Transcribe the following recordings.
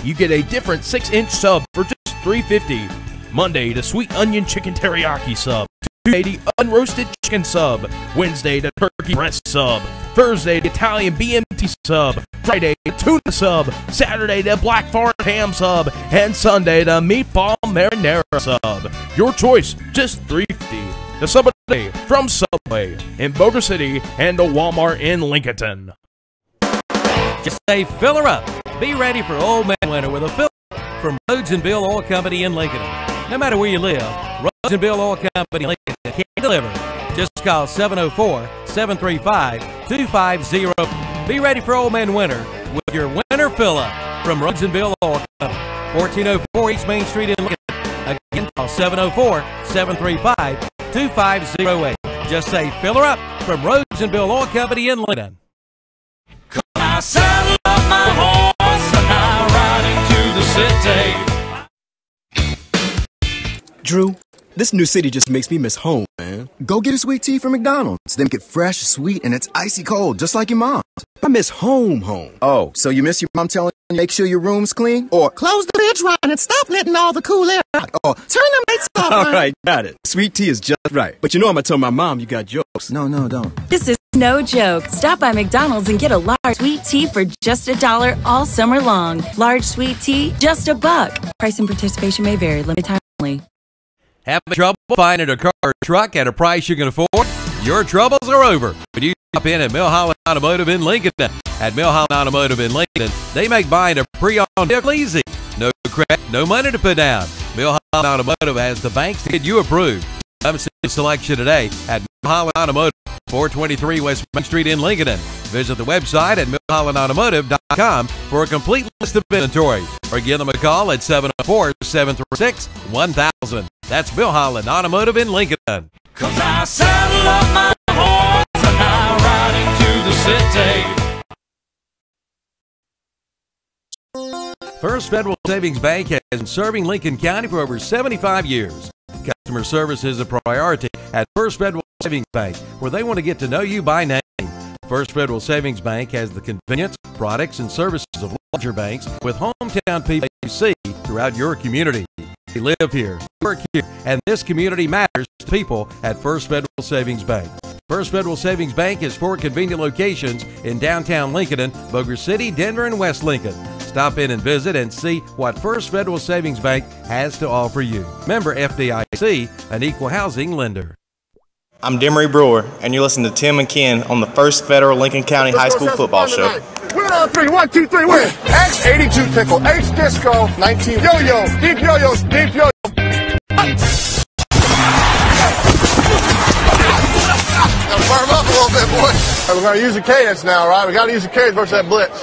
you get a different 6-inch sub for just $3.50. Monday, the sweet onion chicken teriyaki sub. Tuesday, the unroasted chicken sub. Wednesday, the turkey breast sub. Thursday, the Italian BMT sub. Friday, the tuna sub. Saturday, the black forest ham sub. And Sunday, the meatball marinara sub. Your choice, just $3.50. The sub of the day from Subway in Boulder City and the Walmart in Lincolnton. Just say fill her up. Be ready for Old Man Winter with a fill from Rhodes and Bill Oil Company in Lincoln. No matter where you live, Rhodes and Bill Oil Company in Lincoln can deliver. Just call 704-735-2500. Be ready for Old Man Winter with your winter fill up from Rhodes and Bill Oil Company, 1404 East Main Street in Lincoln. Again, call 704-735-2508. Just say fill her up from Rhodes and Bill Oil Company in Lincoln. I saddle up my horse and I ride into the city. Drew, this new city just makes me miss home, man. Go get a sweet tea from McDonald's. They make it fresh, sweet, and it's icy cold, just like your mom's. I miss home. Oh, so you miss your mom telling you make sure your room's clean? Or close the fridge right and stop letting all the cool air out. Or turn the lights off. All right, got it. Sweet tea is just right. But you know I'm going to tell my mom you got jokes. No, don't. This is no joke. Stop by McDonald's and get a large sweet tea for just $1 all summer long. Large sweet tea, just $1. Price and participation may vary. Limited time only. Having trouble finding a car or truck at a price you can afford? Your troubles are over when you stop in at Milholland Automotive in Lincoln. At Milholland Automotive in Lincoln, they make buying a pre-owned vehicle easy. No credit, no money to put down. Milholland Automotive has the banks to get you approved. Come see the selection today at Milholland Automotive, 423 West Main Street in Lincoln. Visit the website at milhollandautomotive.com for a complete list of inventory, or give them a call at 704-736-1000. That's Milholland Automotive in Lincoln. 'Cause I saddle up my horse and I ride into the city. First Federal Savings Bank has been serving Lincoln County for over 75 years. Customer service is a priority at First Federal Savings Bank, where they want to get to know you by name. First Federal Savings Bank has the convenience, products, and services of larger banks with hometown people you see throughout your community. We live here, work here, and this community matters to people at First Federal Savings Bank. First Federal Savings Bank has 4 convenient locations in downtown Lincoln, Boulder City, Denver, and West Lincoln. Stop in and visit and see what First Federal Savings Bank has to offer you. Member FDIC, an equal housing lender. I'm Demery Brewer, and you're listening to Tim and Ken on the First Federal Lincoln County High School Football Show. Win on 3, 1, 2, 3, win! X82 pickle, H disco, 19 yo-yo, deep yo-yos, deep yo-yo. Gotta firm up a little bit, boy. We're gonna use the cadence now, right? We gotta use the cadence versus that blitz.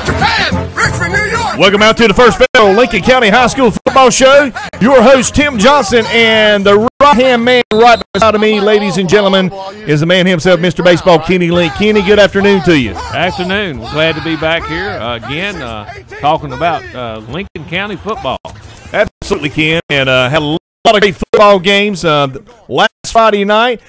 Japan, Richmond, New York. Welcome out to the First Federal Lincoln County High School Football Show. Your host, Tim Johnson, and the right-hand man right beside of me, ladies and gentlemen, is the man himself, Mr. Baseball, Kenny Link. Kenny, good afternoon to you. Afternoon. We're glad to be back here again talking about Lincoln County football. Absolutely, Ken, and had a lot of great football games last Friday night.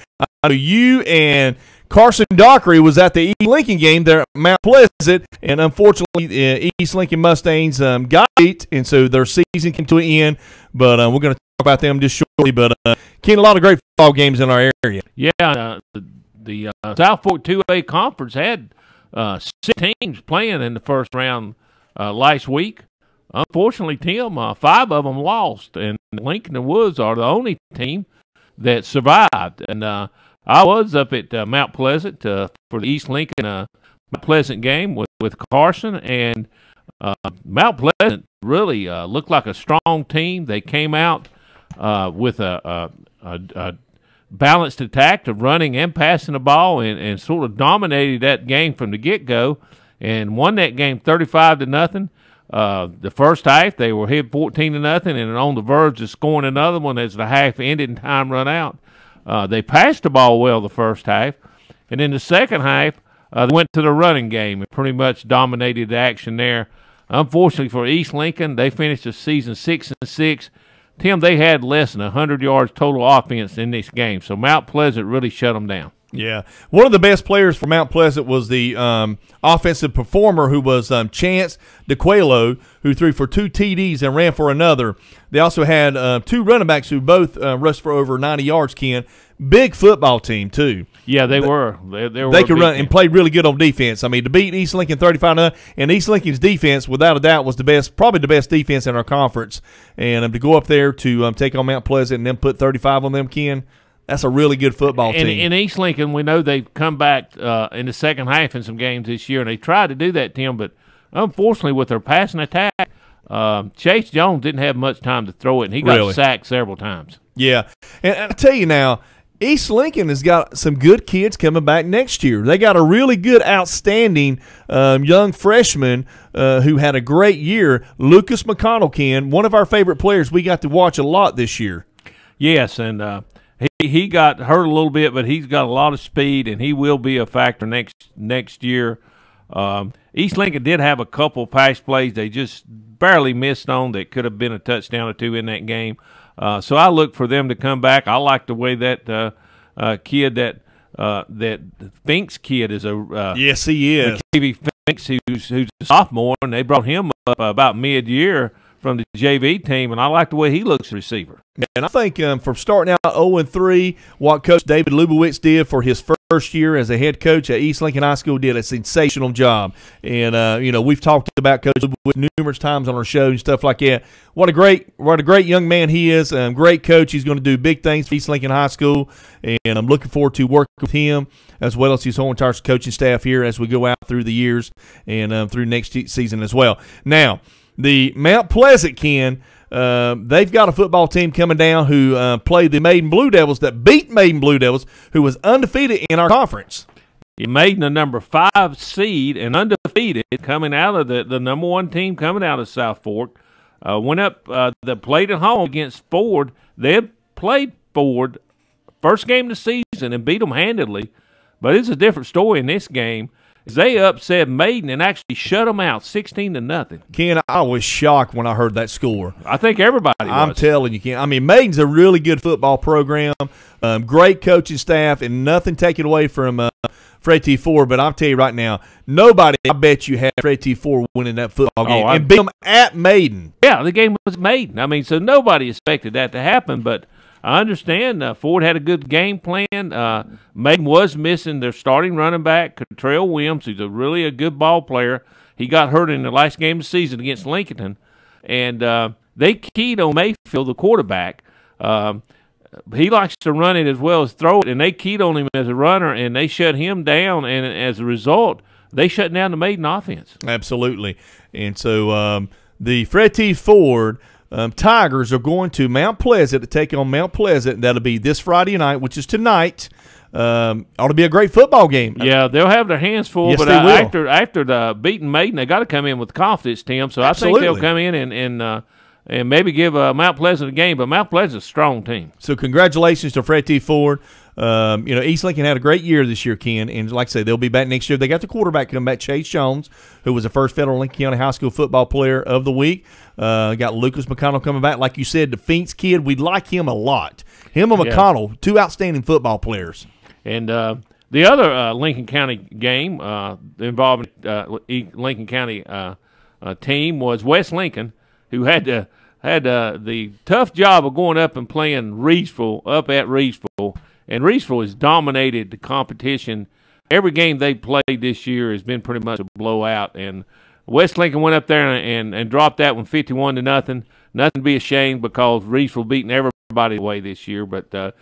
You and Carson Dockery was at the East Lincoln game there at Mount Pleasant, and unfortunately, East Lincoln Mustangs got it, and so their season came to an end. But we're going to talk about them just shortly. But Ken, a lot of great football games in our area. Yeah, the South Fork 2A Conference had 6 teams playing in the first round last week. Unfortunately, Tim, 5 of them lost, and Lincolnton Wolves are the only team that survived. And I was up at Mount Pleasant for the East Lincoln Mount Pleasant game with Carson, and Mount Pleasant really looked like a strong team. They came out with a balanced attack of running and passing the ball, and sort of dominated that game from the get-go, and won that game 35-0. The first half, they were hit 14-0, and on the verge of scoring another one as the half ended and time run out. They passed the ball well the first half, and in the second half, they went to the running game and pretty much dominated the action there. Unfortunately for East Lincoln, they finished the season 6-6. Tim, they had less than 100 yards total offense in this game, so Mount Pleasant really shut them down. Yeah. One of the best players for Mount Pleasant was the offensive performer who was Chance DeQuelo, who threw for 2 TDs and ran for another. They also had 2 running backs who both rushed for over 90 yards, Ken. Big football team, too. Yeah, they were. They could run and played really good on defense. I mean, to beat East Lincoln 35-0, and East Lincoln's defense, without a doubt, was the best, probably the best defense in our conference. And to go up there to take on Mount Pleasant and then put 35 on them, Ken, that's a really good football team. In East Lincoln, we know they've come back in the second half in some games this year, and they tried to do that, Tim, but unfortunately with their passing attack, Chase Jones didn't have much time to throw it, and he got sacked several times. Yeah, and I tell you now, East Lincoln has got some good kids coming back next year. They got a really good, outstanding young freshman who had a great year, Lucas McConnell, Ken, one of our favorite players we got to watch a lot this year. Yes, and he got hurt a little bit, but he's got a lot of speed, and he will be a factor next year. East Lincoln did have a couple pass plays they just barely missed on that could have been a touchdown or 2 in that game. So I look for them to come back. I like the way that kid that Finks kid is yes, he is. TV Finks, who's a sophomore, and they brought him up about mid-year from the JV team, and I like the way he looks as a receiver. And I think from starting out 0-3, what Coach David Lubowitz did for his first year as a head coach at East Lincoln High School did a sensational job. And you know, we've talked about Coach Lubowitz numerous times on our show and stuff like that. What a great young man he is. Great coach. He's going to do big things for East Lincoln High School, and I'm looking forward to working with him as well as his whole entire coaching staff here as we go out through the years and through next season as well. Now, the Mount Pleasant, Ken, they've got a football team coming down who played the Maiden Blue Devils that beat Maiden Blue Devils, who was undefeated in our conference. Maiden, the number 5 seed and undefeated, coming out of the number 1 team coming out of South Fork, went up. They played at home against Ford. They played Ford first game of the season and beat them handedly, but it's a different story in this game. They upset Maiden and actually shut them out 16-0. Ken, I was shocked when I heard that score. I think everybody was. I'm telling you, Ken. I mean, Maiden's a really good football program, great coaching staff, and nothing taken away from Fred T. Ford. But I'll tell you right now, nobody, I bet you, had Fred T. Ford winning that football game and beat them at Maiden. Yeah, the game was Maiden. I mean, so nobody expected that to happen, but I understand Ford had a good game plan. Maiden was missing their starting running back, Contrell Williams, who's really a good ball player. He got hurt in the last game of the season against Lincolnton, and they keyed on Mayfield, the quarterback. He likes to run it as well as throw it, and they keyed on him as a runner, and they shut him down, and as a result, they shut down the Maiden offense. Absolutely. And so the Fred T. Ford Tigers are going to Mount Pleasant to take on Mount Pleasant. That'll be this Friday night, which is tonight. Ought to be a great football game. Yeah, they'll have their hands full, yes, but after the beating Maiden, they got to come in with confidence, Tim. So Absolutely. I think they'll come in and maybe give Mount Pleasant a game, but Mount Pleasant's a strong team. So congratulations to Fred T. Ford. You know, East Lincoln had a great year this year, Ken, and like I say, they'll be back next year. They got the quarterback coming back, Chase Jones, who was the first Federal Lincoln County High School Football Player of the Week. Got Lucas McConnell coming back. Like you said, the Finks kid, we like him a lot. Him and McConnell, 2 outstanding football players. And the other Lincoln County game involving Lincoln County team was West Lincoln, who had the tough job of going up and playing Reedsville, up at Reedsville. And Reedsville has dominated the competition. Every game they played this year has been pretty much a blowout. And West Lincoln went up there and dropped that one 51-0. Nothing to be ashamed because Reedsville beating everybody away this year. But the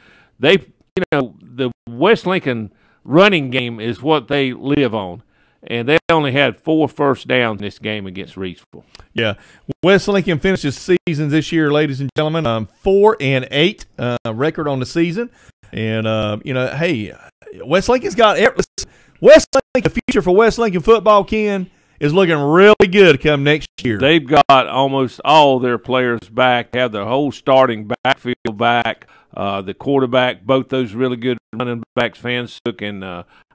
West Lincoln running game is what they live on. And they only had 4 first downs in this game against Reedsville. Yeah. West Lincoln finishes season this year, ladies and gentlemen, 4-8 record on the season. And, you know, hey, West Lincoln's got West Lincoln, the future for West Lincoln football, Ken, is looking really good come next year. They've got almost all their players back, have their whole starting backfield back, the quarterback, both those really good running backs, Fansuk and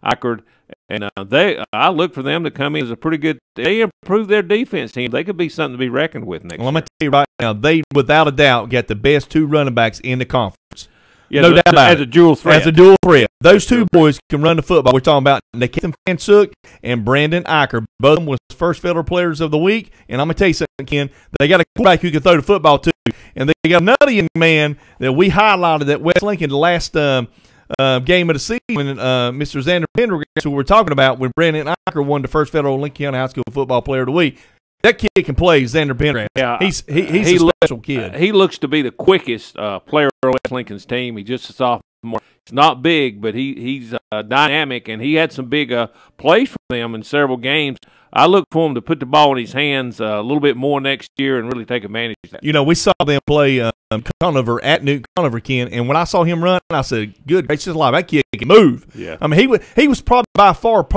Eichard. And I look for them to come in as a pretty good – they improve their defense team. They could be something to be reckoned with next year. I'm going to tell you right now, they, without a doubt, got the best 2 running backs in the conference. Yeah, no doubt about it. As a dual threat. As a dual threat. Those two boys can run the football. We're talking about Nathan Fansuk and Brandon Eicher. Both of them was first Federal Players of the Week. And I'm going to tell you something, Ken. They got a quarterback who can throw the football, too. And they got another young man that we highlighted at West Lincoln the last game of the season when Mr. Xander Pendergrass, who we're talking about, when Brandon Eicher won the first Federal Lincoln County High School Football Player of the Week. That kid can play, Xander Pendergrass. Yeah, he's a special kid. He looks to be the quickest player on West Lincoln's team. He's just a sophomore. He's not big, but he's dynamic, and he had some big plays for them in several games. I look for him to put the ball in his hands a little bit more next year and really take advantage of that. You know, we saw them play Conover at Newton Conover, Ken, and when I saw him run, I said, good gracious alive, that kid can move. Yeah. I mean, he was probably by far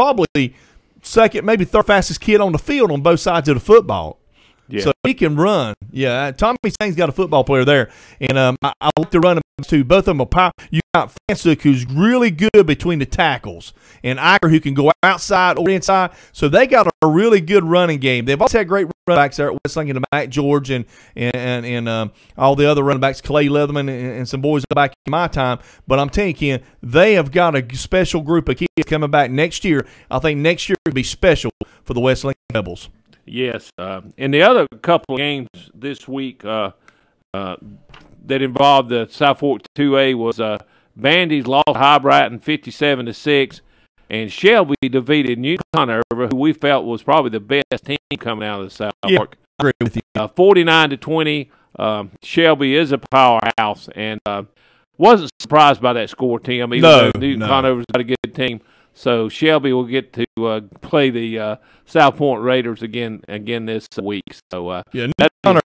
second, maybe third fastest kid on the field on both sides of the football. Yeah. So he can run. Yeah, Tommy Stang's got a football player there. And I like to run them too. Both of them are power. You got Fansuk, who's really good between the tackles, and Eicher, who can go outside or inside. So they got a really good running game. They've also had great running backs there at West Lincoln, Matt George and all the other running backs, Clay Leatherman and some boys back in my time. But I'm telling you, Ken, they have got a special group of kids coming back next year. I think next year will be special for the West Lincoln Rebels. Yes, and the other couple of games this week that involved the South Fork 2A was Bandy's lost High Brighton 57-6, and Shelby defeated New Conover, who we felt was probably the best team coming out of the South Fork. I agree with you. 49-20. Shelby is a powerhouse, and wasn't surprised by that score, Tim. Even though New Conover's got a good team. So Shelby will get to play the South Point Raiders again this week. So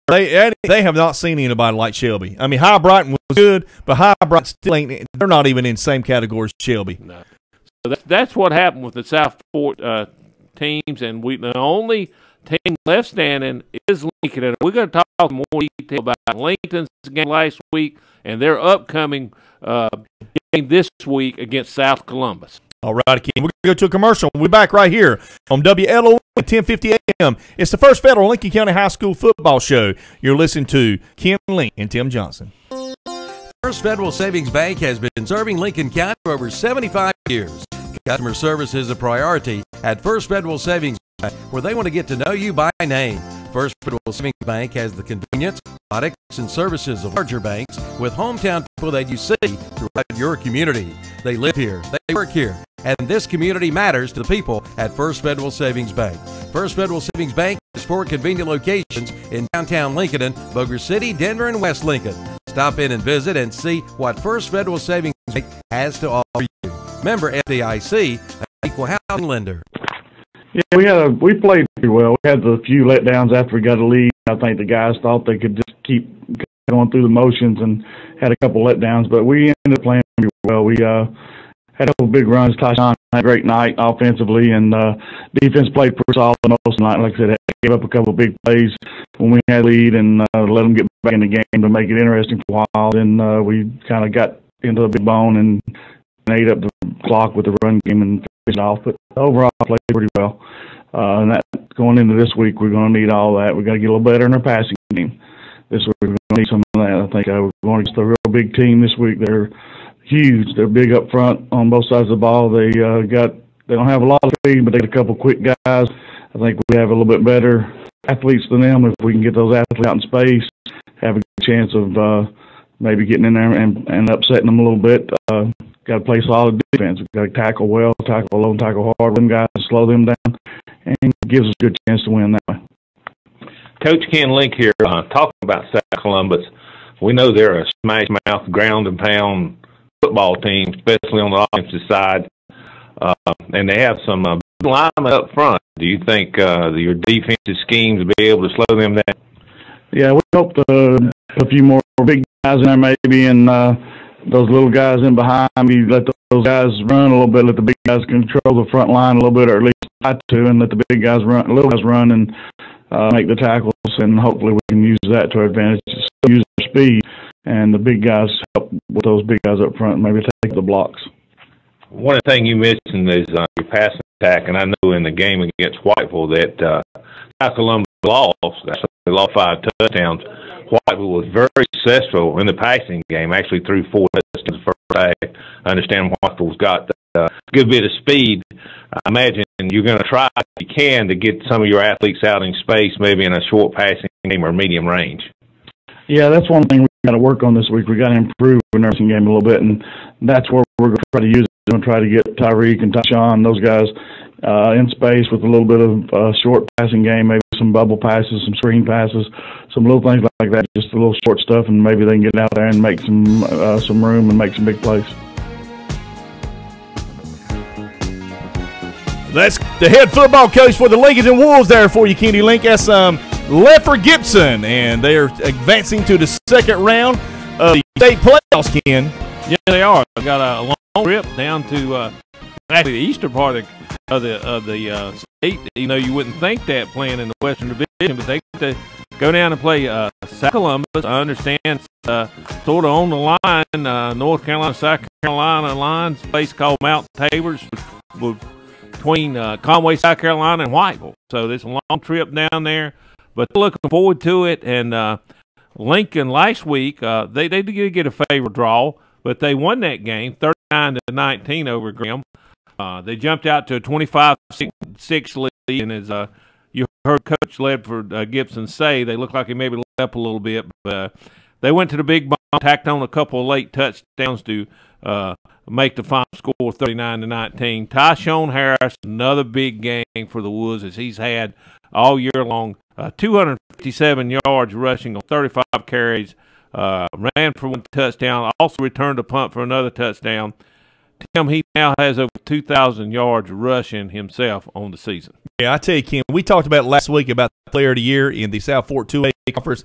they have not seen anybody like Shelby. I mean, High Brighton was good, but High Brighton still ain't. They're not even in the same category as Shelby. No. So that's what happened with the South Fort teams, and the only team left standing is Lincoln. And we're going to talk more detail about Lincoln's game last week and their upcoming game this week against South Columbus. All right, Ken, we're going to go to a commercial. We're back right here on WLON at 1050 a.m. It's the first Federal Lincoln County High School football show. You're listening to Ken Link and Tim Johnson. First Federal Savings Bank has been serving Lincoln County for over 75 years. Customer service is a priority at First Federal Savings Bank, where they want to get to know you by name. First Federal Savings Bank has the convenience, products, and services of larger banks with hometown people that you see throughout your community. They live here, they work here, and this community matters to the people at First Federal Savings Bank. First Federal Savings Bank has 4 convenient locations in downtown Lincoln, Bossier City, Denver, and West Lincoln. Stop in and visit and see what First Federal Savings Bank has to offer you. Member FDIC, an equal housing lender. Yeah, we played pretty well. We had a few letdowns after we got a lead. I think the guys thought they could just keep going through the motions and had a couple letdowns, but we ended up playing pretty well. We had a couple big runs. Tyshawn had a great night offensively, and defense played pretty solid most night. Like I said, gave up a couple big plays when we had a lead and let them get back in the game to make it interesting for a while. Then we kind of got into the big bone and ate up the clock with the run game and finished off. But overall, played pretty well. And that going into this week, we're going to need all that. We've got to get a little better in our passing game. This week, we're going to need some of that. I think we're going against a real big team this week. They're huge. They're big up front on both sides of the ball. They don't have a lot of speed, but they got a couple quick guys. I think we have a little bit better athletes than them. If we can get those athletes out in space, have a good chance of maybe getting in there and upsetting them a little bit. Got to play solid defense. We've got to tackle well, tackle low, and tackle hard. Them guys, slow them down, and gives us a good chance to win that way. Coach Ken Link here, talking about South Columbus. We know they're a smash-mouth, ground-and-pound football team, especially on the offensive side, and they have some linemen up front. Do you think your defensive schemes will be able to slow them down? Yeah, we hope to a few more big guys in there maybe, and those little guys in behind me, let those guys run a little bit, let the big guys control the front line a little bit, or at least try to, and let the big guys run, little guys run and make the tackles, and hopefully we can use that to our advantage, use our speed, and the big guys help with those big guys up front, maybe take the blocks. One thing you mentioned is your passing attack, and I know in the game against Whiteville that South Columbus lost. They lost 5 touchdowns. Whiteville was very successful in the passing game, actually threw 4 touchdowns first half. I understand Whiteville's got a good bit of speed. I imagine you're going to try, if you can, to get some of your athletes out in space, maybe in a short passing game or medium range. Yeah, that's one thing we got to work on this week. We got to improve the nursing game a little bit, and that's where we're going to try to use it. We're going to try to get Tyreek and Tyshawn, those guys, in space with a little bit of short passing game, maybe some bubble passes, some screen passes, some little things like that, just a little short stuff, and maybe they can get out there and make some room and make some big plays. That's the head football coach for the Lincolnton Wolves there for you, Kenny Link. That's Leffer Gibson, and they are advancing to the second round of the state playoffs, Ken. Yeah, they are. They got a long trip down to actually the eastern part of the state. You know, you wouldn't think that playing in the Western Division, but they get to go down and play South Columbus. I understand sort of on the line, North Carolina, South Carolina lines, a place called Mount Tabors, between Conway, South Carolina, and Whiteville. So there's a long trip down there, but they're looking forward to it. And Lincoln last week, they did get a favorable draw, but they won that game 39-19 over Graham. They jumped out to a 25-6 lead, and as you heard Coach Ledford Gibson say, they look like they maybe let up a little bit. But they went to the big bomb, tacked on a couple of late touchdowns to make the final score 39-19. Tyshawn Harris, another big game for the Wolves, as he's had all year long. 257 yards rushing on 35 carries. Ran for one touchdown. Also returned a punt for another touchdown. Tim, he now has over 2,000 yards rushing himself on the season. Yeah, I tell you, Kim, we talked about last week about the Player of the Year in the South Fork 2A Conference.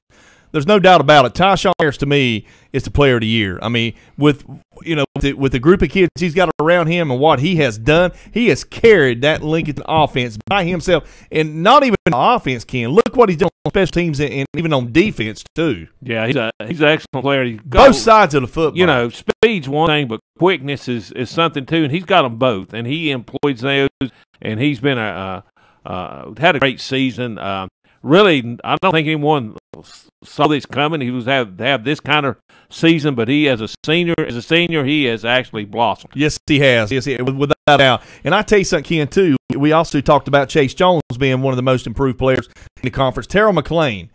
There's no doubt about it. Tyshawn Harris, to me, is the Player of the Year. I mean, with the group of kids he's got around him and what he has done, he has carried that Lincoln offense by himself. And not even on offense, Ken. Look what he's done on special teams and even on defense, too. Yeah, he's an excellent player. Both sides of the football. You know, speed's one thing, but quickness is something, too. And he's got them both. And he employs those, and he's been had a great season. Really, I don't think anyone saw this coming. He was have this kind of season, but he, as a senior, he has actually blossomed. Yes, he has. Yes, without a doubt. And I tell you something, Ken, too. We also talked about Chase Jones being one of the most improved players in the conference. Terrell McClain,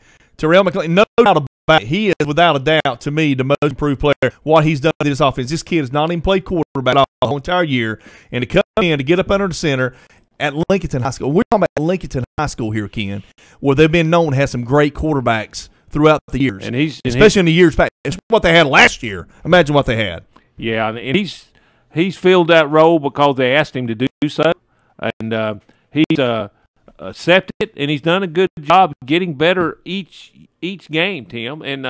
no doubt about it. He is, without a doubt, to me, the most improved player. What he's done in this offense. This kid has not even played quarterback all the whole entire year, and to come in to get up under the center at Lincolnton High School. We're talking about Lincolnton High School here, Ken, where they've been known to have some great quarterbacks throughout the years, especially in the years past. It's what they had last year. Imagine what they had. Yeah, and he's filled that role because they asked him to do so, and he's accepted it, and he's done a good job getting better each game, Tim. And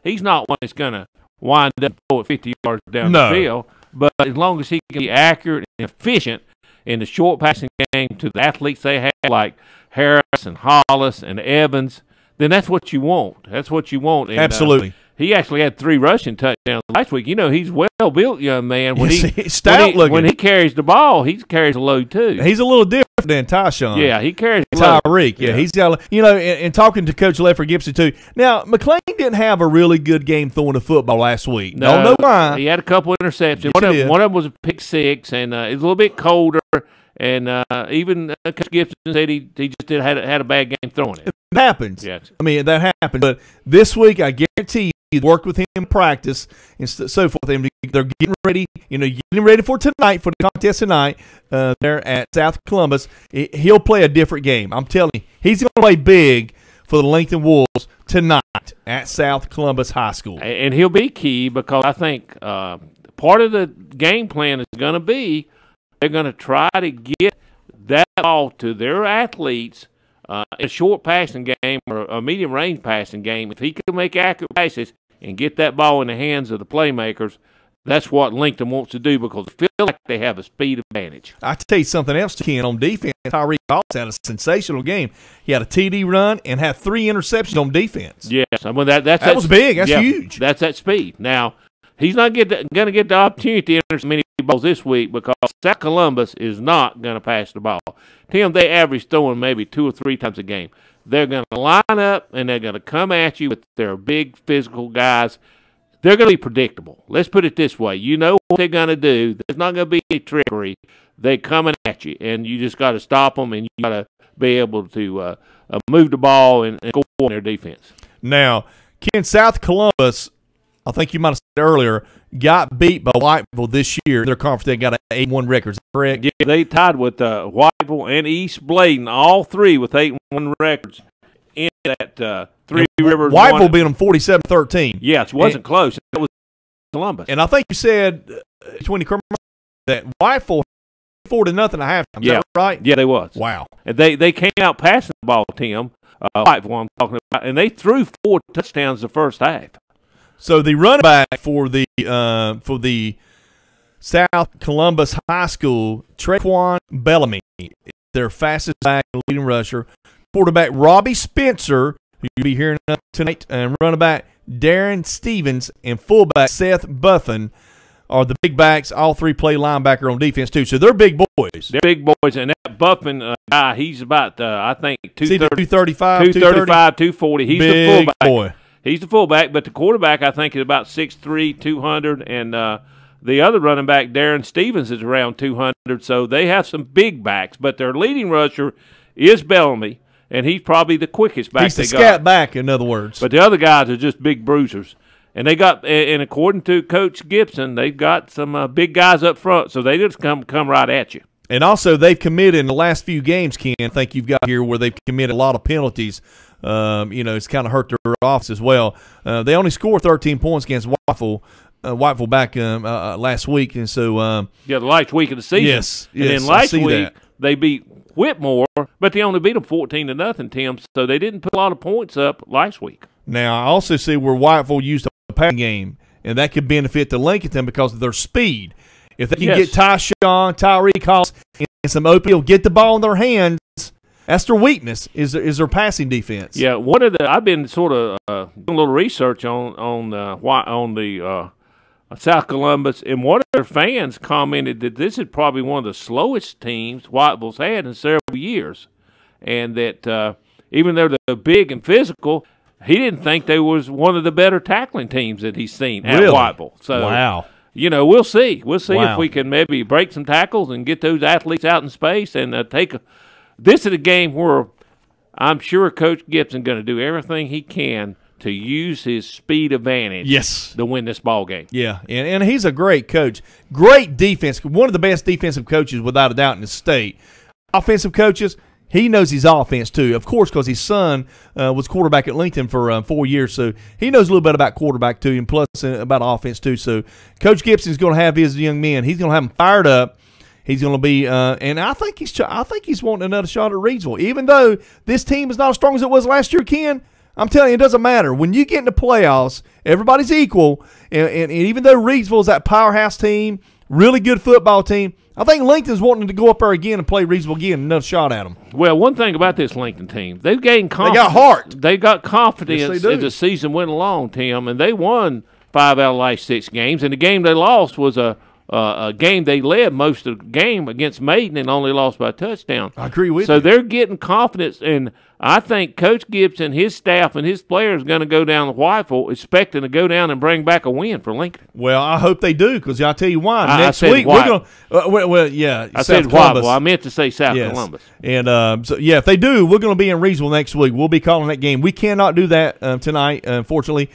he's not one that's going to wind up at 50 yards down the field, but as long as he can be accurate and efficient in the short passing game to the athletes they have, like Harris and Hollis and Evans, then that's what you want. That's what you want. And, absolutely. He actually had 3 rushing touchdowns last week. You know, he's well-built young man. When he's stout-looking. When he carries the ball, he carries a load, too. He's a little different than Tyshawn. Yeah, he carries a load. Tyreek, yeah. He's got, and talking to Coach Leffer Gibson, too. Now, McClain didn't have a really good game throwing the football last week. Don't know why. He had a couple interceptions. Yes, one of them was a pick six, and it was a little bit colder. And even Coach Gibson said he just had a bad game throwing it. It happens. Yes. I mean, that happens. But this week, I guarantee you, work with him in practice and so forth. They're getting ready, getting ready for tonight, for the contest tonight there at South Columbus. He'll play a different game. I'm telling you, he's going to play big for the Lincolnton Wolves tonight at South Columbus High School. And he'll be key because I think part of the game plan is going to be they're going to try to get that ball to their athletes in a short passing game or a medium-range passing game. If he can make accurate passes and get that ball in the hands of the playmakers, that's what Lincoln wants to do because they feel like they have a speed advantage. I tell you something else, Ken, on defense. Tyreek Hollis had a sensational game. He had a TD run and had 3 interceptions on defense. Yes, I mean, that was big. That's huge. That's that speed. Now, he's not going to get the opportunity to enter many balls this week because South Columbus is not going to pass the ball. Tim, they average throwing maybe 2 or 3 times a game. They're going to line up, and they're going to come at you with their big physical guys. they're going to be predictable. Let's put it this way. You know what they're going to do. There's not going to be any trickery. They're coming at you, and you just got to stop them, and you got to be able to move the ball and go on their defense. Now, Ken, South Columbus, I think you might have said earlier, got beat by Whiteville this year. Their conference, they got an 8-1 record. Is that correct? Yeah, they tied with Whiteville and East Bladen, all three with 8-1 records in that Three Rivers. Whiteville beat them 47-13. Yes, it wasn't close. It was Columbus. And I think you said between the commercials that Whiteville 4-0 at halftime. Is that right? Yeah, they was. Wow. And they came out passing the ball, Tim. Whiteville, I'm talking about, and they threw 4 touchdowns the first half. So the running back for the South Columbus High School, Trequan Bellamy, their fastest back, leading rusher. Quarterback Robbie Spencer, who you'll be hearing tonight, and running back Darren Stevens, and fullback Seth Buffin are the big backs. All three play linebacker on defense, too. So they're big boys. They're big boys, and that Buffin guy, he's about, I think, 235, 240. He's big the fullback. Boy. He's the fullback, but the quarterback, I think, is about 6'3", 200, and the other running back, Darren Stevens, is around 200. So they have some big backs, but their leading rusher is Bellamy, and he's probably the quickest back he's they the got. scat back, in other words. But the other guys are just big bruisers. And they got, and according to Coach Gibson, they've got some big guys up front, so they just come right at you. And also, they've committed in the last few games, Ken, I think you've got here where they've committed a lot of penalties. It's kind of hurt their offense as well. They only scored 13 points against Whiteville back last week. And so the last week of the season. Yes, and then last week they beat Whitmore, but they only beat them 14-0, Tim, so they didn't put a lot of points up last week. Now, I also see where Whiteville used a passing game, and that could benefit the Lincolnton because of their speed. If they can get Tyreek Hollis, and some open, get the ball in their hands. That's their weakness is their passing defense. Yeah, I've been sort of doing a little research on the South Columbus, and one of their fans commented that this is probably one of the slowest teams Whiteville's had in several years, and that even though they're big and physical, he didn't think they was one of the better tackling teams that he's seen at Whiteville. So wow. We'll see. We'll see if we can maybe break some tackles and get those athletes out in space and take – this is a game where I'm sure Coach Gibson going to do everything he can to use his speed advantage to win this ball game. Yeah, and he's a great coach. Great defense. One of the best defensive coaches without a doubt in the state. Offensive coaches, he knows his offense too, of course, because his son was quarterback at Lincoln for 4 years, so he knows a little bit about quarterback too, and plus about offense too. So Coach Gibson's going to have his young men. He's going to have them fired up. He's going to be, and I think he's wanting another shot at Reidsville. Even though this team is not as strong as it was last year, Ken, I'm telling you, it doesn't matter. When you get in the playoffs, everybody's equal, and even though Reidsville is that powerhouse team, really good football team, I think Lincoln's wanting to go up there again and play Reidsville again, another shot at them. Well, one thing about this Lincoln team, they've gained confidence. They got heart. They got confidence Yes, as the season went along, Tim, and they won 5 out of the last 6 games, and the game they lost was a game they led most of the game against Maiden and only lost by a touchdown. I agree with you. So they're getting confidence, and I think Coach Gibson, his staff, and his players are going to go down to Whiteville expecting to go down and bring back a win for Lincoln. Well, I hope they do, because I'll tell you why. Next week we're going I said Whiteville. I meant to say South Columbus. And, if they do, we're going to be in Reidsville next week. We'll be calling that game. We cannot do that tonight, unfortunately.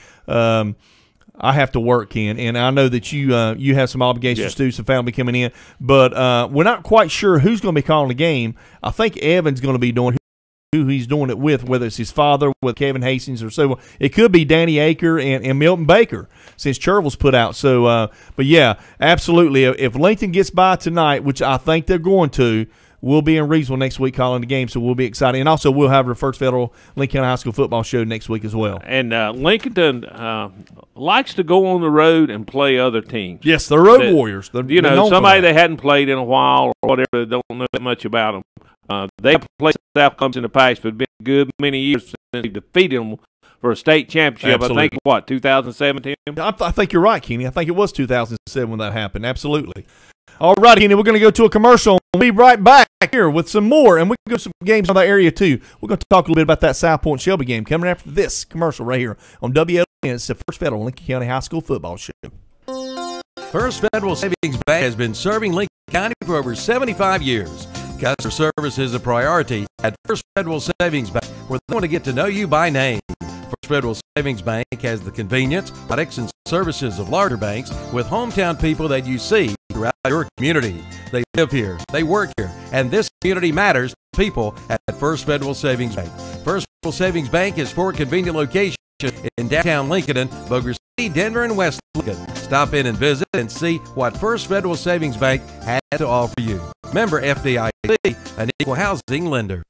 I have to work, Ken, and I know that you have some obligations too, some family coming in. But we're not quite sure who's going to be calling the game. I think Evan's going to be doing who he's doing it with, whether it's his father, with Kevin Hastings, or so. It could be Danny Aker and Milton Baker, since Cherville's put out. So, but yeah, absolutely. If Lincoln gets by tonight, which I think they're going to, we'll be in Reidsville next week calling the game, so we'll be excited. And also, we'll have our first Federal Lincoln High School football show next week as well. And Lincolnton likes to go on the road and play other teams. Yes, they're road warriors. They're somebody they hadn't played in a while or whatever, they don't know that much about them. They've played South Columbus in the past, but it's been a good many years since they defeated them for a state championship. Absolutely. I think, 2017? I think you're right, Kenny. I think it was 2007 when that happened. Absolutely. All right, Kenny, we're going to go to a commercial. We'll be right back here with some more, and we're going to go some games on that area, too. We're going to talk a little bit about that South Point Shelby game coming after this commercial right here on WLON. It's the First Federal Lincoln County High School Football Show. First Federal Savings Bank has been serving Lincoln County for over 75 years. Customer service is a priority at First Federal Savings Bank, where they want to get to know you by name. First Federal Savings Bank has the convenience, products, and services of larger banks with hometown people that you see throughout your community. They live here, they work here, and this community matters to people at First Federal Savings Bank. First Federal Savings Bank has 4 convenient locations in downtown Lincoln, Bossier City, Denver, and West Lincoln. Stop in and visit and see what First Federal Savings Bank has to offer you. Member FDIC, an equal housing lender.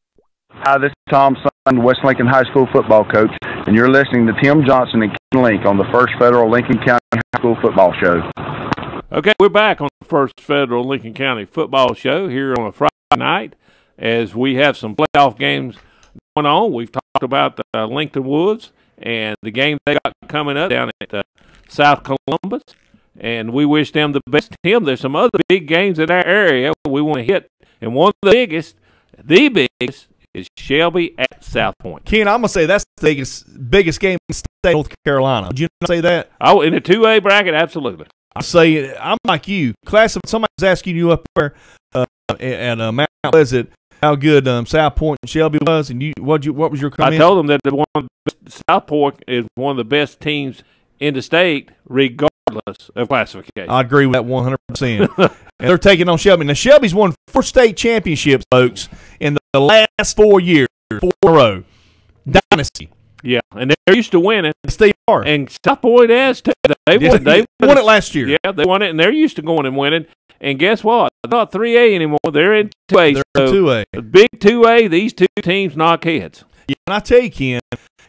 Hi, this is Tom Son, West Lincoln High School football coach, and you're listening to Tim Johnson and Ken Link on the First Federal Lincoln County High School football show. Okay, we're back on the First Federal Lincoln County football show here on a Friday night as we have some playoff games going on. We've talked about the Lincolnton Wolves and the game they got coming up down at South Columbus, and we wish them the best. Tim, there's some other big games in our area we want to hit, and one of the biggest is Shelby at South Point. Ken, I'm going to say that's the biggest game in the state of North Carolina. Would you not say that? Oh, in the 2A bracket, absolutely. I say I'm like you. Class, somebody's asking you up there at Mount Pleasant how good South Point and Shelby was, and what was your comment? I told them that South Point is one of the best teams in the state, regardless of classification. I agree with that 100%. And they're taking on Shelby. Now, Shelby's won 4 state championships, folks, in the last 4 years, 4 in a row. Dynasty. Yeah, and they're used to winning. They are. And South Point has too. They won it last year. Yeah, they won it, and they're used to going and winning. And guess what? They're not 3A anymore. They're in 2A. They're in 2A. The big 2A, these two teams knock heads. Yeah, and I tell you, Ken,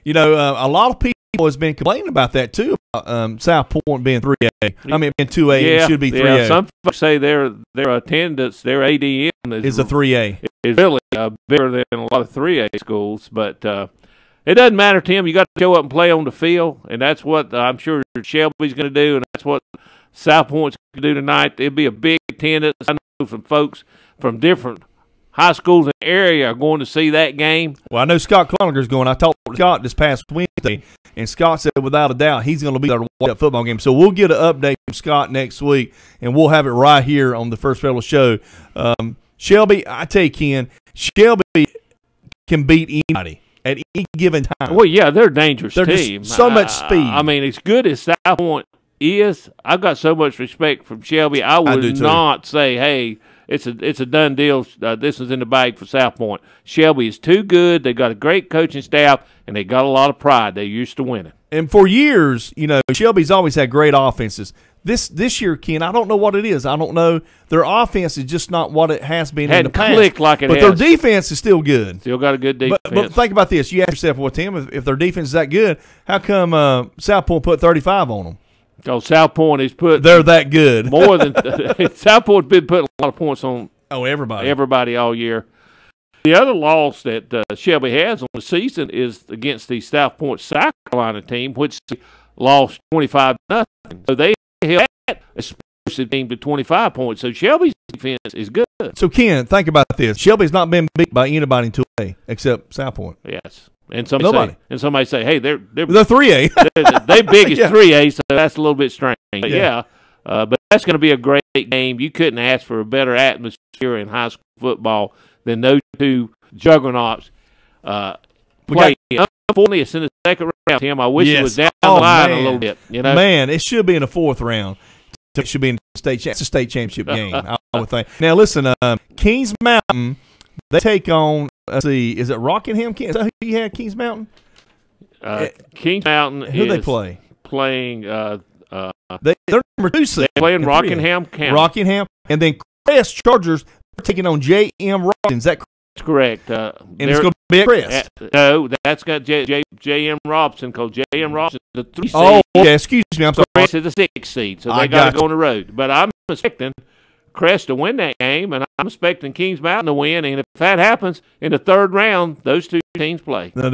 a lot of people has been complaining about that, too, about South Point being 3A. I mean, being 2A, yeah, it should be 3A. Yeah, some folks say their attendance, their ADM is a 3A. Is really bigger than a lot of 3A schools, but it doesn't matter, Tim. You got to show up and play on the field, and that's what I'm sure Shelby's going to do, and that's what South Point's going to do tonight. It'll be a big attendance. I know from folks from different high schools in the area are going to see that game. Well, I know Scott Cloninger's going. I talked to Scott this past Wednesday, and Scott said without a doubt he's going to be there to watch that football game. So we'll get an update from Scott next week, and we'll have it right here on the First Federal Show. Shelby, I tell you, Ken, Shelby can beat anybody at any given time. Well, yeah, they're a dangerous team. So much speed. I mean, as good as South Point is, I've got so much respect from Shelby. I would not say, hey, it's a done deal. This is in the bag for South Point. Shelby is too good. They got a great coaching staff, and they got a lot of pride. They're used to winning. And for years, Shelby's always had great offenses. This year, Ken, I don't know what it is. I don't know. Their offense is just not what it has been in the past. Clicked like it but has. Their defense is still good. Still got a good defense. But think about this. You ask yourself, well, Tim, if their defense is that good, how come South Point put 35 on them? Because South Point is they're that good. More than South Point's been putting a lot of points on everybody all year. The other loss that Shelby has on the season is against the South Point South Carolina team, which lost 25-0. So they held that explosive team to 25 points. So Shelby's defense is good. So Ken, think about this: Shelby's not been beat by anybody in 2A except South Point. Yes. And somebody say, hey, they're 3A. They big as 3A, so that's a little bit strange. But but that's going to be a great game. You couldn't ask for a better atmosphere in high school football than those two juggernauts playing. Unfortunately, it's in the second round, Tim. I wish it was down the line a little bit. Man, it should be in the 4th round. It should be in the it's a state championship game, I would think. Now, listen, Kings Mountain, they take on, let's see, is it Rockingham? Is that who you had, Kings Mountain? Kings Mountain who they play? Playing they're number 2 seed. They're playing Rockingham County. Rockingham. And then Crest Chargers are taking on J.M. Robson. Is that correct? And it's going to be at Crest. No, that's got J.M. Robson, because J.M. Robson is the 3 seed. Oh, yeah, excuse me. I'm sorry. Crest is the 6 seed, so they got to go on the road. But I'm expecting Crest to win that game, and I'm expecting Kings Mountain to win. And if that happens in the 3rd round, those two teams play. Now,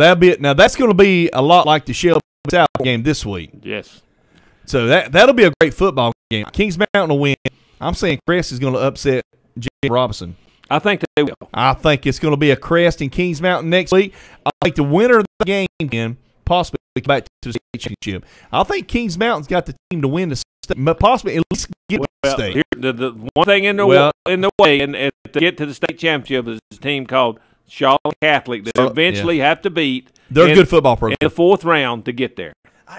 that's going to be a lot like the Shelby South game this week. Yes. So that'll be a great football game. Kings Mountain will win. I'm saying Crest is going to upset J.M. Robinson. I think they will. I think it's going to be a Crest and Kings Mountain next week. I think the winner of the game can possibly back to the state championship. I think Kings Mountain's got the team to win the state, possibly at least get the state. The one thing in the way and to get to the state championship is a team called Charlotte Catholic that eventually have to beat. They're a good football program. In the fourth round to get there.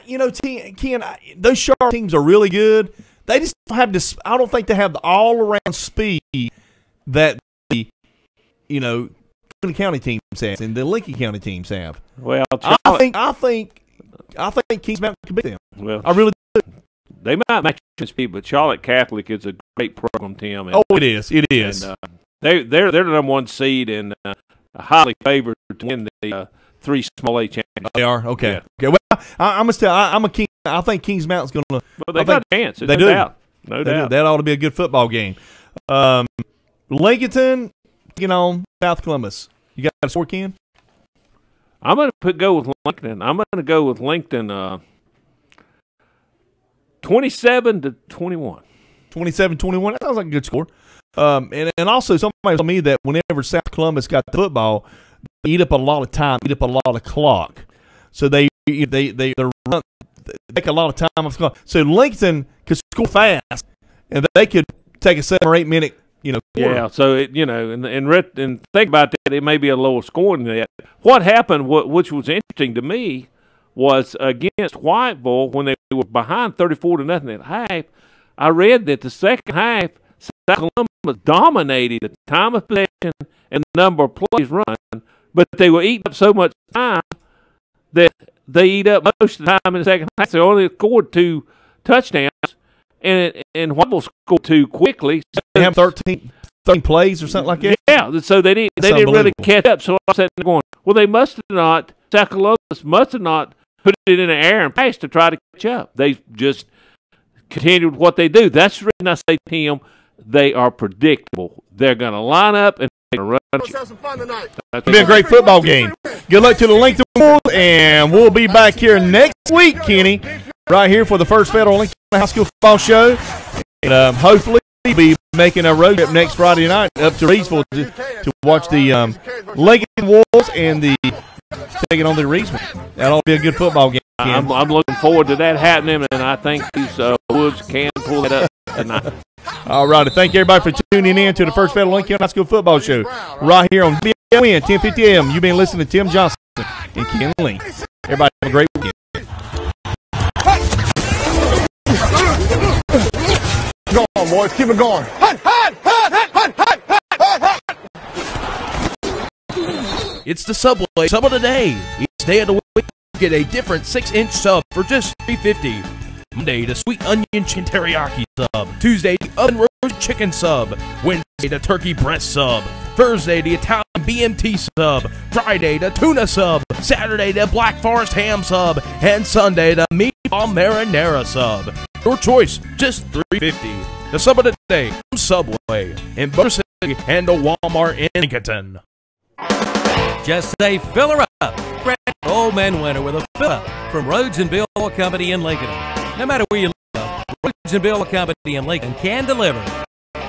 Ken, those Charlotte teams are really good. They just don't have this. I don't think they have the all-around speed that the Clinton County teams have and the Lincoln County teams have. Well, I think Kings Mountain can beat them. Well, I really do. They might match in speed, but Charlotte Catholic is a great program, Tim. And, it is. It is. And, they're the number one seed and highly favored to win the 3 small A championships. They are okay. Yeah. Okay. Well, I'm a King. I think Kings Mountain's going to. Well, they got a chance. They do. No doubt. That ought to be a good football game. Lincolnton, South Columbus. You got a score, Ken? I'm going to go with Lincoln. I'm going to go with Lincoln 27-21. 27-21. That sounds like a good score. And also somebody told me that whenever South Columbus got the football, they eat up a lot of time, eat up a lot of clock. So they take a lot of time off the clock. So Lincoln could score fast, and they could take a 7 or 8 minute. Quarter. Yeah, so and think about that, it may be a lower score than that. What happened, which was interesting to me, was against Whiteville when they were behind 34-0 at half. I read that the second half, South Columbus dominated the time of possession and the number of plays run, but they were eating up so much time that they eat up most of the time in the second half. They only scored 2 touchdowns. And Whiteville scored 2 quickly. So they have 13 plays or something like that? Yeah, so they didn't really catch up. So I'm sitting there going, well, they must have not, South Columbus must have not put it in the air and passed to try to catch up. They just continued with what they do. That's the reason I say, Tim, they are predictable. They're going to line up and they're going to run. Let's have some fun tonight. It's been a great football game. Good luck to the Lincolnton Wolves, and we'll be back here next week, Kenny, right here for the First Federal Lincoln High School Football Show. And hopefully we'll be making a road trip next Friday night up to Reedsville to watch the Lincolnton Wolves and taking on the Reedsville. That'll be a good football game. I'm looking forward to that happening, and I think these Woods can pull it up tonight. All right. Thank you, everybody, for tuning in to the First Federal Lincoln High School Football Show right here on WLON 1050 AM. You've been listening to Tim Johnson and Ken Link. Everybody have a great weekend. Go on, boys. Keep it going. It's the Subway sub of the day. Each day of the week, you get a different 6-inch sub for just $3.50. Monday, the sweet onion chicken teriyaki sub. Tuesday, the oven roasted chicken sub. Wednesday, the turkey breast sub. Thursday, the Italian BMT sub. Friday, the tuna sub. Saturday, the Black Forest ham sub. And Sunday, the meatball marinara sub. Your choice, just $3.50. The sub of the day from Subway in Boulder City and the Walmart in Lincolnton. Just say fill her up. Fresh old man winter with a fill up from Rhodes and Bill Company in Lincoln. No matter where you live, Rhodes and Bill Company in Lincoln can deliver.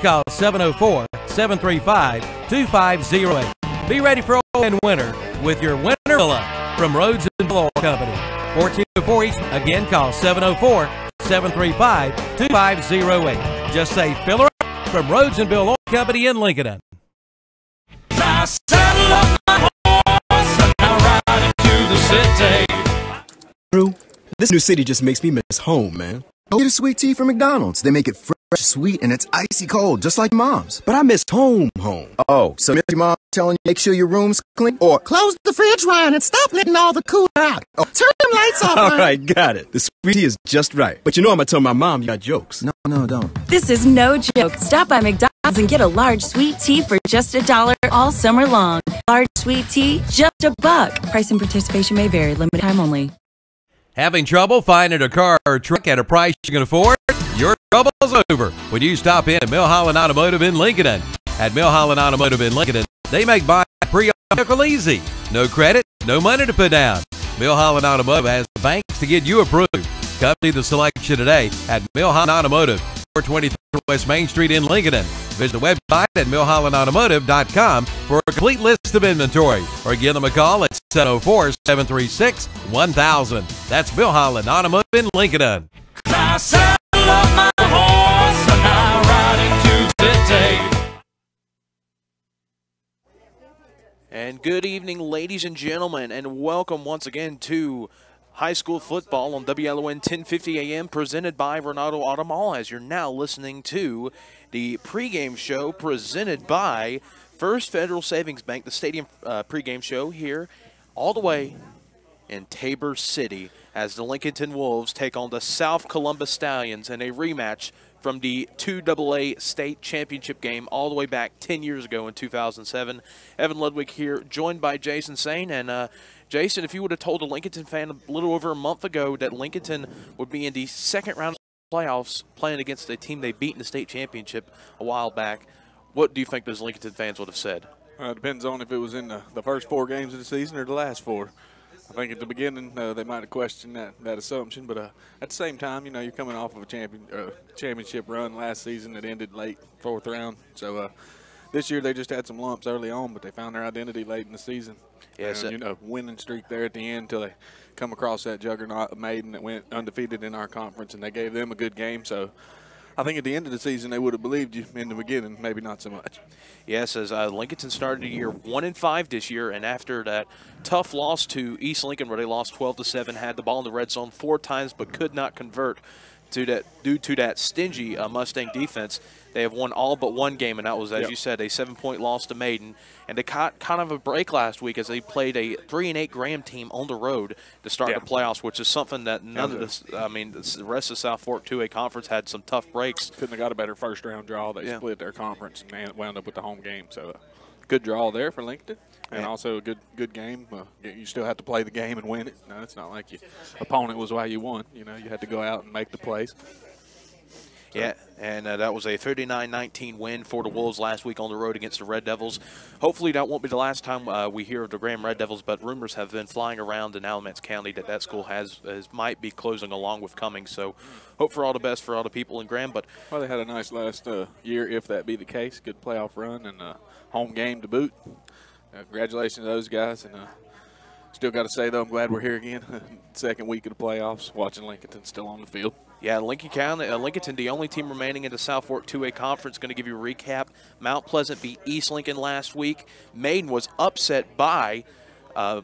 Call 704-735-2508. Be ready for old man winter with your winter fill up from Rhodes and Bill Company. 4204 East. Again, call 704-735-2508. Just say fill her up from Rhodes and Bill Company in Lincoln. I saddle up my horse and I ride into the city. Drew, this new city just makes me miss home, man. Go get a sweet tea from McDonald's. They make it fresh, sweet, and it's icy cold, just like Mom's. But I miss home. Oh, so miss your mom telling you make sure your room's clean? Or close the fridge, Ryan, and stop letting all the cool out. Oh, turn them lights off, Ryan. All right, got it. The sweet tea is just right. But you know I'm going to tell my mom you got jokes. No, don't. This is no joke. Stop by McDonald's and get a large sweet tea for just $1 all summer long. Large sweet tea, just $1. Price and participation may vary. Limited time only. Having trouble finding a car or truck at a price you can afford? Your trouble's over when you stop in at Milholland Automotive in Lincoln. At Milholland Automotive in Lincoln, they make buying a pre-owned vehicle easy. No credit, no money to put down. Milholland Automotive has the banks to get you approved. Come see the selection today at Milholland Automotive, 423 West Main Street in Lincoln. Visit the website at millhollandautomotive.com for a complete list of inventory, or give them a call at 704-736-1000. That's Millholland Automotive in Lincolnton. I saddle up my horse and I ride into the day. And good evening, ladies and gentlemen, and welcome once again to high school football on WLON 1050 AM, presented by Ronaldo Auto Mall, as you're now listening to the pregame show presented by First Federal Savings Bank, the stadium pregame show here all the way in Tabor City, as the Lincolnton Wolves take on the South Columbus Stallions in a rematch from the 2AA state championship game all the way back 10 years ago in 2007. Evan Ludwig here, joined by Jason Sane. And Jason, if you would have told a Lincolnton fan a little over a month ago that Lincolnton would be in the second round of the playoffs playing against a team they beat in the state championship a while back, what do you think those Lincolnton fans would have said? It depends on if it was in the first 4 games of the season or the last 4. I think at the beginning they might have questioned that assumption, but at the same time, you know, you're coming off of a championship run last season that ended late, 4th round. So this year they just had some lumps early on, but they found their identity late in the season. Yes, and, you know, winning streak there at the end until they come across that juggernaut of Maiden that went undefeated in our conference, and they gave them a good game. So I think at the end of the season they would have believed you. In the beginning, maybe not so much. Yes, as Lincolnton started the year 1-5 this year, and after that tough loss to East Lincoln where they lost 12-7, had the ball in the red zone 4 times but could not convert due to that stingy Mustang defense. They have won all but 1 game, and that was, as you said, a 7-point loss to Maiden. And they caught kind of a break last week as they played a 3-8 Graham team on the road to start the playoffs, which is something that none of this, I mean, the rest of South Fork 2A Conference had some tough breaks. Couldn't have got a better first-round draw. They split their conference and wound up with the home game. So good draw there for Lincoln, and also a good game. You still have to play the game and win it. No, it's not like your opponent was why you won. You know, you had to go out and make the plays. So. Yeah, and that was a 39-19 win for the Wolves last week on the road against the Red Devils. Hopefully that won't be the last time we hear of the Graham Red Devils, but rumors have been flying around in Alamance County that school might be closing along with Cummings. So hope for all the best for all the people in Graham. But well, they had a nice last year, if that be the case. Good playoff run and home game to boot. Congratulations to those guys. And still got to say, though, I'm glad we're here again. Second week of the playoffs, watching Lincolnton still on the field. Yeah, Lincolnton, the only team remaining in the South Fork 2A Conference. Going to give you a recap. Mount Pleasant beat East Lincoln last week. Maiden was upset by the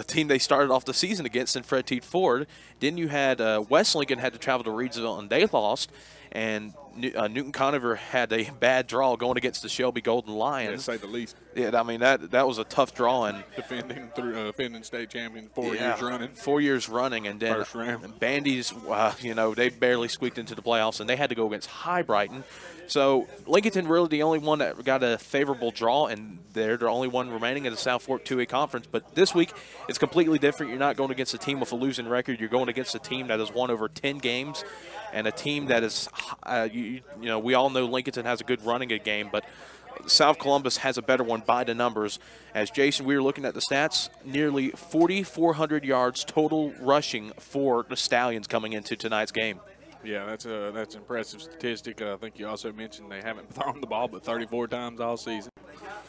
team they started off the season against in Fred T. Ford. Then you had West Lincoln had to travel to Reidsville, and they lost. And Newton Conover had a bad draw going against the Shelby Golden Lions. Yeah, to say the least. Yeah, I mean, that was a tough draw. And defending state champion 4 years running. 4 years running. And then first round. Bandy's, you know, they barely squeaked into the playoffs, and they had to go against High Brighton. So Lincolnton really the only one that got a favorable draw, and they're the only one remaining in the South Fork 2A Conference. But this week, it's completely different. You're not going against a team with a losing record. You're going against a team that has won over 10 games, and a team that is, you know, we all know Lincolnton has a good running game, but South Columbus has a better one by the numbers. As Jason, we were looking at the stats, nearly 4,400 yards total rushing for the Stallions coming into tonight's game. Yeah, that's an impressive statistic. I think you also mentioned they haven't thrown the ball but 34 times all season.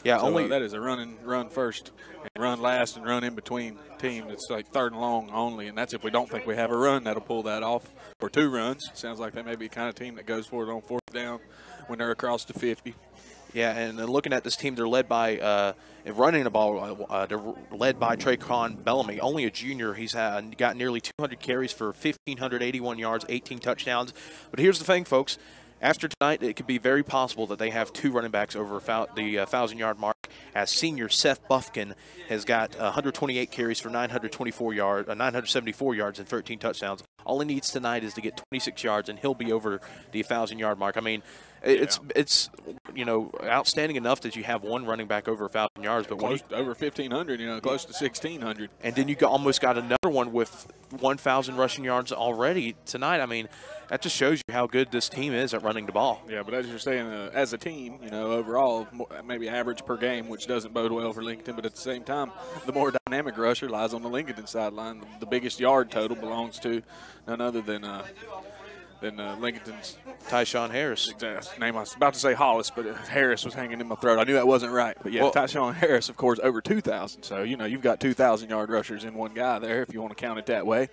Yeah, so, that is a run first, and run last, and run in between team. It's like 3rd and long only, and that's if we don't think we have a run that'll pull that off. Or 2 runs. Sounds like they may be the kind of team that goes for it on 4th down when they're across the 50. Yeah, and looking at this team, they're led by running the ball. They're led by Traycon Bellamy, only a junior. He's got nearly 200 carries for 1,581 yards, 18 touchdowns. But here's the thing, folks. After tonight, it could be very possible that they have 2 running backs over the 1,000-yard mark, as senior Seth Buffkin has got 128 carries for 974 yards and 13 touchdowns. All he needs tonight is to get 26 yards, and he'll be over the 1,000-yard mark. I mean, it's you know, outstanding enough that you have one running back over 1,000 yards, but close to over 1,500, you know, close to 1,600. And then you almost got another one with 1,000 rushing yards already tonight. I mean, that just shows you how good this team is at running the ball. Yeah, but as you're saying, as a team, you know, overall, maybe average per game, which doesn't bode well for Lincolnton, but at the same time, the more dynamic rusher lies on the Lincolnton sideline. The biggest yard total belongs to none other than than Lincolnton's. Tyshawn Harris. Exactly. Name I was about to say Hollis, but Harris was hanging in my throat. I knew that wasn't right. But yeah, Tyshawn Harris, of course, over 2,000. So, you know, you've got 2,000-yard rushers in one guy there if you want to count it that way.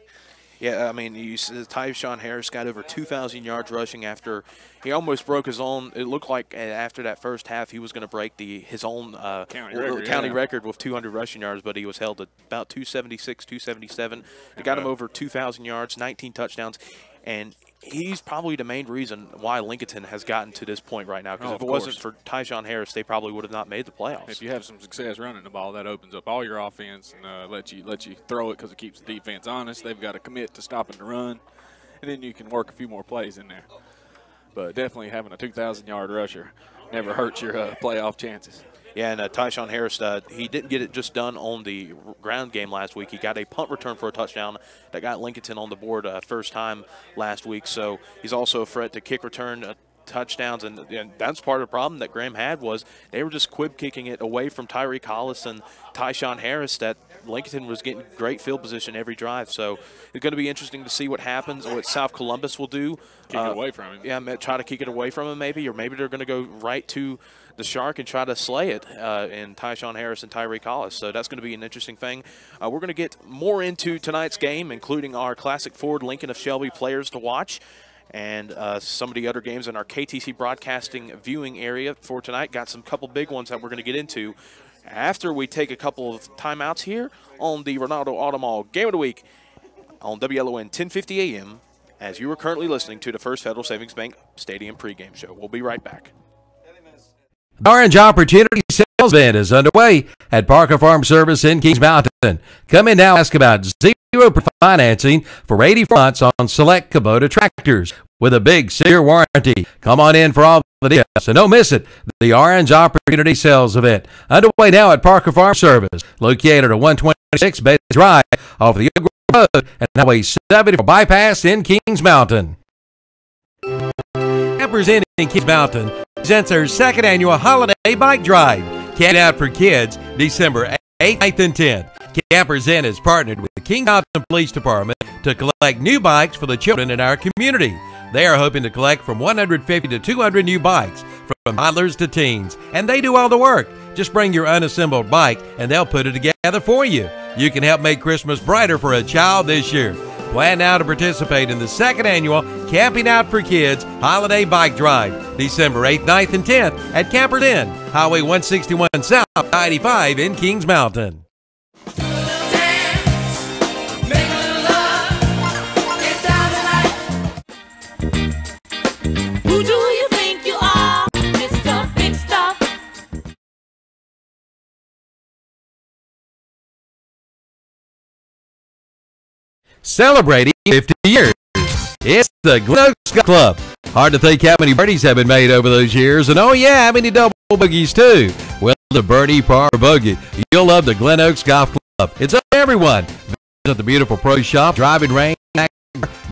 Yeah, I mean, Tyshawn Harris got over 2,000 yards rushing after he almost broke his own. It looked like after that first half he was going to break his own county record with 200 rushing yards, but he was held at about 276, 277. It got him over 2,000 yards, 19 touchdowns, and he's probably the main reason why Lincolnton has gotten to this point right now. Because if it wasn't for Tyshawn Harris, they probably would have not made the playoffs. If you have some success running the ball, that opens up all your offense and let you throw it because it keeps the defense honest. They've got to commit to stopping the run, and then you can work a few more plays in there. But definitely having a 2,000-yard rusher never hurts your playoff chances. Yeah, and Tyshawn Harris, he didn't get it just done on the ground game last week. He got a punt return for a touchdown that got Lincolnton on the board first time last week. So he's also a threat to kick return touchdowns, and that's part of the problem that Graham had was they were just quib kicking it away from Tyreek Hollis and Tyshawn Harris that Lincolnton was getting great field position every drive. So it's going to be interesting to see what happens, what South Columbus will do. Kick it away from him. Yeah, try to kick it away from him maybe, or maybe they're going to go right to the Shark and try to slay it in Tyshawn Harris and Tyreek Hollis. So that's going to be an interesting thing. We're going to get more into tonight's game, including our Classic Ford Lincoln of Shelby players to watch and some of the other games in our KTC broadcasting viewing area for tonight. Got some couple big ones that we're going to get into after we take a couple of timeouts here on the Ronaldo Automall Game of the Week on WLON 1050 AM as you are currently listening to the First Federal Savings Bank Stadium pregame show. We'll be right back. The Orange Opportunity Sales Event is underway at Parker Farm Service in Kings Mountain. Come in now, ask about 0% financing for 84 months on select Kubota tractors with a big 6-year warranty. Come on in for all the details, so don't miss it. The Orange Opportunity Sales Event underway now at Parker Farm Service, located at 126 Bay Drive off the Oak Grove Road and Highway 74 bypass in Kings Mountain. Representing Kings Mountain presents our second annual holiday bike drive. Camp Out for Kids, December 8th, 9th, and 10th. Campers Inn has partnered with the King Mountain Police Department to collect new bikes for the children in our community. They are hoping to collect from 150 to 200 new bikes, from toddlers to teens, and they do all the work. Just bring your unassembled bike, and they'll put it together for you. You can help make Christmas brighter for a child this year. Plan now to participate in the second annual Camping Out for Kids Holiday Bike Drive, December 8th, 9th, and 10th at Campers Inn, Highway 161 South, 95 in Kings Mountain. Who do you think you are, Mr. Big Stuff? Celebrating 50 years. It's the Glen Oaks Golf Club. Hard to think how many birdies have been made over those years, and oh yeah, how many double bogey's too. Well, the birdie, par, bogey, you'll love the Glen Oaks Golf Club. It's up to everyone. Visit the beautiful pro shop, driving range,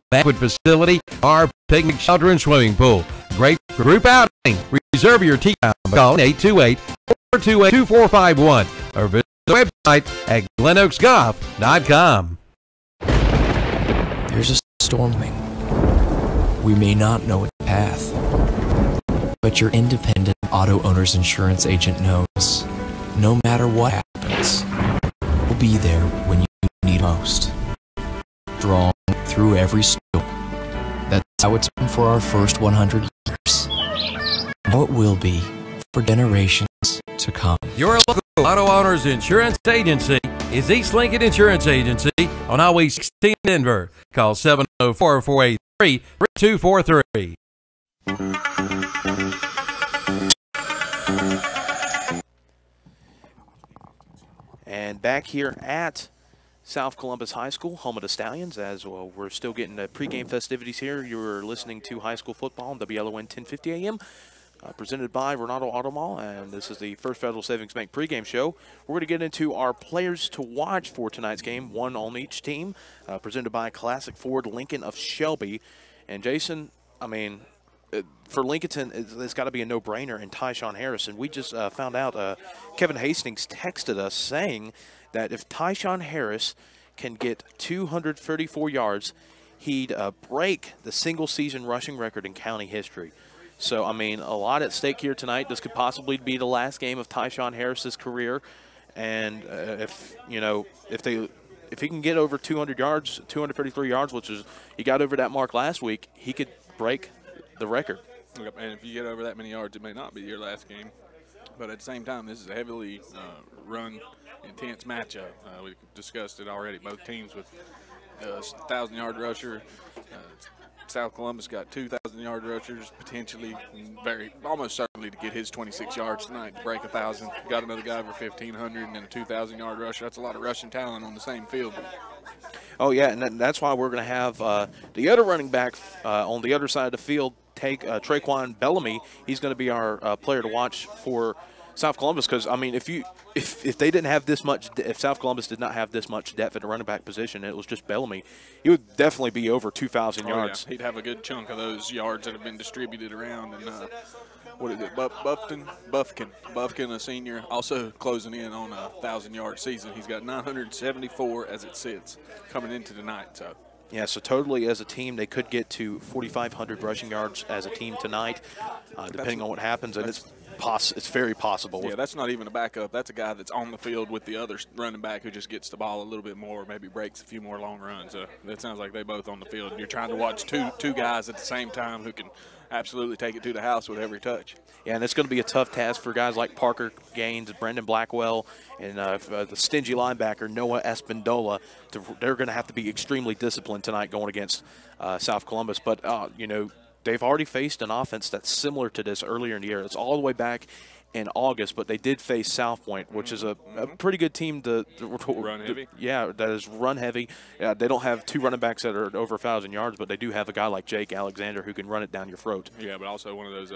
banquet facility, bar, picnic shelter, and swimming pool. Great group outing. Reserve your tee time by calling 828-428-2451 or visit the website at glenoaksgolf.com. There's a storm coming. We may not know its path, but your independent auto owner's insurance agent knows no matter what happens, we'll be there when you need most. Strong through every storm. That's how it's been for our first 100 years. How it will be for generations to come. Your local auto owner's insurance agency is East Lincoln Insurance Agency on Highway 16 in Denver. Call 704-483-3243. And back here at South Columbus High School, home of the Stallions, as well. We're still getting the pregame festivities here. You're listening to high school football on WLON 1050 AM. Presented by Ronaldo Automall, and this is the First Federal Savings Bank pregame show. We're going to get into our players to watch for tonight's game, one on each team, presented by Classic Ford Lincoln of Shelby. And Jason, I mean, for Lincolnton, it's got to be a no-brainer in Tyshawn Harris. And we just found out Kevin Hastings texted us saying that if Tyshawn Harris can get 234 yards, he'd break the single-season rushing record in county history. So, I mean, a lot at stake here tonight. This could possibly be the last game of Tyshawn Harris's career. And if he can get over 200 yards, 233 yards, which is he got over that mark last week, he could break the record. Yep, and if you get over that many yards, it may not be your last game. But at the same time, this is a heavily run, intense matchup. We discussed it already. Both teams with 1,000-yard rusher. South Columbus got 2,000-yard rushers, potentially, almost certainly to get his 26 yards tonight to break 1,000. Got another guy over 1,500 and then a 2,000-yard rusher. That's a lot of rushing talent on the same field. Oh, yeah, and that's why we're going to have the other running back on the other side of the field take Traquan Bellamy. He's going to be our player to watch for South Columbus, because I mean, if they didn't have this much, if South Columbus did not have this much depth at the running back position, and it was just Bellamy, he would definitely be over 2,000 yards. Yeah. He'd have a good chunk of those yards that have been distributed around. And what is it, Buffkin, a senior, also closing in on a 1,000-yard season. He's got 974 as it sits coming into tonight. So. Yeah, so totally as a team, they could get to 4,500 rushing yards as a team tonight, depending on what happens, and it's very possible. Yeah, that's not even a backup. That's a guy that's on the field with the other running back who just gets the ball a little bit more, maybe breaks a few more long runs. That sounds like they both on the field. You're trying to watch two guys at the same time who can absolutely take it to the house with every touch. Yeah, and it's going to be a tough task for guys like Parker Gaines, Brendan Blackwell, and the stingy linebacker Noah Espindola. They're going to have to be extremely disciplined tonight going against South Columbus. But, you know, they've already faced an offense that's similar to this earlier in the year. It's all the way back in August, but they did face South Point, which is a pretty good team to run heavy. Yeah, that is run heavy. They don't have two running backs that are over 1,000 yards, but they do have a guy like Jake Alexander who can run it down your throat. Yeah, but also one of those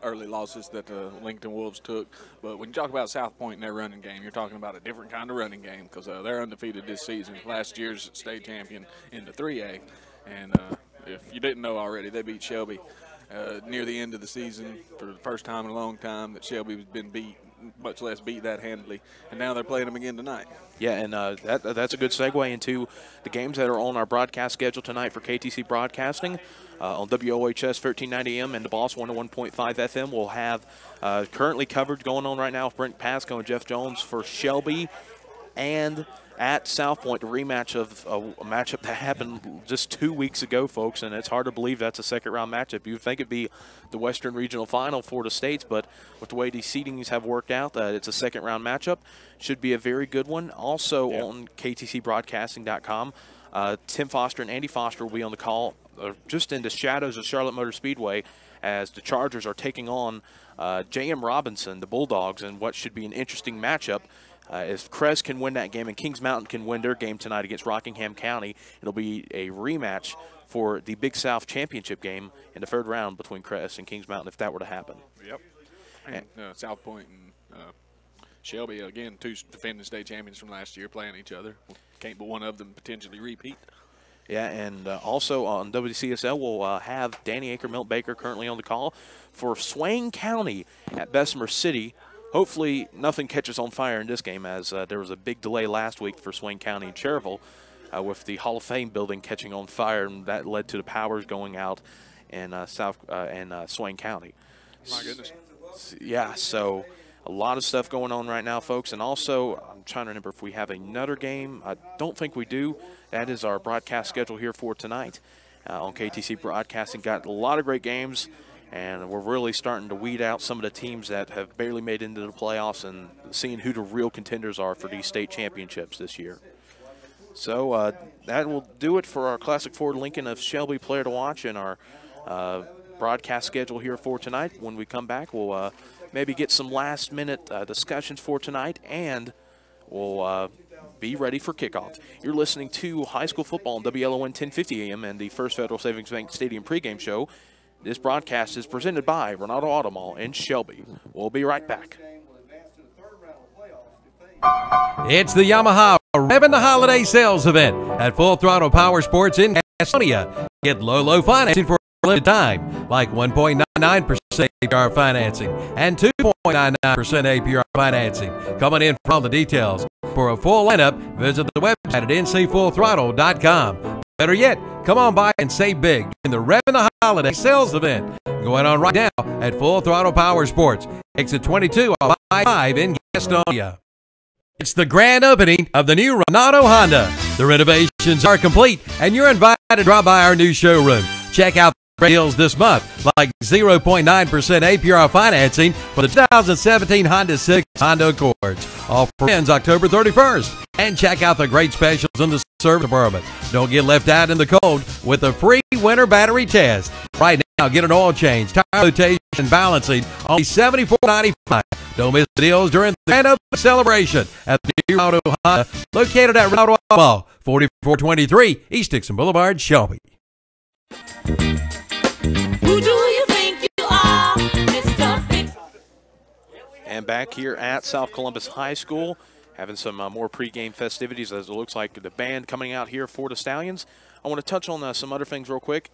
early losses that the Lincolnton Wolves took. But when you talk about South Point and their running game, you're talking about a different kind of running game, because they're undefeated this season. Last year's state champion in the 3A. And if you didn't know already, they beat Shelby near the end of the season for the first time in a long time that Shelby's been beat, much less beat that handily. And now they're playing them again tonight. Yeah, and that's a good segue into the games that are on our broadcast schedule tonight for KTC Broadcasting. On WOHS 1390 AM and the Boss 101.5 FM, we'll have currently coverage going on right now with Brent Pasco and Jeff Jones for Shelby and at South Point, a rematch of a matchup that happened just 2 weeks ago, folks, and it's hard to believe that's a second-round matchup. You'd think it'd be the Western Regional Final for the states, but with the way these seedings have worked out, it's a second-round matchup. Should be a very good one. Also on KTCBroadcasting.com, Tim Foster and Andy Foster will be on the call just in the shadows of Charlotte Motor Speedway as the Chargers are taking on J.M. Robinson, the Bulldogs, in what should be an interesting matchup. If Kress can win that game and Kings Mountain can win their game tonight against Rockingham County, it'll be a rematch for the Big South Championship game in the third round between Kress and Kings Mountain if that were to happen. Yep. And South Point and Shelby, again, two defending state champions from last year playing each other. Can't but one of them potentially repeat. Yeah, and also on WCSL, we'll have Danny Aker Milt Baker currently on the call for Swain County at Bessemer City. Hopefully nothing catches on fire in this game, as there was a big delay last week for Swain County and Cherryville with the Hall of Fame building catching on fire, and that led to the powers going out in Swain County. My goodness. Yeah, so a lot of stuff going on right now, folks. And also, I'm trying to remember if we have another game. I don't think we do. That is our broadcast schedule here for tonight on KTC Broadcasting. Got a lot of great games. And we're really starting to weed out some of the teams that have barely made into the playoffs and seeing who the real contenders are for these state championships this year. So that will do it for our Classic Ford Lincoln of Shelby player to watch and our broadcast schedule here for tonight. When we come back, we'll maybe get some last-minute discussions for tonight, and we'll be ready for kickoff. You're listening to high school football on WLON 1050 AM and the First Federal Savings Bank Stadium pregame show. This broadcast is presented by Ronaldo Auto Mall in Shelby. We'll be right back. It's the Yamaha Revving the Holiday Sales Event at Full Throttle Power Sports in Gastonia. Get low financing for a limited time, like 1.99% APR financing and 2.99% APR financing. Coming in for all the details. For a full lineup, visit the website at ncfullthrottle.com. Better yet, come on by and save big in the Rev in the Holiday Sales Event going on right now at Full Throttle Power Sports, exit 22 on 5 in Gastonia. It's the grand opening of the new Renato Honda. The renovations are complete, and you're invited to drop by our new showroom. Check out the deals this month, like 0.9% APR financing for the 2017 Honda Civic Honda Accords. Offer ends October 31st. And check out the great specials in the service department. Don't get left out in the cold with a free winter battery test. Right now, get an oil change, tire rotation, and balancing, only $74.95. Don't miss the deals during the grand opening celebration at the new Renato Honda, located at Renato Mall, 4423 East Dixon Boulevard, Shelby. Who do you think you are, Mr. Big? And back here at South Columbus High School, having some more pregame festivities, as it looks like the band coming out here for the Stallions. I want to touch on some other things real quick.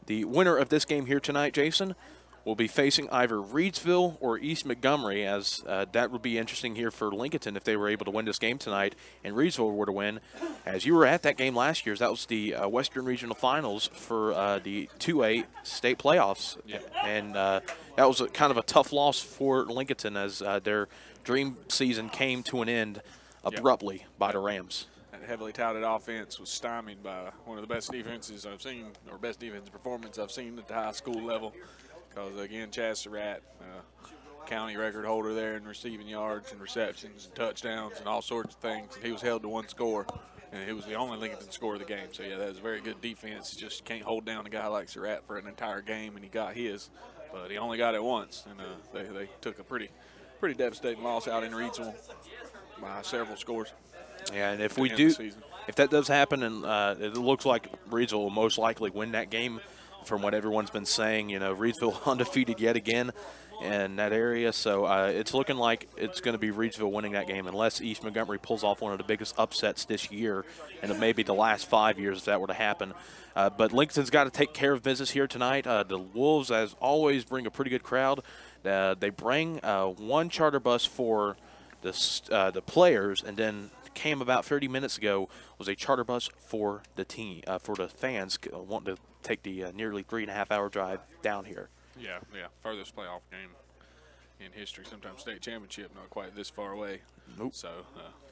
The winner of this game here tonight, Jason, will be facing either Reedsville or East Montgomery, as that would be interesting here for Lincolnton if they were able to win this game tonight and Reedsville were to win. As you were at that game last year, that was the Western Regional Finals for the 2A state playoffs. Yeah. And that was kind of a tough loss for Lincolnton, as their dream season came to an end abruptly by the Rams. That heavily touted offense was stymied by one of the best defenses I've seen, or best defensive performance I've seen at the high school level. Because, again, Chaz Surratt, county record holder there in receiving yards and receptions and touchdowns and all sorts of things. And he was held to one score, and he was the only Lincolnton score of the game. So, yeah, that was a very good defense. Just can't hold down a guy like Surratt for an entire game, and he got his. But he only got it once, and they took a pretty devastating loss out in Reedsville by several scores. Yeah, and if we do, if that does happen, and it looks like Reedsville will most likely win that game, from what everyone's been saying, you know, Reedsville undefeated yet again in that area. So it's looking like it's going to be Reedsville winning that game, unless East Montgomery pulls off one of the biggest upsets this year, and it may be the last 5 years if that were to happen. But Lincolnton's got to take care of business here tonight. The Wolves, as always, bring a pretty good crowd. They bring one charter bus for the players, and then came about 30 minutes ago was a charter bus for the team, for the fans wanting to take the nearly 3.5-hour drive down here. Yeah, furthest playoff game in history. Sometimes state championship, not quite this far away. Nope. So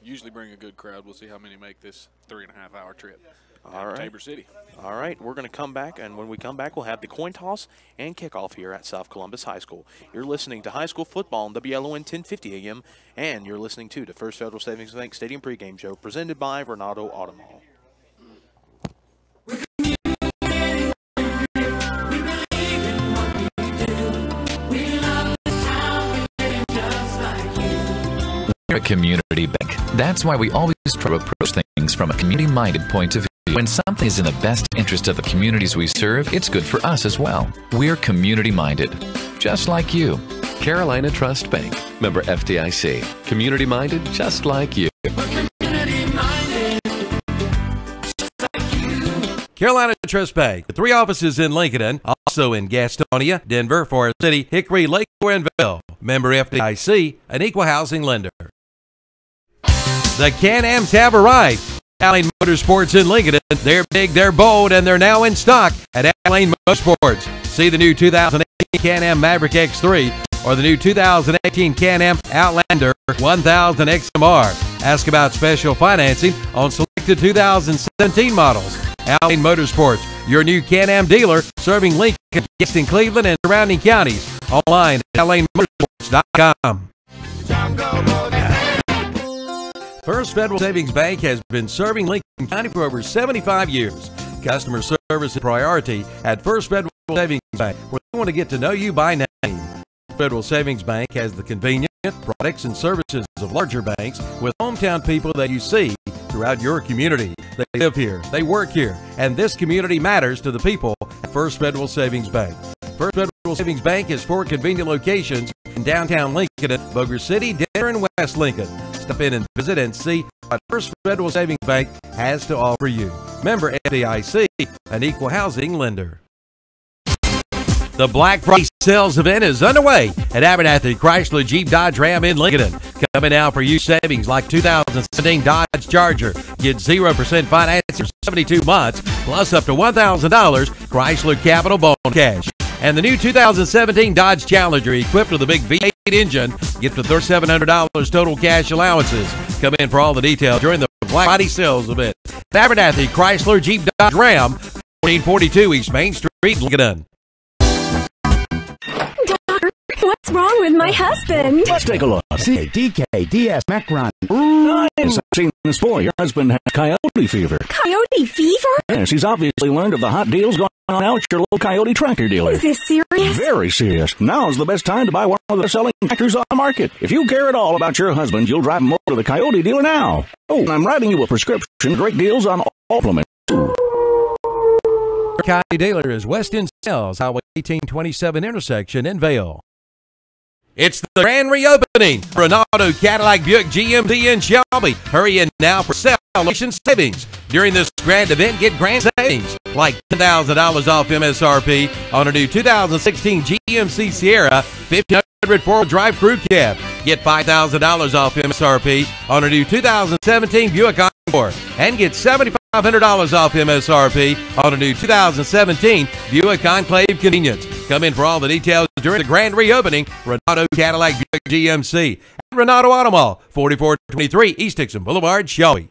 usually bring a good crowd. We'll see how many make this 3.5-hour trip. All right. Tabor City. All right, we're going to come back, and when we come back, we'll have the coin toss and kickoff here at South Columbus High School. You're listening to high school football on WLON 1050 AM, and you're listening to the First Federal Savings Bank Stadium pregame show presented by Renato Auto Mall. We're a community bank. That's why we always try to approach things from a community-minded point of view. When something is in the best interest of the communities we serve, it's good for us as well. We're community-minded, just like you. Carolina Trust Bank, member FDIC. Community-minded, just like you. Carolina Trust Bank, the 3 offices in Lincoln, also in Gastonia, Denver, Forest City, Hickory, Lake, and Ville. Member FDIC, an equal housing lender. The Can-Ams have arrived. Stallions Motorsports in Lincoln. They're big, they're bold, and they're now in stock at Stallions Motorsports. See the new 2018 Can-Am Maverick X3 or the new 2018 Can-Am Outlander 1000 XMR. Ask about special financing on selected 2017 models. Stallions Motorsports, your new Can-Am dealer, serving Lincoln, Gaston, Cleveland, and surrounding counties. Online at StallionMotorsports.com. First Federal Savings Bank has been serving Lincoln County for over 75 years. Customer service is priority at First Federal Savings Bank, where they want to get to know you by name. Federal Savings Bank has the convenient products and services of larger banks with hometown people that you see throughout your community. They live here, they work here, and this community matters to the people at First Federal Savings Bank. First Federal Savings Bank has 4 convenient locations in downtown Lincoln, Boger City, Denver, and West Lincoln. Stop in and visit and see what First Federal Savings Bank has to offer you. Member FDIC, an equal housing lender. The Black Friday sales event is underway at Abernathy Chrysler Jeep Dodge Ram in Lincoln. Coming out for you savings like 2017 Dodge Charger. Get 0% financing for 72 months, plus up to $1,000 Chrysler Capital Bone Cash. And the new 2017 Dodge Challenger equipped with a big V8 engine gets the $3,700 total cash allowances. Come in for all the details during the Black Friday sales event. Abernathy Chrysler Jeep Dodge Ram, 1442 East Main Street, Lincoln. What's wrong with my husband? Let's take a look. CDK Macron. Nice. I've seen this boy. Your husband has coyote fever. Coyote fever? Yes, he's obviously learned of the hot deals going on out at your local coyote tractor dealer. Is this serious? Very serious. Now's the best time to buy one of the selling tractors on the market. If you care at all about your husband, you'll drive him over to the coyote dealer now. Oh, I'm writing you a prescription. Great deals on all implements. Coyote dealer is West End Sales, Highway 1827 intersection in Vale. It's the grand reopening for Renato Cadillac Buick GMC in Shelby. Hurry in now for celebration savings. During this grand event, get grand savings like $10,000 off MSRP on a new 2016 GMC Sierra 1500 4-wheel drive crew cab. Get $5,000 off MSRP on a new 2017 Buick Encore. And get $7,500 off MSRP on a new 2017 Buick Enclave Convenience. Come in for all the details during the grand reopening. Renato Cadillac Buick GMC at Renato Auto Mall, 4423 East Dixon Boulevard, Shelby.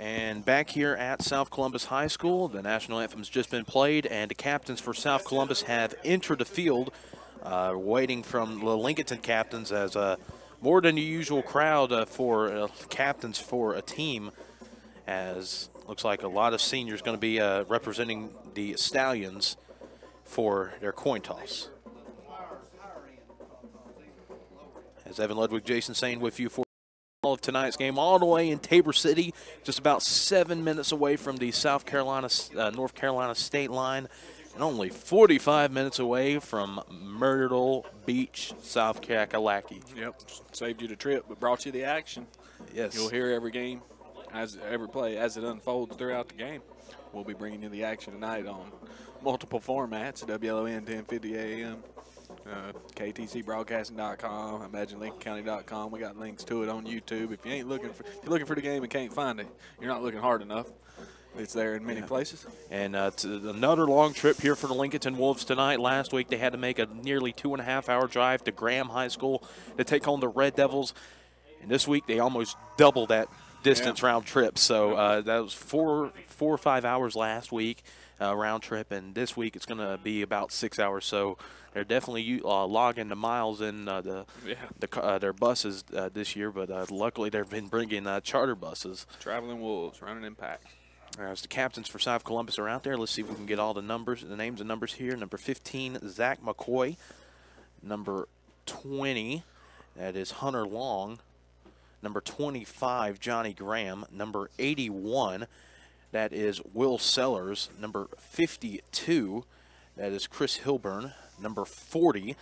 And back here at South Columbus High School, the national anthem's just been played, and the captains for South Columbus have entered the field, waiting from the Lincolnton captains as more than the usual crowd for captains for a team, as looks like a lot of seniors going to be representing the Stallions for their coin toss. As Evan Ludwig, Jason Sane with you for all of tonight's game, all the way in Tabor City, just about 7 minutes away from the North Carolina state line, and only 45 minutes away from Myrtle Beach, South Kakalaki. Yep, saved you the trip, but brought you the action. Yes. You'll hear every game, every play as it unfolds throughout the game. We'll be bringing you the action tonight on multiple formats, WLON 1050 AM. KTCBroadcasting.com, ImagineLincolnCounty.com. We got links to it on YouTube. If you're looking for the game and can't find it, you're not looking hard enough. It's there in many places. And another long trip here for the Lincolnton Wolves tonight. Last week they had to make a nearly 2.5-hour drive to Graham High School to take on the Red Devils. And this week they almost doubled that distance round trip. So that was 4 or 5 hours last week round trip, and this week it's going to be about 6 hours. So they're definitely logging the miles in their buses this year, but luckily they've been bringing charter buses. Traveling Wolves running impact. As the captains for South Columbus are out there, let's see if we can get all the names and numbers here. Number 15, Zach McCoy. Number 20, that is Hunter Long. Number 25, Johnny Graham. Number 81, that is Will Sellers. Number 52, that is Chris Hilburn. Number 40,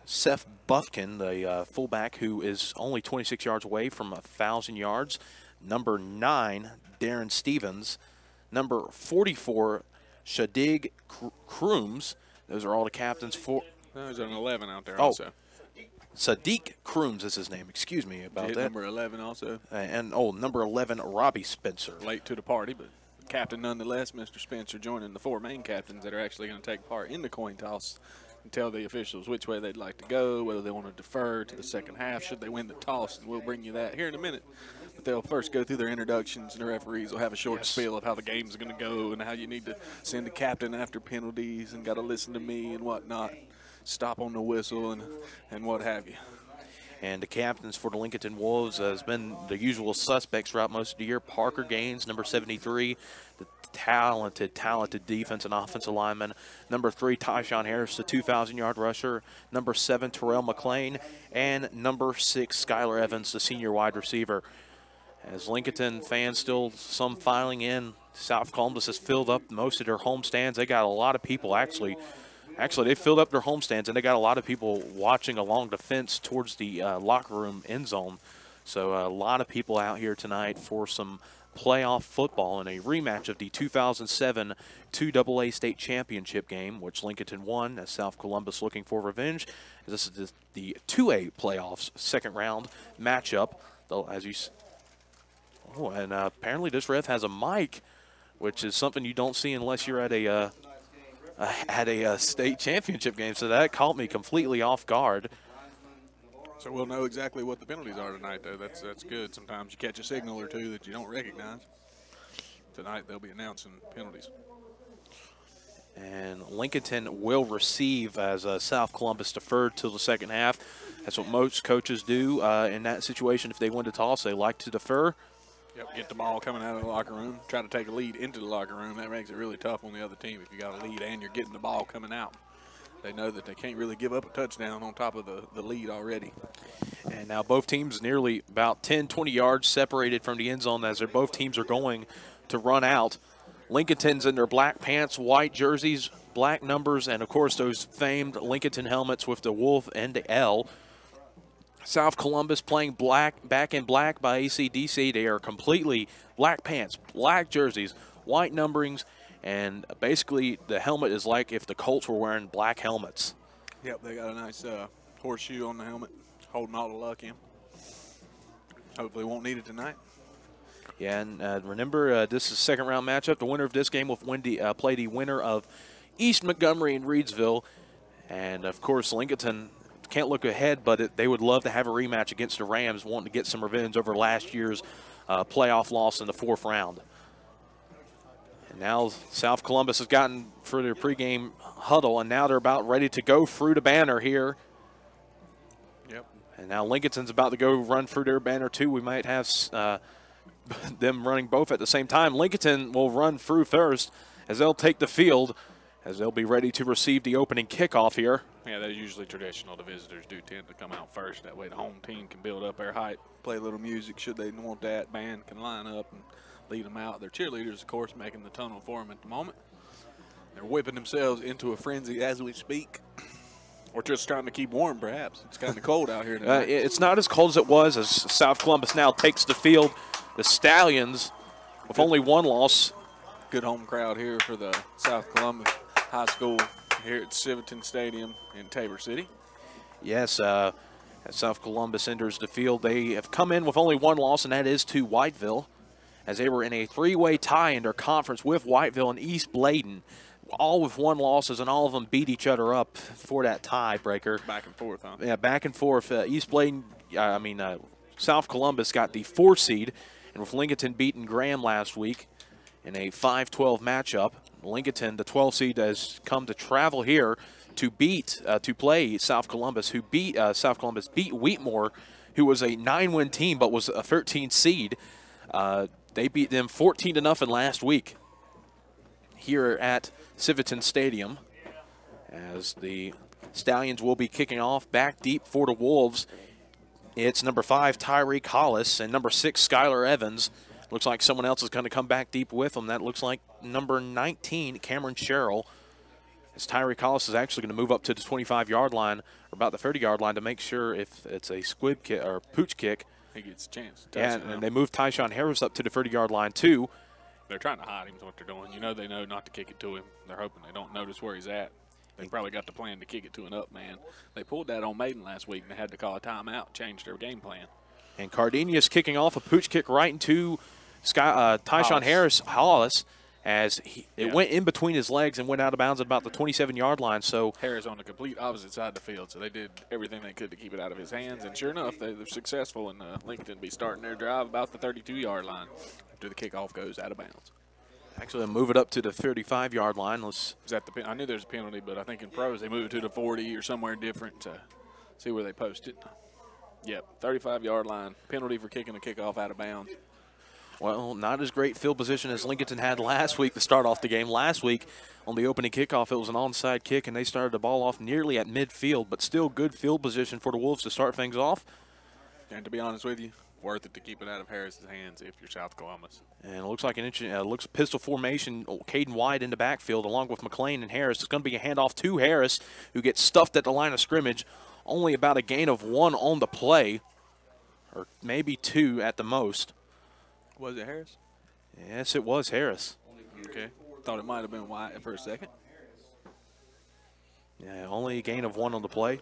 Seth Buffkin, the fullback who is only 26 yards away from 1,000 yards. Number 9, Darren Stevens. Number 44, Shadig Crooms. Those are all the captains for. There's an 11 out there also. Sadiq Crooms is his name. Excuse me about that. Number 11 also. And number 11, Robbie Spencer. Late to the party, but captain nonetheless, Mr. Spencer, joining the 4 main captains that are actually going to take part in the coin toss and tell the officials which way they'd like to go, whether they want to defer to the second half should they win the toss, and we'll bring you that here in a minute. But they'll first go through their introductions, and the referees will have a short spiel of how the game's going to go and how you need to send the captain after penalties and got to listen to me and whatnot, stop on the whistle and what have you. And the captains for the Lincolnton Wolves has been the usual suspects throughout most of the year. Parker Gaines, number 73, the talented defense and offensive lineman. Number 3, Tyshawn Harris, the 2,000-yard rusher. Number 7, Terrell McClain. And number 6, Skylar Evans, the senior wide receiver. As Lincolnton fans still some filing in, South Columbus has filled up most of their home stands. They got a lot of people actually. Actually, they filled up their home stands, and they got a lot of people watching along the fence towards the locker room end zone. So a lot of people out here tonight for some playoff football in a rematch of the 2007 2AA state championship game, which Lincolnton won, as South Columbus looking for revenge. This is the 2A playoffs second round matchup. Though, as you, and apparently this ref has a mic, which is something you don't see unless you're at a state championship game. So that caught me completely off guard. So we'll know exactly what the penalties are tonight, though. That's good. Sometimes you catch a signal or two that you don't recognize. Tonight they'll be announcing penalties. And Lincolnton will receive as South Columbus deferred till the second half. That's what most coaches do in that situation. If they win the toss, they like to defer. Yep, get the ball coming out of the locker room, try to take a lead into the locker room. That makes it really tough on the other team if you got a lead and you're getting the ball coming out. They know that they can't really give up a touchdown on top of the lead already. And now both teams nearly about 10, 20 yards separated from the end zone as both teams are going to run out. Lincolnton's in their black pants, white jerseys, black numbers, and, of course, those famed Lincolnton helmets with the wolf and the L. South Columbus playing black, back in black by AC/DC. They are completely black pants, black jerseys, white numberings, and basically the helmet is like if the Colts were wearing black helmets. Yep, they got a nice horseshoe on the helmet, holding all the luck in. Hopefully won't need it tonight. Yeah, and remember, this is a second-round matchup. The winner of this game will play the winner of East Montgomery and Reedsville. And, of course, Lincolnton can't look ahead, but they would love to have a rematch against the Rams, wanting to get some revenge over last year's playoff loss in the fourth round. And now South Columbus has gotten for their pregame huddle, and now they're about ready to go through the banner here. Yep. And now Lincolnton's about to go run through their banner, too. We might have them running both at the same time. Lincolnton will run through first as they'll take the field, as they'll be ready to receive the opening kickoff here. Yeah, that's usually traditional. The visitors do tend to come out first. That way the home team can build up their height, play a little music should they want that. Band can line up and lead them out. Their cheerleaders, of course, making the tunnel for them at the moment. They're whipping themselves into a frenzy as we speak. Or just trying to keep warm, perhaps. It's kind of cold out here tonight. It's not as cold as it was as South Columbus now takes the field. The Stallions with only one loss. Good home crowd here for the South Columbus High School here at Civitan Stadium in Tabor City. Yes, as South Columbus enters the field, they have come in with only one loss, and that is to Whiteville, as they were in a three-way tie in their conference with Whiteville and East Bladen, all with one losses, and all of them beat each other up for that tiebreaker. Back and forth, huh? Yeah, back and forth. East Bladen, South Columbus got the 4 seed, and with Lincolnton beating Graham last week in a 5-12 matchup, Lincolnton, the 12 seed, has come to travel here to play South Columbus, who beat South Columbus beat Wheatmore, who was a 9-win team but was a 13 seed. They beat them 14-0 last week here at Civitan Stadium, as the Stallions will be kicking off back deep for the Wolves. It's number 5, Tyreek Hollis, and number 6, Skylar Evans. Looks like someone else is going to come back deep with them. That looks like number 19, Cameron Sherrill. As Tyreek Hollis is actually going to move up to the 25-yard line, or about the 30-yard line, to make sure if it's a squib kick or pooch kick. He gets a chance. Yeah, and they move Tyshawn Harris up to the 30-yard line, too. They're trying to hide him is what they're doing. You know they know not to kick it to him. They're hoping they don't notice where he's at. They probably got the plan to kick it to an up man. They pulled that on Maiden last week, and they had to call a timeout, change their game plan. And Cardenius kicking off a pooch kick right into Tyshawn Harris Hollis, as it went in between his legs and went out of bounds at about the 27-yard line. So Harris on the complete opposite side of the field, so they did everything they could to keep it out of his hands. And sure enough, they're successful, and Lincolnton be starting their drive about the 32-yard line after the kickoff goes out of bounds. Actually, they'll move it up to the 35-yard line. I knew there's a penalty, but I think in pros they move it to the 40 or somewhere different to see where they post it. Yep, 35-yard line. Penalty for kicking a kickoff out of bounds. Well, not as great field position as Lincolnton had last week to start off the game. Last week, on the opening kickoff, it was an onside kick, and they started the ball off nearly at midfield, but still good field position for the Wolves to start things off. And to be honest with you, worth it to keep it out of Harris's hands if you're South Columbus. And it looks like an looks pistol formation. Caden White in the backfield along with McLean and Harris. It's going to be a handoff to Harris, who gets stuffed at the line of scrimmage. Only about a gain of 1 on the play, or maybe 2 at the most. Was it Harris? Yes, it was Harris. Okay. Thought it might have been White for a second. Yeah, only a gain of 1 on the play.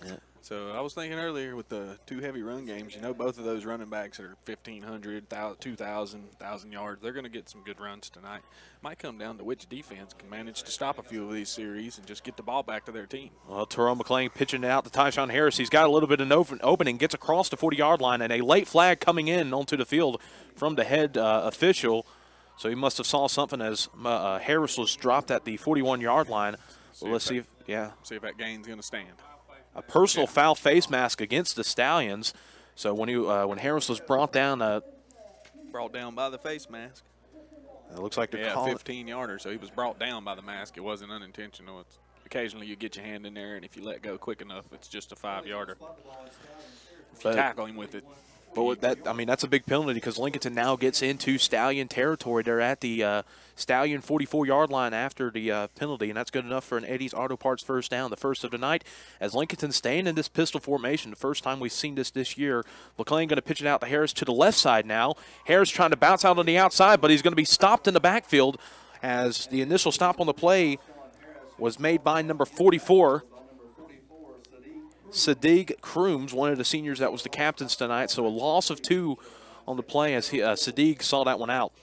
Yeah. So I was thinking earlier with the 2 heavy run games, you know, both of those running backs are 1,500, 2,000, 1,000 yards. They're going to get some good runs tonight. Might come down to which defense can manage to stop a few of these series and just get the ball back to their team. Well, Terrell McLean pitching it out to Tyshawn Harris. He's got a little bit of an opening, gets across the 40-yard line, and a late flag coming in onto the field from the head official. So he must have saw something as Harris was dropped at the 41-yard line. Well, let's see if that gain's going to stand. A personal foul face mask against the Stallions. So when Harris was brought down by the face mask. It looks like they're 15-yarder. So he was brought down by the mask. It wasn't unintentional. It's occasionally you get your hand in there, and if you let go quick enough, it's just a 5-yarder. If you tackle him with it. But with that, I mean, that's a big penalty because Lincolnton now gets into Stallion territory. They're at the Stallion 44-yard line after the penalty, and that's good enough for an Eddie's Auto Parts first down, the first of the night. As Lincolnton's staying in this pistol formation, the first time we've seen this year. McLean going to pitch it out to Harris to the left side now. Harris trying to bounce out on the outside, but he's going to be stopped in the backfield as the initial stop on the play was made by number 44. Sadiq Crooms, one of the seniors that was the captains tonight. So a loss of 2 on the play as Sadiq saw that one out.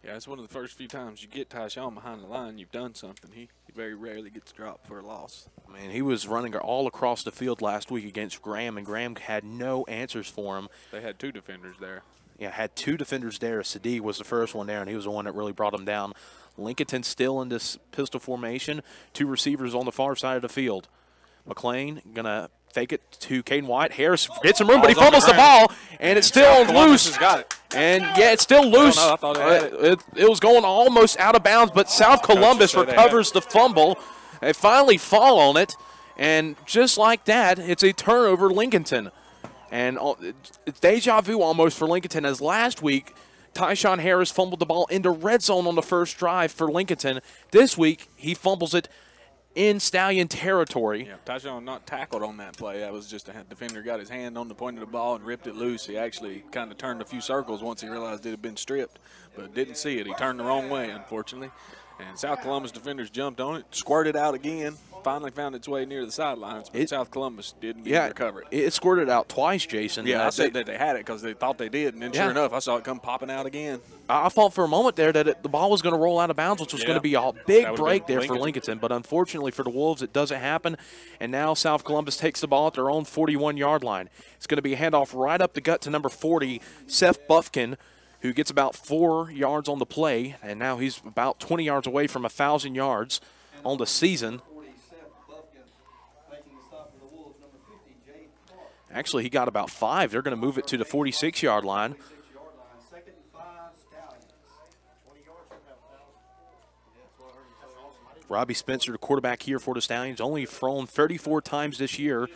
Yeah, it's one of the first few times you get Tyshawn behind the line, you've done something. He very rarely gets dropped for a loss. Man, he was running all across the field last week against Graham, and Graham had no answers for him. They had 2 defenders there. Yeah, had 2 defenders there. Sadiq was the first one there, and he was the one that really brought him down. Lincolnton still in this pistol formation. 2 receivers on the far side of the field. McLean going to fake it to Caden White. Harris gets some room, but he fumbles the ball, and it's still loose. Got it. And, yeah, it's still loose. I thought it was going almost out of bounds, but South Columbus recovers the fumble. They finally fall on it, and just like that, it's a turnover Lincolnton. And it's deja vu almost for Lincolnton, as last week Tyshawn Harris fumbled the ball into red zone on the first drive for Lincolnton. This week he fumbles it in Stallion territory. Yeah, Tyshawn not tackled on that play. That was just a defender got his hand on the point of the ball and ripped it loose. He actually kind of turned a few circles once he realized it had been stripped, but didn't see it. He turned the wrong way, unfortunately. And South Columbus defenders jumped on it, squirted out again, finally found its way near the sidelines, but South Columbus didn't recover it. It squirted out twice, Jason. Yeah, I said that they had it because they thought they did, and then sure enough, I saw it come popping out again. I thought for a moment there that the ball was going to roll out of bounds, which was going to be a big break there for Lincolnton. But unfortunately for the Wolves, it doesn't happen. And now South Columbus takes the ball at their own 41-yard line. It's going to be a handoff right up the gut to number 40, Seth Buffkin, who gets about 4 yards on the play. And now he's about 20 yards away from 1,000 yards on the season. Actually, he got about 5. They're going to move it to the 46-yard line. Robbie Spencer, the quarterback here for the Stallions, only thrown 34 times this year.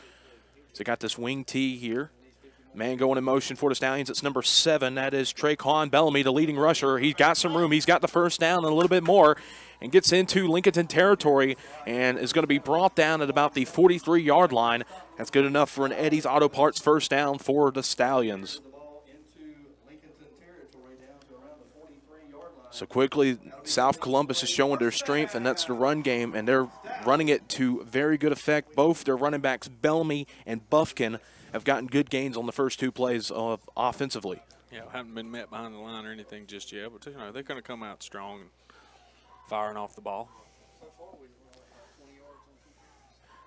So got this wing tee here. Man going in motion for the Stallions. It's number 7. That is Traycon Bellamy, the leading rusher. He's got some room. He's got the first down and a little bit more and gets into Lincolnton territory and is going to be brought down at about the 43-yard line. That's good enough for an Eddie's Auto Parts first down for the Stallions. So quickly, South Columbus is showing their strength, and that's the run game, and they're running it to very good effect. Both their running backs, Bellamy and Buffkin, have gotten good gains on the first 2 plays offensively. Yeah, haven't been met behind the line or anything just yet, but you know, they're going to come out strong and firing off the ball.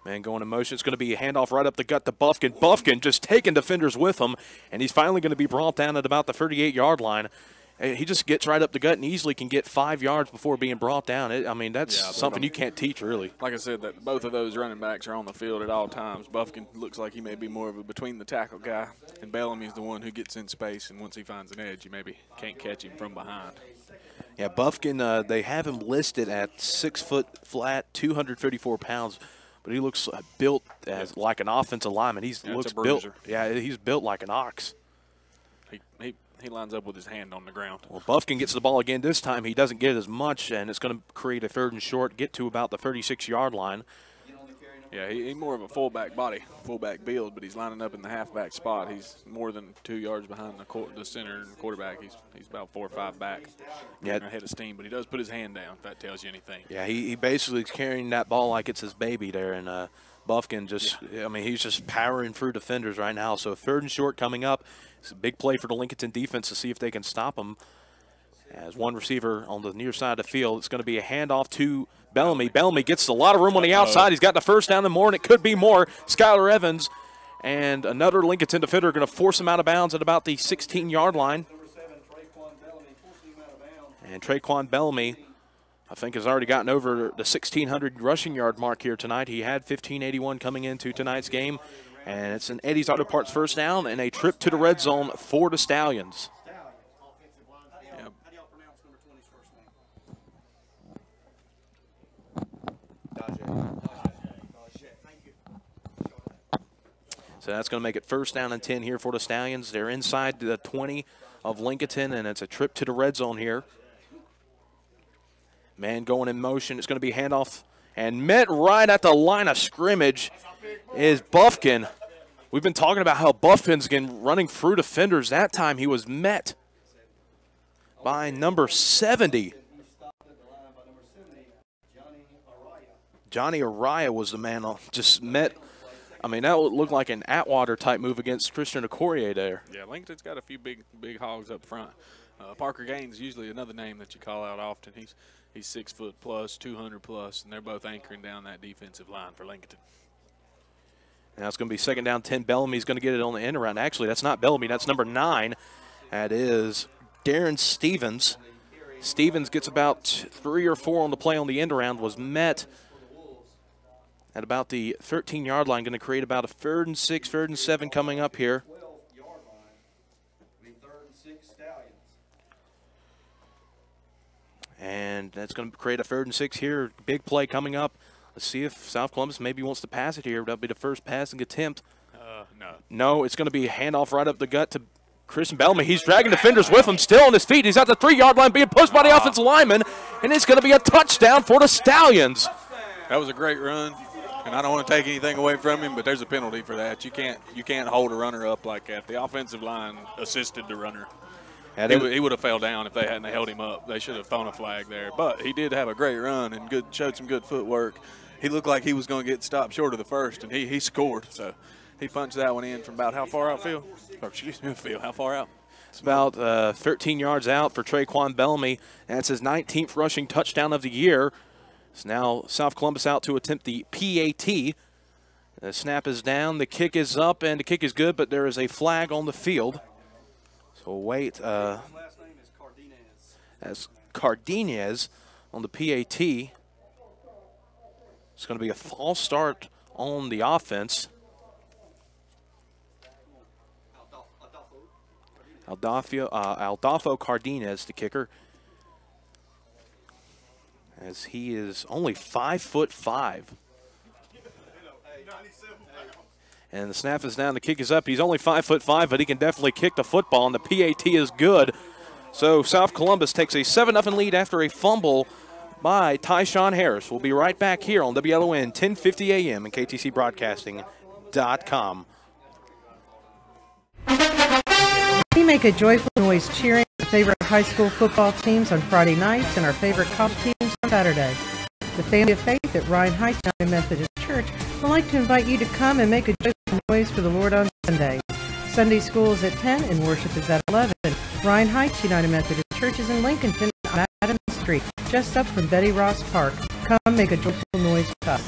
Man going in motion. It's going to be a handoff right up the gut to Buffkin. Buffkin just taking defenders with him, and he's finally going to be brought down at about the 38-yard line. He just gets right up the gut and easily can get 5 yards before being brought down. I mean, that's something you can't teach, really. Like I said, that both of those running backs are on the field at all times. Buffkin looks like he may be more of a between-the-tackle guy, and Bellamy's the one who gets in space, and once he finds an edge, you maybe can't catch him from behind. Yeah, Buffkin, they have him listed at 6 foot flat, 234 pounds. But but he looks built as like an offensive lineman. He looks built. Yeah, he's built like an ox. He lines up with his hand on the ground. Well, Buffkin gets the ball again. This time he doesn't get as much, and it's going to create a 3rd and short, get to about the 36-yard line. Yeah, he's more of a fullback body, fullback build, but he's lining up in the halfback spot. He's more than 2 yards behind the center and quarterback. He's about 4 or 5 back. Yeah, ahead of steam, but he does put his hand down, if that tells you anything. Yeah, he basically is carrying that ball like it's his baby there, and Buffkin just, I mean, he's just powering through defenders right now. So 3rd and short coming up. It's a big play for the Lincolnton defense to see if they can stop him. As one receiver on the near side of the field, it's going to be a handoff to Bellamy. Bellamy gets a lot of room on the outside. He's got the first down and more, and it could be more. Skylar Evans and another Lincolnton defender are going to force him out of bounds at about the 16-yard line. And Traquan Bellamy, I think, has already gotten over the 1,600 rushing yard mark here tonight. He had 1,581 coming into tonight's game. And it's an Eddie's Auto Parts first down and a trip to the red zone for the Stallions. So that's going to make it 1st down and 10 here for the Stallions. They're inside the 20 of Lincolnton, and it's a trip to the red zone here. Man going in motion. It's going to be handoff. And met right at the line of scrimmage is Buffkin. We've been talking about how Buffkin's been running through defenders. That time he was met by number 70. Johnny Araya was the man just met. I mean, that would look like an Atwater-type move against Christian Okorie there. Yeah, Lincolnton's got a few big hogs up front. Parker Gaines usually another name that you call out often. He's 6 foot plus, 200 plus, and they're both anchoring down that defensive line for Lincolnton. Now it's going to be 2nd down, 10. Bellamy's going to get it on the end around. Actually, that's not Bellamy. That's number 9. That is Darren Stevens. Stevens gets about 3 or 4 on the play on the end around, was met at about the 13-yard line, going to create about a 3rd and 6, 3rd and 7 coming up here. And that's going to create a 3rd and 6 here. Big play coming up. Let's see if South Columbus maybe wants to pass it here. That'll be the first passing attempt. No. No, it's going to be a handoff right up the gut to Christian Bellamy. He's dragging defenders with him, still on his feet. He's at the 3-yard line being pushed by the offensive lineman, and it's going to be a touchdown for the Stallions. That was a great run, and I don't want to take anything away from him, but there's a penalty for that. You can't hold a runner up like that. The offensive line assisted the runner. He would have fell down if they hadn't held him up. They should have thrown a flag there. But he did have a great run and showed some good footwork. He looked like he was going to get stopped short of the first, and he scored. So he punched that one in from about how far out, Phil? Or excuse me, Phil, how far out? It's about 13 yards out for Traquan Bellamy. That's his 19th rushing touchdown of the year. So now South Columbus out to attempt the PAT. The snap is down, the kick is up, and the kick is good, but there is a flag on the field. So wait, that's Cardenas on the PAT. It's going to be a false start on the offense. Aldolfo Cardenas, the kicker, as he is only 5'5". And the snap is down, the kick is up. He's only 5'5", but he can definitely kick the football, and the PAT is good. So South Columbus takes a 7-0 lead after a fumble by Tyshawn Harris. We'll be right back here on WLON 1050 AM and KTCBroadcasting.com. We make a joyful noise cheering our favorite high school football teams on Friday nights and our favorite college teams on Saturday. The family of faith at Ryan Heights United Methodist Church would like to invite you to come and make a joyful noise for the Lord on Sunday. Sunday school is at 10 and worship is at 11. Ryan Heights United Methodist Church is in Lincolnton on Adams Street, just up from Betty Ross Park. Come make a joyful noise with us.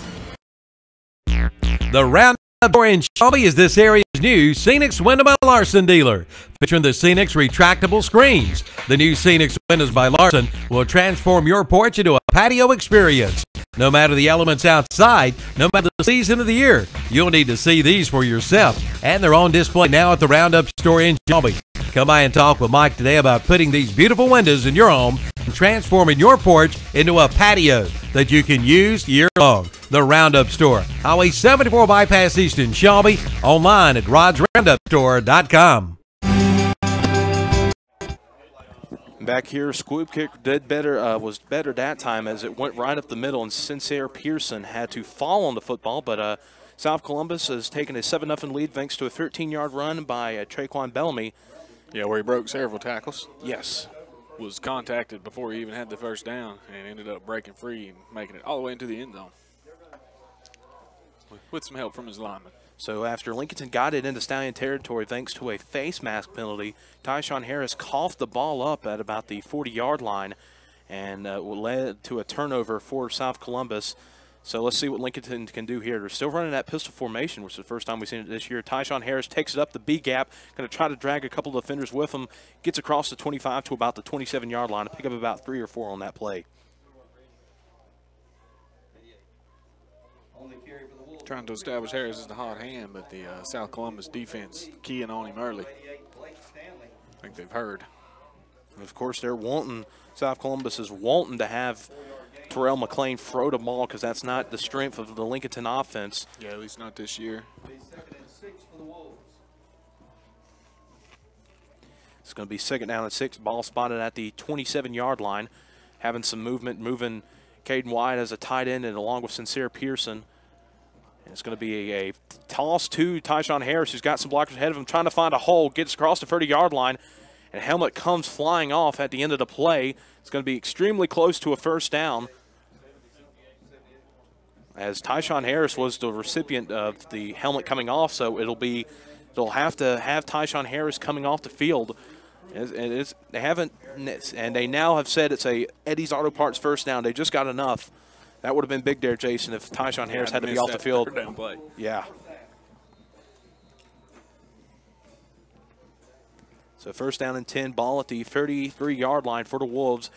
The Roundup Door in Shelby is this area's new Scenics Window by Larson dealer, featuring the Scenics retractable screens. The new Scenics Windows by Larson will transform your porch into a patio experience. No matter the elements outside, no matter the season of the year, you'll need to see these for yourself, and they're on display now at the Roundup store in Shelby. Come by and talk with Mike today about putting these beautiful windows in your home and transforming your porch into a patio that you can use year-long. The Roundup Store, Highway 74 Bypass East in Shelby, online at rodsroundupstore.com. Back here, Squib Kick did better, was better that time as it went right up the middle, and Sincere Pearson had to fall on the football, but South Columbus has taken a 7-0 lead thanks to a 13-yard run by Traquan Bellamy. Yeah, where he broke several tackles. Yes. Was contacted before he even had the first down and ended up breaking free and making it all the way into the end zone with some help from his lineman. So after Lincolnton got it into Stallion territory thanks to a face mask penalty, Tyshawn Harris coughed the ball up at about the 40-yard line and led to a turnover for South Columbus. So let's see what Lincolnton can do here. They're still running that pistol formation, which is the first time we've seen it this year. Tyshawn Harris takes it up the B gap, going to try to drag a couple of defenders with him, gets across the 25 to about the 27-yard line to pick up about 3 or 4 on that play. Trying to establish Harris as the hot hand, but the South Columbus defense keying on him early. I think they've heard. And of course, they're wanting, South Columbus is wanting to have Terrell McLean throw the ball because that's not the strength of the Lincolnton offense. Yeah, at least not this year. It's going to be 2nd down and 6. Ball spotted at the 27-yard line. Having some movement, moving Caden White as a tight end and along with Sincere Pearson. And it's going to be a toss to Tyshawn Harris, who's got some blockers ahead of him, trying to find a hole, gets across the 30-yard line, and helmet comes flying off at the end of the play. It's going to be extremely close to a first down, as Tyshawn Harris was the recipient of the helmet coming off, so they'll have to have Tyshawn Harris coming off the field. They haven't, and they now have said it's a Eddie's Auto Parts first down. They just got enough. That would have been big there, Jason, if Tyshawn Harris had to be off the field. Down play. Yeah. So first down and 10, ball at the 33-yard line for the Wolves.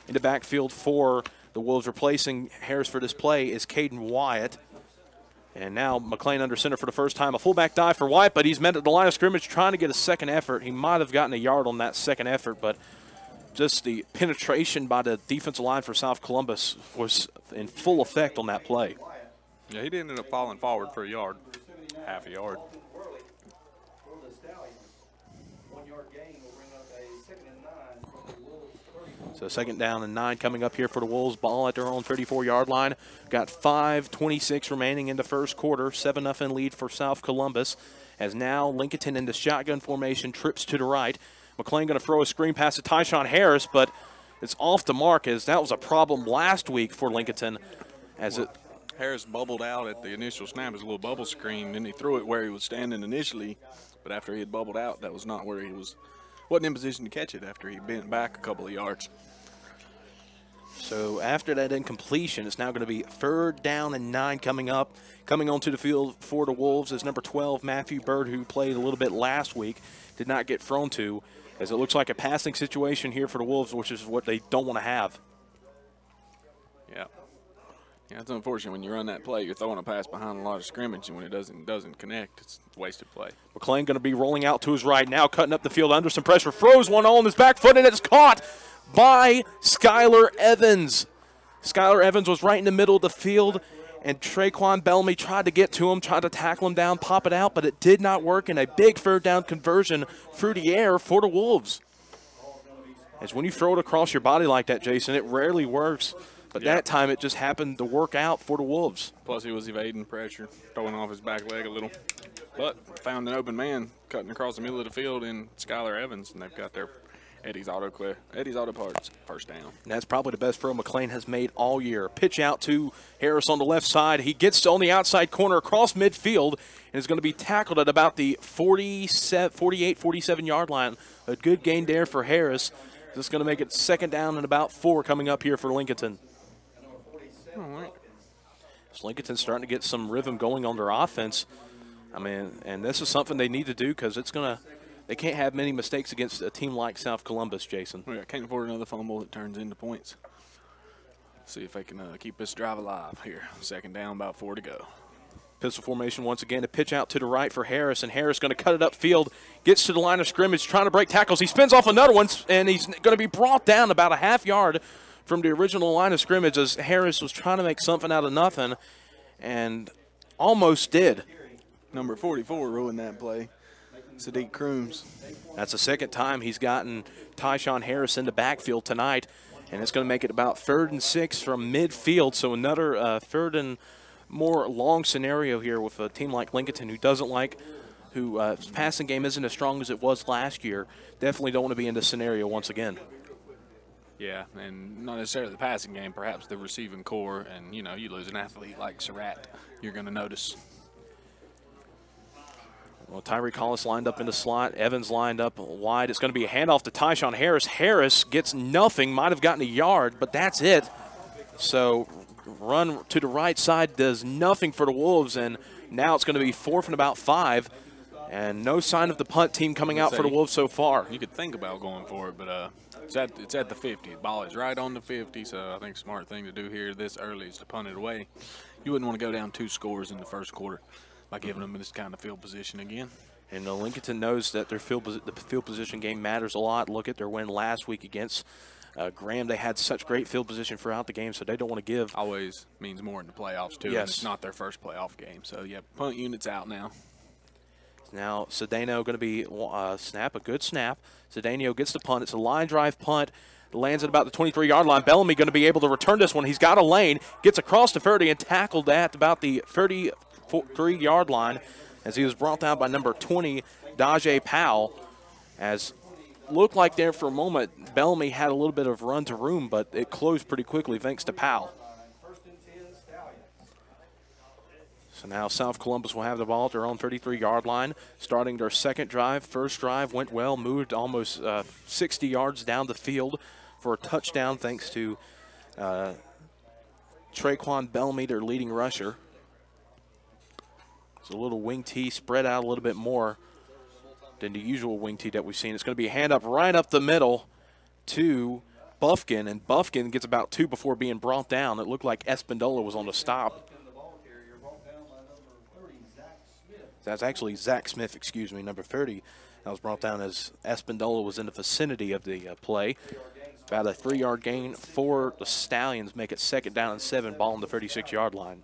In the backfield for the Wolves, replacing Harris for this play is Caden Wyatt. And now McLean under center for the first time. A fullback dive for Wyatt, but he's met at the line of scrimmage trying to get a second effort. He might have gotten a yard on that second effort, but just the penetration by the defensive line for South Columbus was in full effect on that play. Yeah, he ended up falling forward for a yard, half a yard. So 2nd down and 9 coming up here for the Wolves. Ball at their own 34-yard line. Got 5:26 remaining in the first quarter. 7-0 lead for South Columbus. As now Lincolnton in the shotgun formation trips to the right. McLean going to throw a screen pass to Tyshawn Harris, but it's off the mark, as that was a problem last week for Lincolnton. Harris bubbled out at the initial snap. It was a little bubble screen, and he threw it where he was standing initially, but after he had bubbled out, that was not where he was. Wasn't in position to catch it after he bent back a couple of yards. So after that incompletion, it's now going to be 3rd down and 9 coming up. Coming onto the field for the Wolves is number 12, Matthew Bird, who played a little bit last week. Did not get thrown to, as it looks like a passing situation here for the Wolves, which is what they don't want to have. Yeah. Yeah, it's unfortunate when you run that play, you're throwing a pass behind a lot of scrimmage, and when it doesn't connect, it's a wasted play. McLean going to be rolling out to his right now, cutting up the field under some pressure, throws one on his back foot, and it's caught by Skylar Evans. Skylar Evans was right in the middle of the field, and Traquan Bellamy tried to get to him, tried to tackle him down, pop it out, but it did not work, and a big 3rd down conversion through the air for the Wolves. As when you throw it across your body like that, Jason, it rarely works. But that time it just happened to work out for the Wolves. Plus he was evading pressure, throwing off his back leg a little. But found an open man cutting across the middle of the field in Skylar Evans, and they've got their Eddie's Auto Parts first down. And that's probably the best throw McLean has made all year. Pitch out to Harris on the left side. He gets on the outside corner across midfield and is going to be tackled at about the 48, 47-yard line. A good gain there for Harris. This is going to make it 2nd down and about 4 coming up here for Lincolnton. All right. So Lincolnton's starting to get some rhythm going on their offense. I mean, and this is something they need to do because it's going to – they can't have many mistakes against a team like South Columbus, Jason. Yeah, can't afford another fumble that turns into points. See if they can keep this drive alive here. 2nd down, about 4 to go. Pistol formation once again. A pitch out to the right for Harris, and Harris going to cut it upfield. Gets to the line of scrimmage, trying to break tackles. He spins off another one, and he's going to be brought down about a half yard from the original line of scrimmage as Harris was trying to make something out of nothing and almost did. Number 44 ruined that play. Sadiq Crooms. That's the second time he's gotten Tyshawn Harris in the backfield tonight, and it's going to make it about 3rd and 6 from midfield. So another 3rd and more long scenario here with a team like Lincolnton who passing game isn't as strong as it was last year. Definitely don't want to be in this scenario once again. Yeah, and not necessarily the passing game, perhaps the receiving core. And, you know, you lose an athlete like Surratt, you're going to notice. Well, Tyree Collis lined up in the slot. Evans lined up wide. It's going to be a handoff to Tyshawn Harris. Harris gets nothing, might have gotten a yard, but that's it. So run to the right side does nothing for the Wolves, and now it's going to be 4th and about 5. And no sign of the punt team coming out for the Wolves so far. You could think about going for it, but it's at the 50. The ball is right on the 50, so I think the smart thing to do here this early is to punt it away. You wouldn't want to go down 2 scores in the first quarter by giving them this kind of field position again. And Lincolnton knows that the field position game matters a lot. Look at their win last week against Graham. They had such great field position throughout the game, so they don't want to give. Always means more in the playoffs, too. Yes. And it's not their first playoff game. So, yeah, punt unit's out now. Now, Cedeno going to be a good snap. Cedeno gets the punt. It's a line drive punt. Lands at about the 23-yard line. Bellamy going to be able to return this one. He's got a lane. Gets across to 30 and tackled at about the 33-yard line as he was brought down by number 20, Dajae Powell. As looked like there for a moment, Bellamy had a little bit of run to room, but it closed pretty quickly thanks to Powell. So now South Columbus will have the ball at their own 33-yard line, starting their second drive. First drive went well, moved almost 60 yards down the field for a touchdown thanks to Traquan Bellamy, their leading rusher. It's a little wing tee spread out a little bit more than the usual wing tee that we've seen. It's going to be a hand up right up the middle to Buffkin, and Buffkin gets about 2 before being brought down. It looked like Espindola was on the stop. That's actually Zach Smith, excuse me, number 30. That was brought down as Espindola was in the vicinity of the play. About a 3-yard gain for the Stallions, make it 2nd down and 7, ball on the 36-yard line.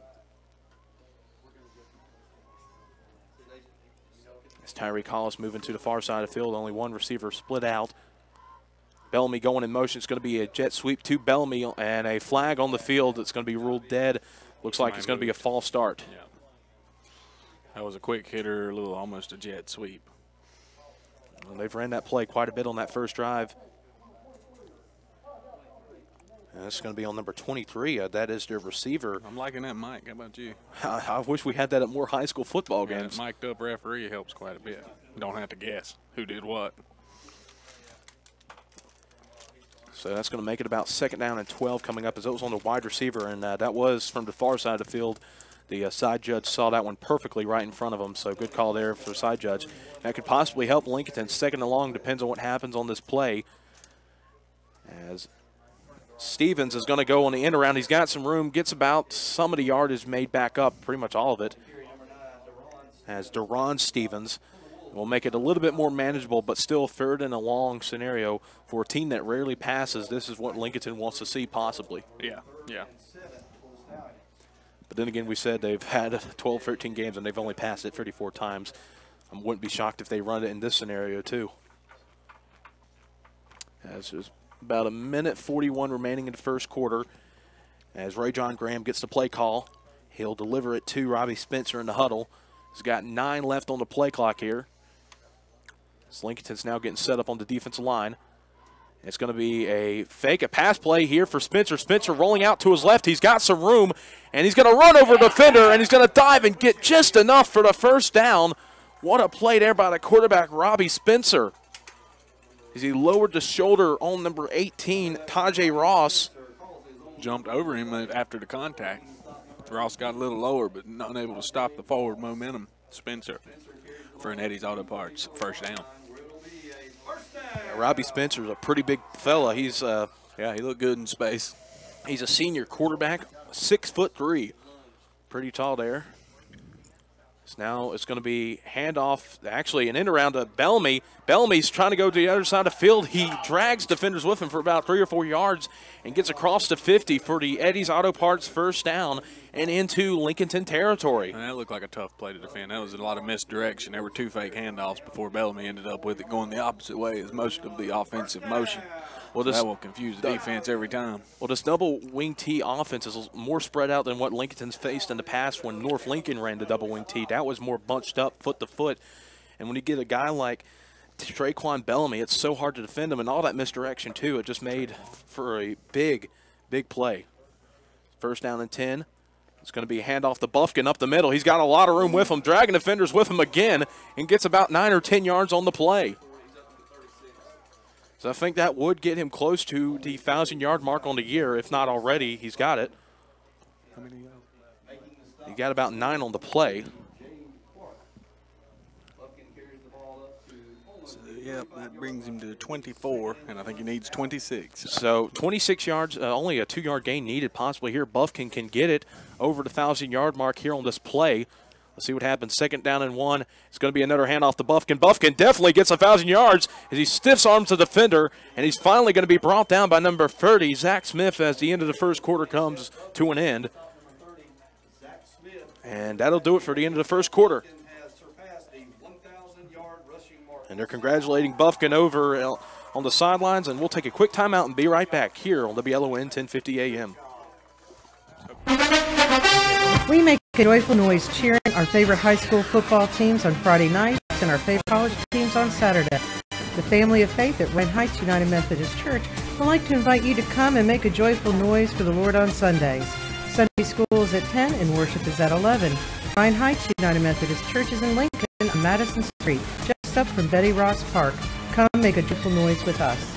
As Tyree Collis moving to the far side of the field, only one receiver split out. Bellamy going in motion. It's going to be a jet sweep to Bellamy and a flag on the field that's going to be ruled dead. Looks like it's going to be a false start. Yeah. That was a quick hitter, almost a jet sweep. Well, they've ran that play quite a bit on that first drive. And this is going to be on number 23. That is their receiver. I'm liking that mic. How about you? I wish we had that at more high school football games. That mic'd up referee helps quite a bit. You don't have to guess who did what. So that's going to make it about 2nd down and 12 coming up as it was on the wide receiver, and that was from the far side of the field. The side judge saw that one perfectly right in front of him, so good call there for the side judge. That could possibly help Lincolnton. 2nd and long, depends on what happens on this play. As Stevens is going to go on the end around. He's got some room, gets about some of the yardage made back up, pretty much all of it. As Deron Stevens will make it a little bit more manageable, but still 3rd and a long scenario for a team that rarely passes. This is what Lincolnton wants to see possibly. Yeah, yeah. But then again, we said they've had 12, 13 games, and they've only passed it 34 times. I wouldn't be shocked if they run it in this scenario, too. As there's about 1:41 remaining in the first quarter. As Ray John Graham gets the play call, he'll deliver it to Robbie Spencer in the huddle. He's got 9 left on the play clock here. As Lincolnton's now getting set up on the defensive line. It's going to be a pass play here for Spencer. Spencer rolling out to his left. He's got some room, and he's going to run over the defender, and he's going to dive and get just enough for the first down. What a play there by the quarterback, Robbie Spencer. As he lowered the shoulder on number 18, Tajay Ross. Jumped over him after the contact. Ross got a little lower, but not able to stop the forward momentum. Spencer for an Eddie's Auto Parts first down. Robbie Spencer's a pretty big fella. He's yeah, he looked good in space. He's a senior quarterback, 6'3", pretty tall there. So now it's going to be handoff, actually an end around to Bellamy. Bellamy's trying to go to the other side of the field. He drags defenders with him for about 3 or 4 yards and gets across to 50 for the Eddie's Auto Parts first down and into Lincolnton territory. And that looked like a tough play to defend. That was a lot of misdirection. There were 2 fake handoffs before Bellamy ended up with it going the opposite way as most of the offensive motion. Well, that will confuse the defense every time. Well, this double wing T offense is more spread out than what Lincolnton's faced in the past when North Lincoln ran the double wing T. That was more bunched up foot to foot. And when you get a guy like Traquan Bellamy, it's so hard to defend him, and all that misdirection too. It just made for a big play. First down and 10. It's going to be a handoff to Buffkin up the middle. He's got a lot of room with him, dragging defenders with him again, and gets about 9 or 10 yards on the play. So I think that would get him close to the 1,000-yard mark on the year, if not already. He's got it. How many? He got about 9 on the play. So, yep, that brings him to 24, and I think he needs 26. So 26 yards, only a 2-yard gain needed possibly here. Buffkin can get it over the 1,000-yard mark here on this play. Let's see what happens. Second down and 1. It's going to be another handoff to Buffkin. Buffkin definitely gets 1,000 yards as he stiffs arms the defender, and he's finally going to be brought down by number 30, Zach Smith, as the end of the first quarter comes to an end. And that'll do it for the end of the first quarter. And they're congratulating Buffkin over on the sidelines, and we'll take a quick timeout and be right back here on WLON 1050 AM. We make a joyful noise cheering our favorite high school football teams on Friday nights and our favorite college teams on Saturday. The family of faith at Ryan Heights United Methodist Church would like to invite you to come and make a joyful noise for the Lord on Sundays. Sunday school is at 10 and worship is at 11. Ryan Heights United Methodist Church is in Lincoln on Madison Street, just up from Betty Ross Park. Come make a joyful noise with us.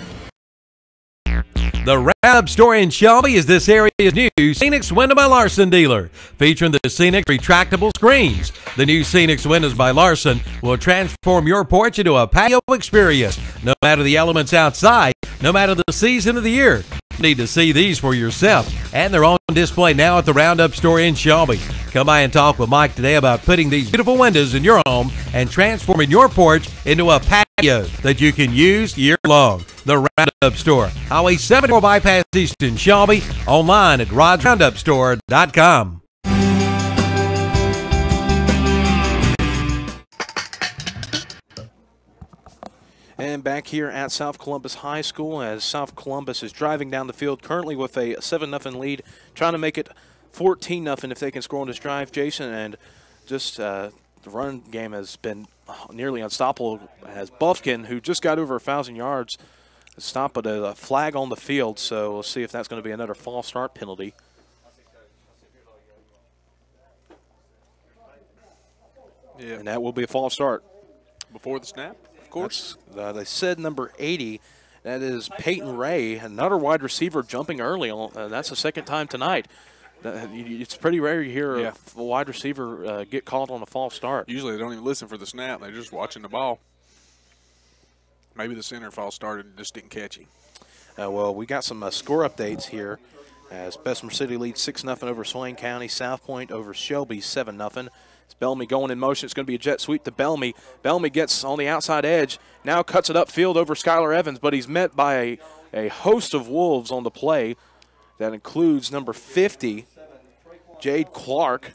The Roundup store in Shelby is this area's new Scenics Window by Larson dealer, featuring the Scenics retractable screens. The new Scenics Windows by Larson will transform your porch into a patio experience, no matter the elements outside, no matter the season of the year. You need to see these for yourself, and they're on display now at the Roundup store in Shelby. Come by and talk with Mike today about putting these beautiful windows in your home and transforming your porch into a patio that you can use year-long. The Roundup store, Highway 74 Bypass East in Shelby, online at rodsroundupstore.com. And back here at South Columbus High School as South Columbus is driving down the field currently with a 7-0 lead, trying to make it 14-0 if they can score on this drive, Jason. And just the run game has been nearly unstoppable as Buffkin, who just got over 1,000 yards, stopped at a flag on the field. So we'll see if that's going to be another false start penalty. Yeah. And that will be a false start. Before the snap? Of course. They said number 80. That is Peyton Ray, another wide receiver jumping early. That's the second time tonight. It's pretty rare you hear a wide receiver get called on a false start. Usually they don't even listen for the snap. They're just watching the ball. Maybe the center false started and just didn't catch him. Well, we got some score updates here as Bessemer City leads 6-0 over Swain County. South Point over Shelby 7-0. It's Bellamy going in motion. It's going to be a jet sweep to Bellamy. Bellamy gets on the outside edge, now cuts it upfield over Skylar Evans, but he's met by a host of Wolves on the play. That includes number 50, Jade Clark.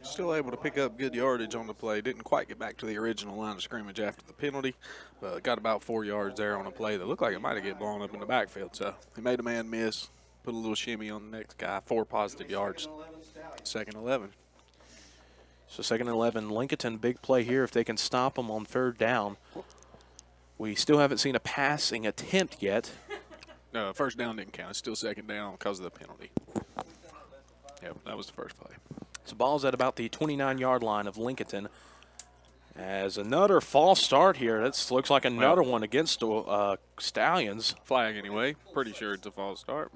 Still able to pick up good yardage on the play. Didn't quite get back to the original line of scrimmage after the penalty, but got about 4 yards there on a play that looked like it might have get blown up in the backfield. So he made a man miss, put a little shimmy on the next guy, 4 positive yards. Second 11. So second and 11, Lincolnton, big play here if they can stop them on third down. We still haven't seen a passing attempt yet. No, first down didn't count. It's still second down because of the penalty. Yep, that was the first play. So ball's at about the 29-yard line of Lincolnton. As another false start here. That looks like another one against the Stallions. Flag anyway. Pretty sure it's a false start.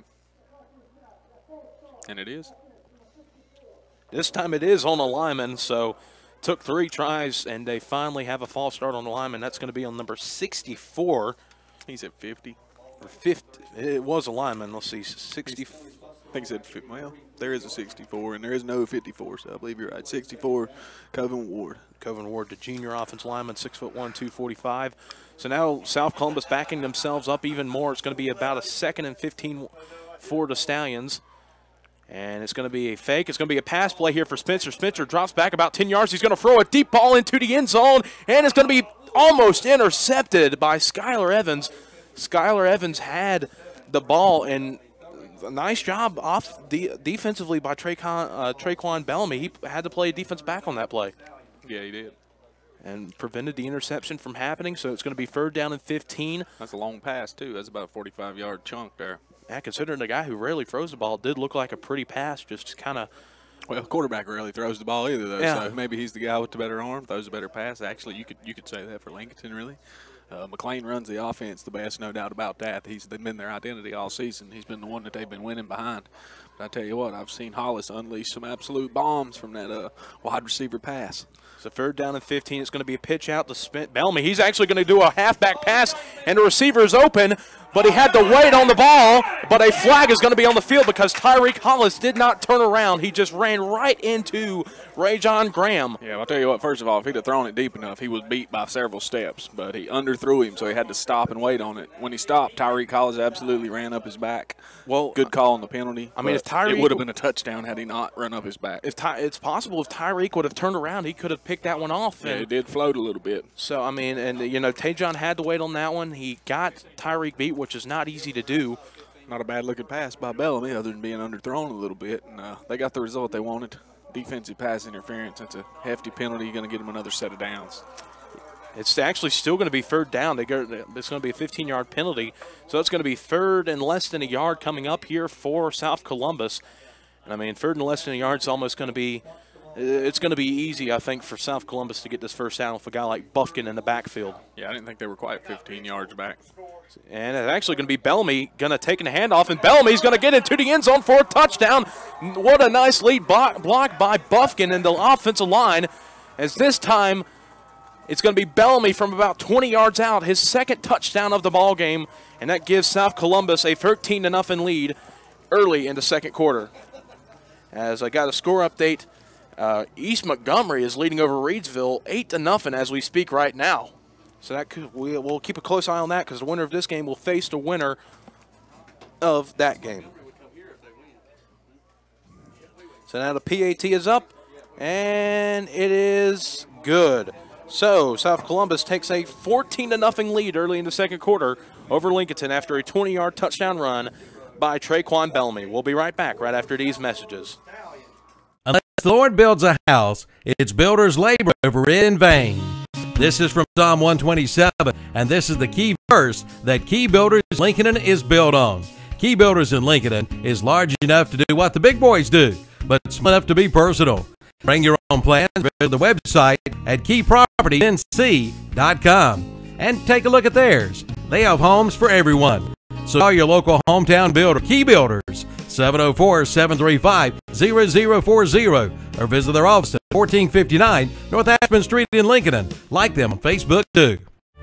And it is. This time it is on a lineman, so took 3 tries, and they finally have a false start on the lineman. That's going to be on number 64. He's at 50. Or 50. It was a lineman. Let's see, 60. think it said, well, there is a 64, and there is no 54, so I believe you're right. 64, Coven Ward. Coven Ward, the junior offensive lineman, 6'1", 245. So now South Columbus backing themselves up even more. It's going to be about a 2nd and 15 for the Stallions. And it's going to be a fake. It's going to be a pass play here for Spencer. Spencer drops back about 10 yards. He's going to throw a deep ball into the end zone, and it's going to be almost intercepted by Skylar Evans. Skylar Evans had the ball, and a nice job off defensively by Traquan Bellamy. He had to play defense back on that play. Yeah, he did. And prevented the interception from happening, so it's going to be 3rd down and 15. That's a long pass, too. That's about a 45-yard chunk there. Yeah, considering the guy who rarely throws the ball, it did look like a pretty pass, just kind of. Well, quarterback rarely throws the ball either, though. Yeah. So maybe he's the guy with the better arm, throws a better pass. Actually, you could say that for Lincolnton, really. McLean runs the offense the best, no doubt about that. They've been their identity all season. He's been the one that they've been winning behind. But I tell you what, I've seen Hollis unleash some absolute bombs from that wide receiver pass. So 3rd down and 15. It's going to be a pitch out to Bellamy. He's actually going to do a halfback pass, and the receiver is open, but he had to wait on the ball. But a flag is going to be on the field because Tyreek Hollis did not turn around. He just ran right into Ray John Graham. Yeah, I'll tell you what, first of all, if he'd have thrown it deep enough, he was beat by several steps. But he underthrew him, so he had to stop and wait on it. When he stopped, Tyreek Hollis absolutely ran up his back. Well, good call on the penalty. I mean, if Tyreek, it would have been a touchdown had he not run up his back. It's possible if Tyreek would have turned around, he could have picked that one off. Yeah, it did float a little bit. So, I mean, and, you know, Tajon had to wait on that one. He got Tyreek beat, which is not easy to do. Not a bad-looking pass by Bellamy other than being underthrown a little bit. And they got the result they wanted. Defensive pass interference. That's a hefty penalty. You're going to get them another set of downs. It's actually still going to be 3rd down. It's going to be a 15-yard penalty. So it's going to be 3rd and less than a yard coming up here for South Columbus. And, I mean, 3rd and less than a yard is almost going to be – it's going to be easy, I think, for South Columbus to get this first down with a guy like Buffkin in the backfield. Yeah, I didn't think they were quite 15 yards back. And it's actually going to be Bellamy going to take a handoff, and Bellamy's going to get into the end zone for a touchdown. What a nice lead block by Buffkin in the offensive line, as this time it's going to be Bellamy from about 20 yards out, his 2nd touchdown of the ball game, and that gives South Columbus a 13-0 lead early in the 2nd quarter. As I got a score update, East Montgomery is leading over Reidsville 8-0 as we speak right now. So that we'll keep a close eye on that because the winner of this game will face the winner of that game. So now the PAT is up, and it is good. So South Columbus takes a 14-0 lead early in the 2nd quarter over Lincolnton after a 20-yard touchdown run by Traquan Bellamy. We'll be right back right after these messages. Unless the Lord builds a house, its builders labor over it in vain. This is from Psalm 127, and this is the key verse that Key Builders Lincolnton is built on. Key Builders in Lincolnton is large enough to do what the big boys do, but small enough to be personal. Bring your own plans, visit the website at keypropertync.com and take a look at theirs. They have homes for everyone. So call your local hometown builder, Key Builders, 704-735-0040, or visit their office at 1459 North Ashman Street in Lincoln. Like them on Facebook, too.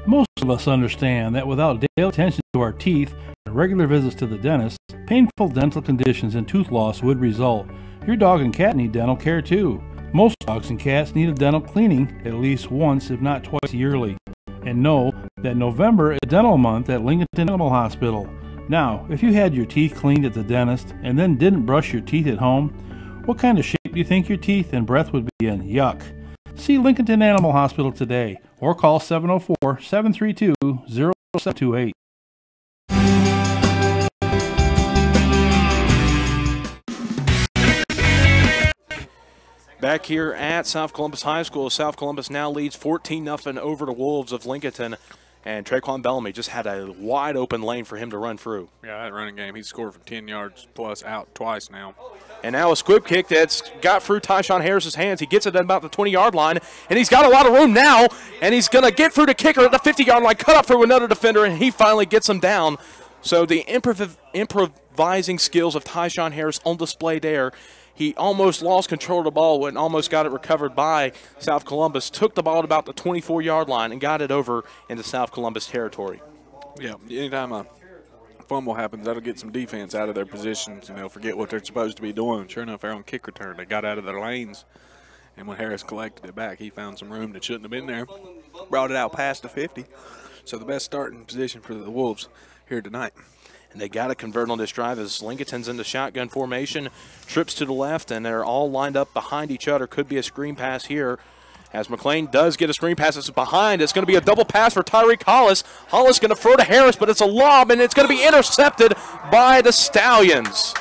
Most of us understand that without daily attention to our teeth and regular visits to the dentist, painful dental conditions and tooth loss would result. Your dog and cat need dental care, too. Most dogs and cats need a dental cleaning at least once, if not twice yearly. And know that November is dental month at Lincolnton Animal Hospital. Now, if you had your teeth cleaned at the dentist and then didn't brush your teeth at home, what kind of shape do you think your teeth and breath would be in? Yuck. See Lincolnton Animal Hospital today or call 704-732-0728. Back here at South Columbus High School, South Columbus now leads 14-0 over the Wolves of Lincolnton. And Traquan Bellamy just had a wide open lane for him to run through. Yeah, that running game, he's scored from 10 yards plus out twice now. And now a squib kick that's got through Tyshawn Harris's hands. He gets it at about the 20-yard line, and he's got a lot of room now, and he's going to get through the kicker at the 50-yard line, cut up through another defender, and he finally gets him down. So the improvising skills of Tyshawn Harris on display there. He almost lost control of the ball and almost got it recovered by South Columbus. Took the ball at about the 24-yard line and got it over into South Columbus territory. Yeah, anytime a fumble happens, that'll get some defense out of their positions, forget what they're supposed to be doing. Sure enough, they're on kick return. They got out of their lanes, and when Harris collected it back, he found some room that shouldn't have been there, brought it out past the 50. So the best starting position for the Wolves here tonight. And they got to convert on this drive as Lincolnton's in the shotgun formation, trips to the left, and they're all lined up behind each other. Could be a screen pass here. As McLean does get a screen pass, it's behind. It's going to be a double pass for Tyreek Hollis. Hollis going to throw to Harris, but it's a lob, and it's going to be intercepted by the Stallions.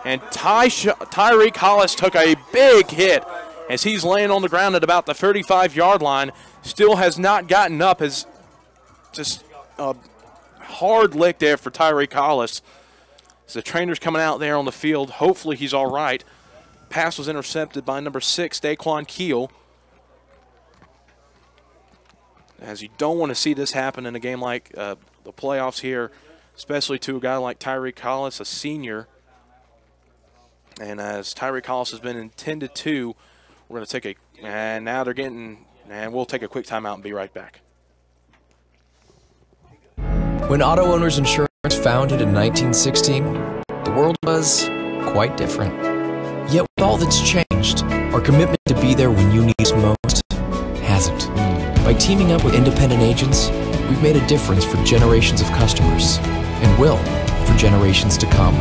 And Tyreek Hollis took a big hit as he's laying on the ground at about the 35-yard line. Still has not gotten up. As just a hard lick there for Tyreek Hollis. So the trainer's coming out there on the field. Hopefully he's all right. Pass was intercepted by number 6, Daquan Keel. As you don't want to see this happen in a game like the playoffs here, especially to a guy like Tyreek Hollis, a senior. And as Tyreek Hollis has been intended to, we're going to take and now they're getting, and we'll take a quick timeout and be right back. When Auto Owners Insurance founded in 1916, the world was quite different. Yet with all that's changed, our commitment to be there when you need us most hasn't. By teaming up with independent agents, we've made a difference for generations of customers, and will for generations to come.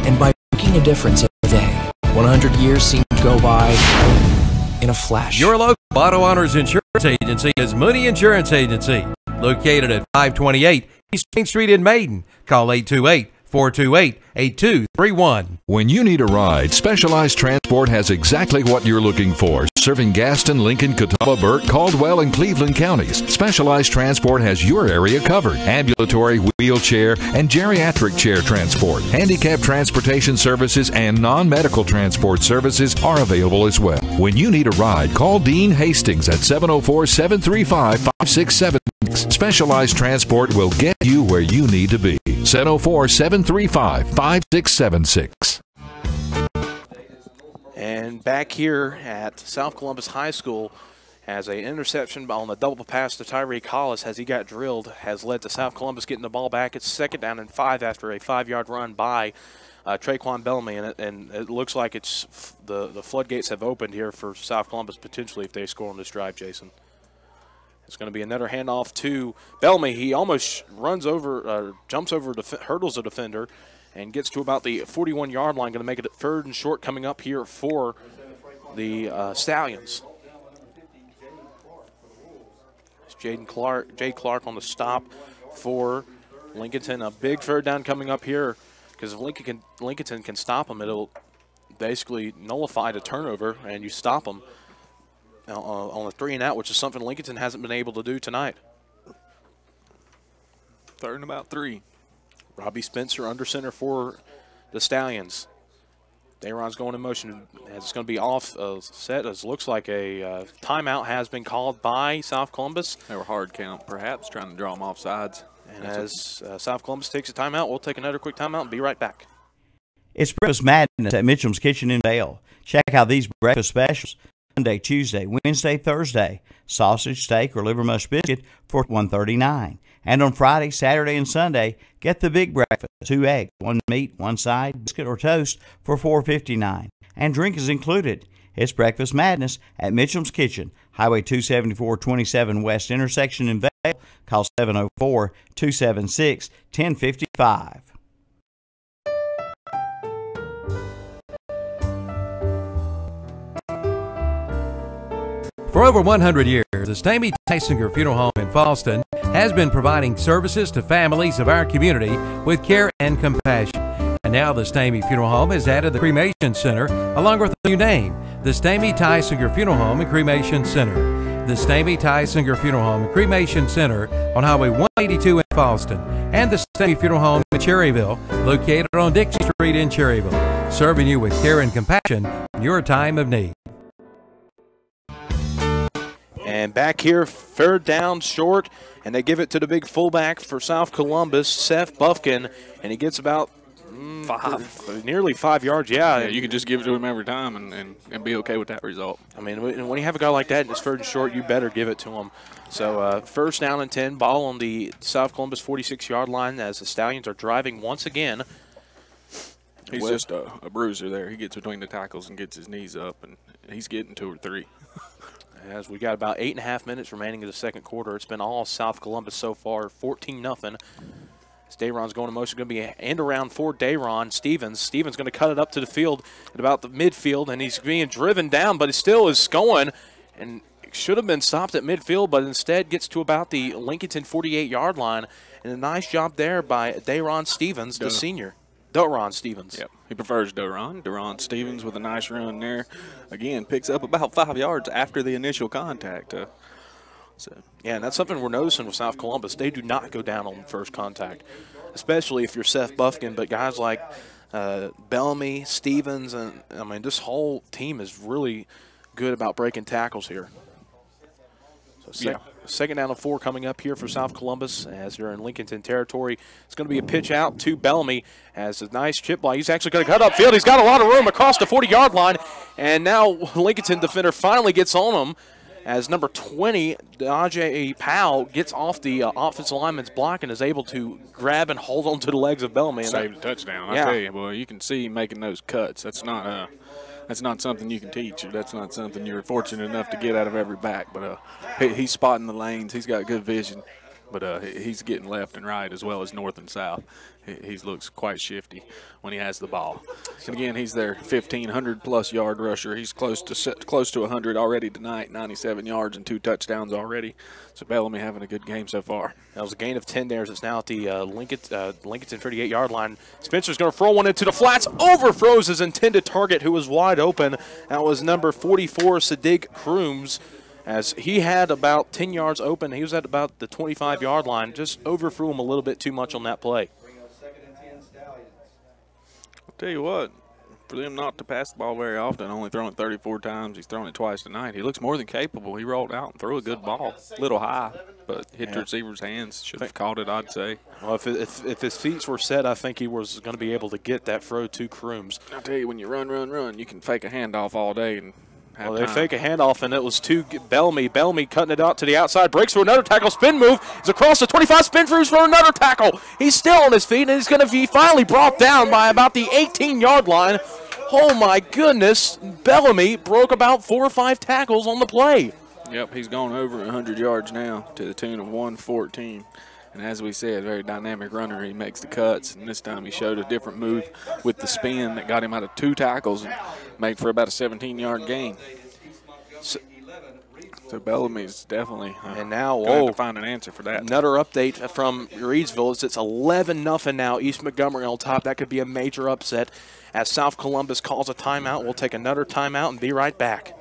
And by making a difference every day, 100 years seem to go by in a flash. Your local Auto Owners Insurance Agency is Mooney Insurance Agency, located at 528 East Main Street in Maiden. Call 828-428-8231. When you need a ride, Specialized Transport has exactly what you're looking for. Serving Gaston, Lincoln, Catawba, Burke, Caldwell, and Cleveland counties, Specialized Transport has your area covered. Ambulatory, wheelchair, and geriatric chair transport, handicap transportation services, and non-medical transport services are available as well. When you need a ride, call Dean Hastings at 704-735-5676. Specialized Transport will get you where you need to be. 704-735-5676. And back here at South Columbus High School, as an interception on the double pass to Tyreek Hollis as he got drilled has led to South Columbus getting the ball back. It's 2nd down and 5 after a 5-yard run by Traquan Bellamy, and it looks like it's the floodgates have opened here for South Columbus potentially if they score on this drive, Jason. It's going to be another handoff to Bellamy. He almost runs over, jumps over, hurdles a defender, and gets to about the 41-yard line. Going to make it 3rd and short coming up here for the Stallions. It's Jay Clark on the stop for Lincolnton. A big 3rd down coming up here because if Lincolnton can stop them, it'll basically nullify the turnover, and you stop them on a 3 and out, which is something Lincolnton hasn't been able to do tonight. 3rd and about 3. Robbie Spencer under center for the Stallions. Dayron's going in motion. It's going to be off set. It looks like a timeout has been called by South Columbus. They were hard count, perhaps, trying to draw them off sides. And as South Columbus takes a timeout, we'll take another quick timeout and be right back. It's Breakfast Madness at Mitchum's Kitchen in Vail. Check out these breakfast specials. Monday, Tuesday, Wednesday, Thursday. Sausage, steak, or liver mush biscuit for $1.39. And on Friday, Saturday, and Sunday, get the big breakfast, 2 eggs, 1 meat, 1 side, biscuit or toast for $4.59. And drink is included. It's Breakfast Madness at Mitchum's Kitchen, Highway 274-27 West intersection in Vail. Call 704-276-1055. For over 100 years, the Stamey Tysinger Funeral Home in Falston has been providing services to families of our community with care and compassion. And now the Stamey Funeral Home has added the Cremation Center along with a new name, the Stamey Tysinger Funeral Home and Cremation Center. The Stamey Tysinger Funeral Home and Cremation Center on Highway 182 in Falston, and the Stamey Funeral Home in Cherryville, located on Dixie Street in Cherryville, serving you with care and compassion in your time of need. And back here, 3rd down short, and they give it to the big fullback for South Columbus, Seth Buffkin, and he gets about Nearly 5 yards, yeah. You can just give it to him every time and be okay with that result. I mean, when you have a guy like that and it's 3rd and short, you better give it to him. So 1st down and 10, ball on the South Columbus 46-yard line as the Stallions are driving once again. He's just a bruiser there. He gets between the tackles and gets his knees up, and he's getting 2 or 3. As we got about 8.5 minutes remaining in the 2nd quarter, it's been all South Columbus so far, 14-0. Dayron's going to motion, going to be an end around for Dayron. Stevens going to cut it up to the field at about the midfield, and he's being driven down, but he still is going, and should have been stopped at midfield, but instead gets to about the Lincolnton 48-yard line, and a nice job there by Dayron Stevens, the senior. Daron Stevens. Yep, he prefers Daron. Daron Stevens with a nice run there. Again, picks up about 5 yards after the initial contact. Yeah, and that's something we're noticing with South Columbus. They do not go down on first contact, especially if you're Seth Buffkin. But guys like Bellamy, Stevens, and I mean, this whole team is really good about breaking tackles here. So second down and 4 coming up here for South Columbus as they're in Lincolnton territory. It's going to be a pitch out to Bellamy as a nice chip ball. He's actually going to cut upfield. He's got a lot of room across the 40-yard line, and now Lincolnton defender finally gets on him as number 20, Ajay Powell, gets off the offensive lineman's block and is able to grab and hold on to the legs of Bellamy. Saved a touchdown. I tell you, boy, you can see him making those cuts. That's not something you can teach. That's not something you're fortunate enough to get out of every back. But he's spotting the lanes. He's got good vision. But he's getting left and right as well as north and south. He looks quite shifty when he has the ball. And again, he's their 1,500-plus yard rusher. He's close to 100 already tonight, 97 yards and 2 touchdowns already. So Bellamy having a good game so far. That was a gain of 10 there. It's now at the Lincolnton 38-yard line. Spencer's going to throw one into the flats. Overthrows his intended target, who was wide open. That was number 44, Sadiq Crooms. As he had about 10 yards open, he was at about the 25-yard line. Just overthrew him a little bit too much on that play. I'll tell you what, for them not to pass the ball very often, only throwing it 34 times, he's thrown it twice tonight. He looks more than capable. He rolled out and threw a good ball. A little high, but hit the receiver's hands. Should have caught it, I'd say. Well, if his feet were set, I think he was going to be able to get that throw to Crooms. I'll tell you, when you run, you can fake a handoff all day and well, they fake a handoff, and it was to Bellamy. Bellamy cutting it out to the outside, breaks for another tackle, spin move. He's across the 25, spin throughs for another tackle. He's still on his feet, and he's going to be finally brought down by about the 18-yard line. Oh, my goodness. Bellamy broke about 4 or 5 tackles on the play. Yep, he's gone over 100 yards now to the tune of 114. And as we said, very dynamic runner. He makes the cuts, and this time he showed a different move with the spin that got him out of 2 tackles and made for about a 17-yard gain. So Bellamy's definitely and now to find an answer for that. Another update from Reedsville is it's 11-0 now. East Montgomery on top. That could be a major upset as South Columbus calls a timeout. We'll take another timeout and be right back.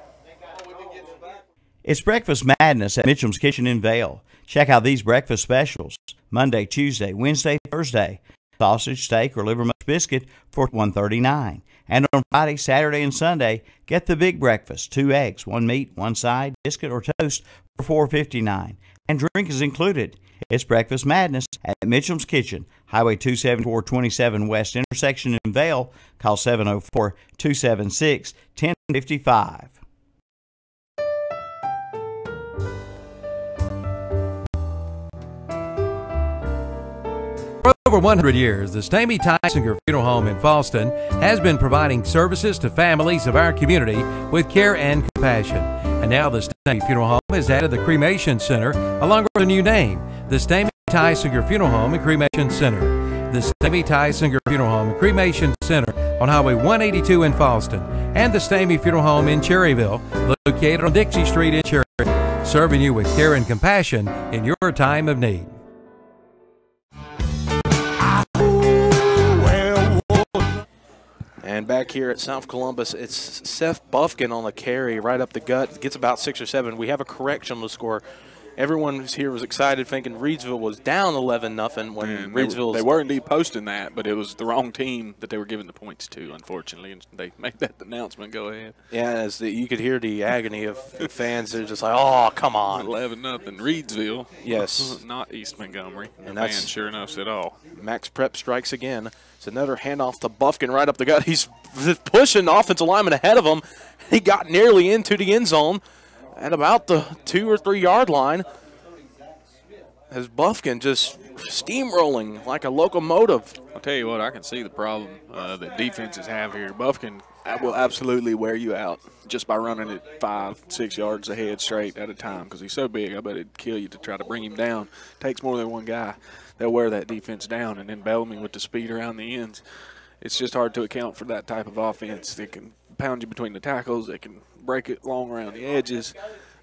It's Breakfast Madness at Mitchum's Kitchen in Vale. Check out these breakfast specials. Monday, Tuesday, Wednesday, Thursday. Sausage, steak, or liver mush biscuit for $1.39. And on Friday, Saturday, and Sunday, get the big breakfast. 2 eggs, 1 meat, 1 side, biscuit or toast for $4.59. And drink is included. It's Breakfast Madness at Mitchum's Kitchen, Highway 274-27 West intersection in Vale. Call 704-276-1055. For over 100 years, the Stamey Tysinger Funeral Home in Falston has been providing services to families of our community with care and compassion. And now the Stamey Funeral Home has added the Cremation Center along with a new name, the Stamey Tysinger Funeral Home and Cremation Center. The Stamey Tysinger Funeral Home and Cremation Center on Highway 182 in Falston, and the Stamey Funeral Home in Cherryville, located on Dixie Street in Cherryville, serving you with care and compassion in your time of need. And back here at South Columbus, it's Seth Buffkin on the carry right up the gut. Gets about 6 or 7. We have a correction on the score. everyone here was excited thinking Reedsville was down 11-0 when Reedsville. They were indeed posting that, but it was the wrong team that they were giving the points to, unfortunately, and they made that announcement go ahead. Yeah, you could hear the agony of fans. They're just like, oh, come on. 11-0 Reedsville. Yes. Not East Montgomery. And the that's fans sure enough said, oh. Max Prep strikes again. It's another handoff to Buffkin right up the gut. He's pushing offensive lineman ahead of him. He got nearly into the end zone at about the 2 or 3 yard line. As Buffkin just steamrolling like a locomotive. I'll tell you what, I can see the problem that defenses have here. Buffkin will absolutely wear you out just by running it 5-6 yards ahead straight at a time because he's so big. I bet it'd kill you to try to bring him down. Takes more than one guy. They'll wear that defense down, and then Bellamy with the speed around the ends. It's just hard to account for that type of offense. They can pound you between the tackles. They can break it long around the edges.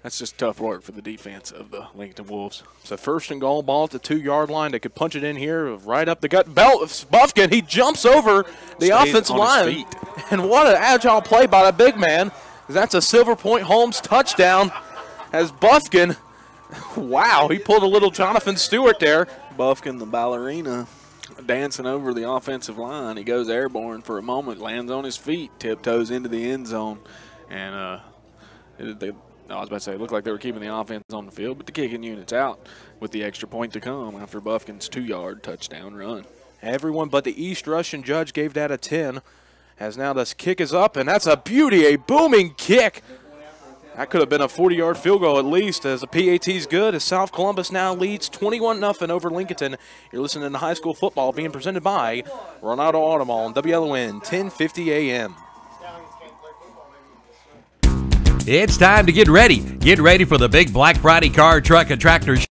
That's just tough work for the defense of the Lincolnton Wolves. It's a 1st and goal, ball at the 2 yard line. They could punch it in here right up the gut. Buffkin, he jumps over the offensive line. And what an agile play by the big man. That's a Silver Point Holmes touchdown as Buffkin, wow, he pulled a little Jonathan Stewart there. Buffkin, the ballerina, dancing over the offensive line. He goes airborne for a moment, lands on his feet, tiptoes into the end zone. And I was about to say, it looked like they were keeping the offense on the field, but the kicking unit's out with the extra point to come after Buffkin's 2-yard touchdown run. Everyone but the East Russian judge gave that a 10. As now this kick is up, and that's a beauty, a booming kick. That could have been a 40-yard field goal at least, as the PAT's good, as South Columbus now leads 21-0 over Lincolnton. You're listening to high school football being presented by Ronaldo Automall on WLON, 1050 AM. It's time to get ready. Get ready for the big Black Friday car, truck, and tractor show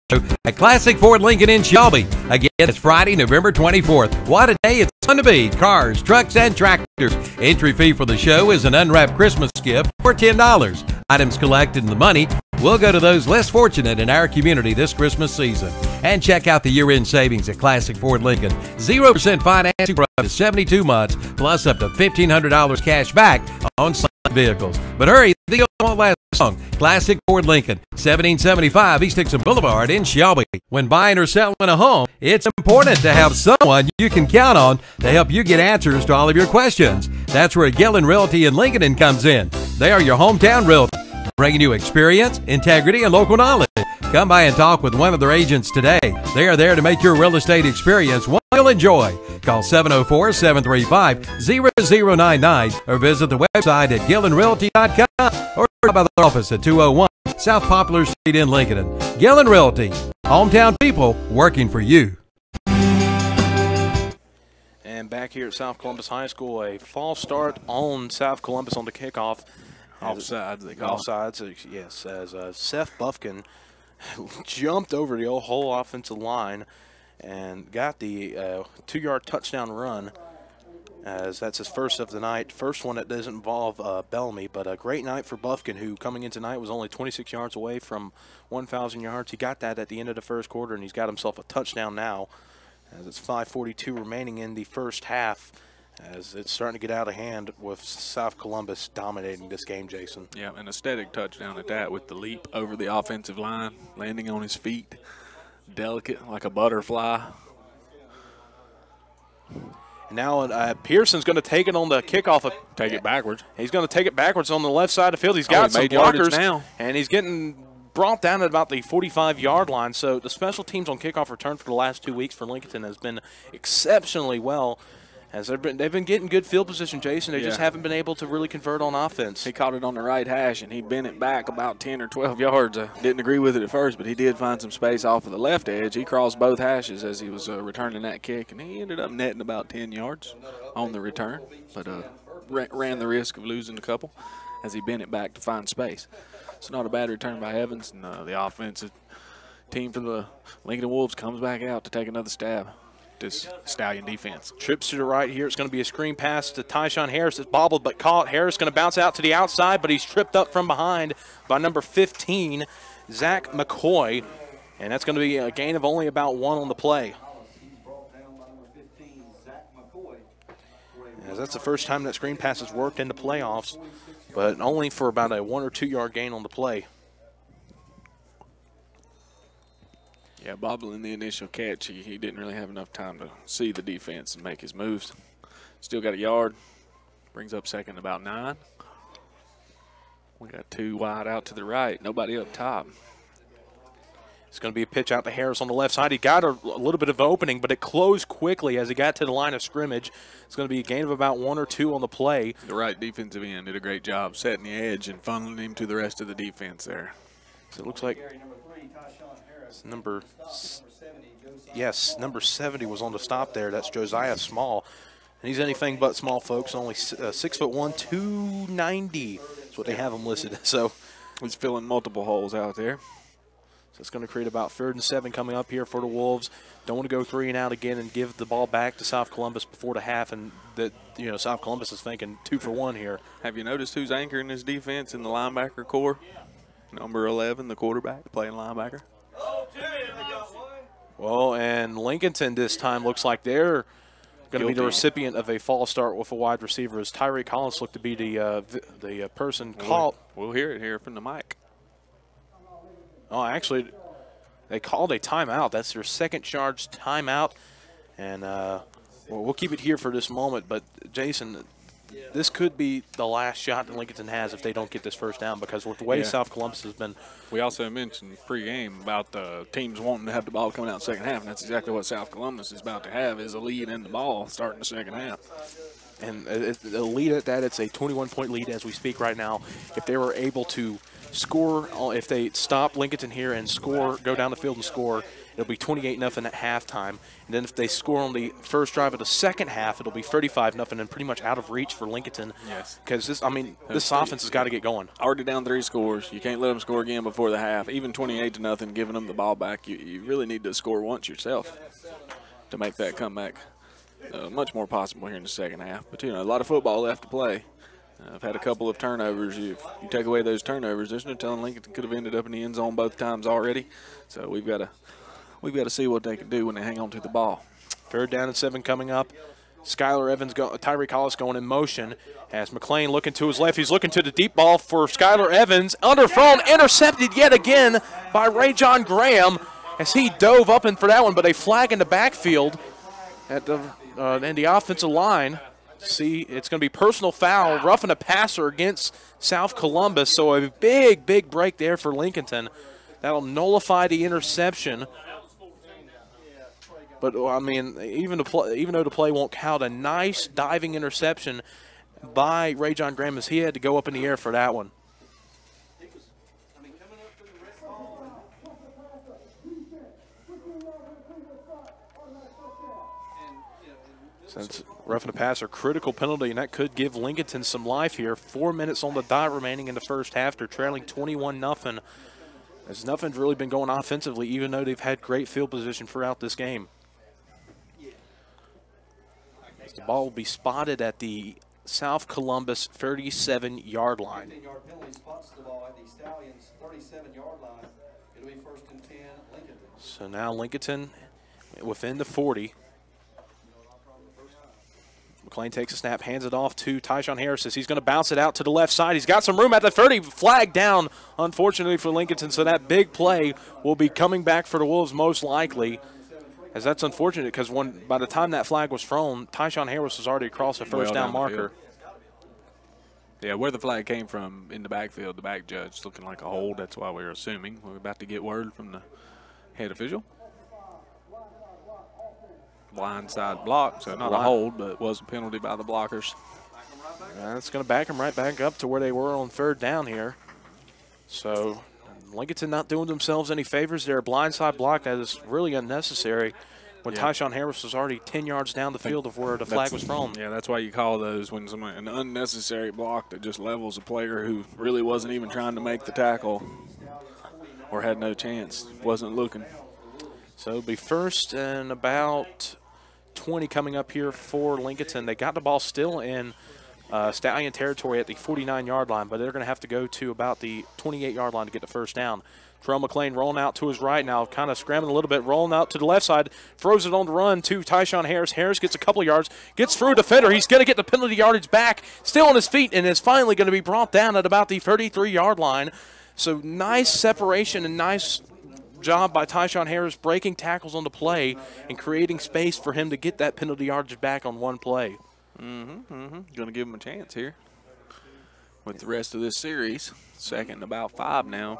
at Classic Ford Lincoln in Shelby. Again, it's Friday, November 24th. What a day it's going to be. Cars, trucks, and tractors. Entry fee for the show is an unwrapped Christmas gift for $10. Items collected in the money will go to those less fortunate in our community this Christmas season. And check out the year-end savings at Classic Ford Lincoln. 0% financing for up to 72 months, plus up to $1,500 cash back on some vehicles. But hurry, the deal won't last long. Classic Ford Lincoln, 1775 East Dixon Boulevard in Shelby. When buying or selling a home, it's important to have someone you can count on to help you get answers to all of your questions. That's where Gillen Realty in Lincoln comes in. They are your hometown realtor, bringing you experience, integrity, and local knowledge. Come by and talk with one of their agents today. They are there to make your real estate experience one you'll enjoy. Call 704-735-0099 or visit the website at GillenRealty.com or by the office at 201 South Poplar Street in Lincoln. Gillen Realty, hometown people working for you. And back here at South Columbus High School, a false start on South Columbus on the kickoff. Offsides, they call it. Offsides, yes, as Seth Buffkin jumped over the whole offensive line and got the 2-yard touchdown run, as that's his first of the night. First one that doesn't involve Bellamy, but a great night for Buffkin, who coming in tonight was only 26 yards away from 1,000 yards. He got that at the end of the first quarter, and he's got himself a touchdown now, as it's 5:42 remaining in the first half, as it's starting to get out of hand with South Columbus dominating this game, Jason. Yeah, an aesthetic touchdown at that with the leap over the offensive line, landing on his feet, delicate like a butterfly. Now Pearson's going to take it on the kickoff. Take it backwards. He's going to take it backwards on the left side of the field. He's got some blockers now, and he's getting brought down at about the 45-yard line. So the special teams on kickoff return for the last 2 weeks for Lincolnton has been exceptionally well. As they've been getting good field position, Jason. They just haven't been able to really convert on offense. He caught it on the right hash, and he bent it back about 10 or 12 yards. I didn't agree with it at first, but he did find some space off of the left edge. He crossed both hashes as he was returning that kick, and he ended up netting about 10 yards on the return, but ran the risk of losing a couple as he bent it back to find space. It's not a bad return by Evans, and the offensive team for the Lincoln Wolves comes back out to take another stab. This Stallion defense. Trips to the right here. It's going to be a screen pass to Tyshawn Harris. It's bobbled but caught. Harris going to bounce out to the outside, but he's tripped up from behind by number 15, Zach McCoy. And that's going to be a gain of only about 1 on the play. As that's the first time that screen pass has worked in the playoffs, but only for about a 1 or 2 yard gain on the play. Yeah, bobbling the initial catch, he didn't really have enough time to see the defense and make his moves. Still got a yard. Brings up second about 9. We got 2 wide out to the right. Nobody up top. It's going to be a pitch out to Harris on the left side. He got a little bit of opening, but it closed quickly as he got to the line of scrimmage. It's going to be a gain of about 1 or 2 on the play. The right defensive end did a great job setting the edge and funneling him to the rest of the defense there. So it looks like number 70 was on the stop there. That's Josiah Small. And he's anything but small, folks. Only 6'1", 290 is what they have him listed. So he's filling multiple holes out there. So it's going to create about 3rd and 7 coming up here for the Wolves. Don't want to go 3 and out again and give the ball back to South Columbus before the half, and that South Columbus is thinking 2 for 1 here. Have you noticed who's anchoring this defense in the linebacker core? Number 11, the quarterback, playing linebacker. Well, and Lincolnton this time looks like they're going to be the recipient of a false start with a wide receiver, as Tyree Collins looked to be the person called. We'll hear it here from the mic. Oh, actually, they called a timeout. That's their second charge timeout. And we'll keep it here for this moment. But, Jason, this could be the last shot that Lincolnton has if they don't get this first down, because with the way South Columbus has been. We also mentioned pregame about the teams wanting to have the ball coming out in the second half, and that's exactly what South Columbus is about to have, is a lead in the ball starting the second half. And the lead at that, it's a 21-point lead as we speak right now. If they were able to score, if they stop Lincolnton here and score, go down the field and score, it'll be 28-0 at halftime. And then if they score on the first drive of the second half, it'll be 35-0 and pretty much out of reach for Lincolnton. Yes. Because this offense has got to get going. Already down 3 scores. You can't let them score again before the half. Even 28-0, giving them the ball back, you really need to score once yourself to make that comeback much more possible here in the second half. But, a lot of football left to play. I've had a couple of turnovers. If you take away those turnovers, there's no telling Lincoln could have ended up in the end zone both times already. So we've got to see what they can do when they hang on to the ball. 3rd down and 7 coming up. Skylar Evans, Tyree Collis going in motion as McLean looking to his left. He's looking to the deep ball for Skylar Evans. Underthrown, intercepted yet again by Ray John Graham as he dove up in for that one, but a flag in the backfield at the and the offensive line. See, it's going to be personal foul, roughing a passer against South Columbus. So a big break there for Lincolnton. That'll nullify the interception. But, I mean, even though the play won't count, a nice diving interception by Ray John Graham as he had to go up in the air for that one. Since roughing the passer, critical penalty, and that could give Lincolnton some life here. 4 minutes on the dot remaining in the first half. They're trailing 21-0. As nothing's really been going offensively, even though they've had great field position throughout this game. The ball will be spotted at the South Columbus 37-yard line. So now Lincolnton within the 40. McLean takes a snap, hands it off to Tyshawn Harris as he's going to bounce it out to the left side. He's got some room at the 30, flag down, unfortunately for Lincolnton. So that big play will be coming back for the Wolves most likely. As that's unfortunate because by the time that flag was thrown, Tyshawn Harris was already across the first down marker. Yeah, where the flag came from in the backfield, the back judge looking like a hold. That's why we're assuming. We're about to get word from the head official. Blindside block, so not a hold, but it was a penalty by the blockers. That's going to back them right back up to where they were on 3rd down here. So Lincolnton not doing themselves any favors there. A blindside block that is really unnecessary when Tyshawn Harris was already 10 yards down the field of where the flag was thrown. Yeah, that's why you call those when an unnecessary block that just levels a player who really wasn't even trying to make the tackle or had no chance, wasn't looking. So it'll be 1st and about 20 coming up here for Lincolnton. They got the ball still in Stallion territory at the 49-yard line, but they're going to have to go to about the 28-yard line to get the first down. Terrell McLean rolling out to his right now, kind of scrambling a little bit, rolling out to the left side, throws it on the run to Tyshawn Harris. Harris gets a couple of yards, gets through a defender. He's going to get the penalty yardage back, still on his feet, and is finally going to be brought down at about the 33-yard line. So nice separation and nice job by Tyshawn Harris breaking tackles on the play and creating space for him to get that penalty yardage back on one play. Going to give him a chance here with the rest of this series. Second and about 5 now.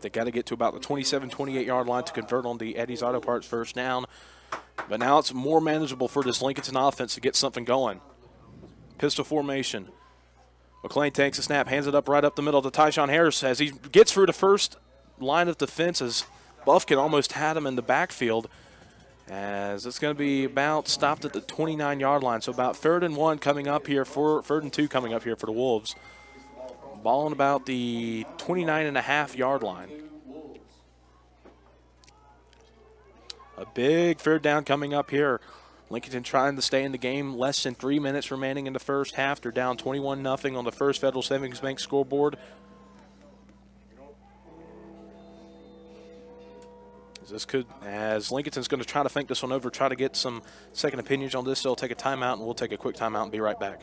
They got to get to about the 27, 28-yard line to convert on the Eddie's Auto Parts first down. But now it's more manageable for this Lincolnton offense to get something going. Pistol formation. McLean takes a snap, hands it up right up the middle to Tyshawn Harris as he gets through the first line of defense as Buffkin almost had him in the backfield. As it's going to be about stopped at the 29-yard line. So about 3rd and 1 coming up here for 3rd and 2 coming up here for the Wolves. Ball on about the 29.5-yard line. A big 3rd down coming up here. Lincolnton trying to stay in the game. Less than 3 minutes remaining in the first half. They're down 21-0 on the First Federal Savings Bank scoreboard. As Lincolnton's going to try to think this one over, try to get some second opinions on this. They'll take a timeout, and we'll take a quick timeout and be right back.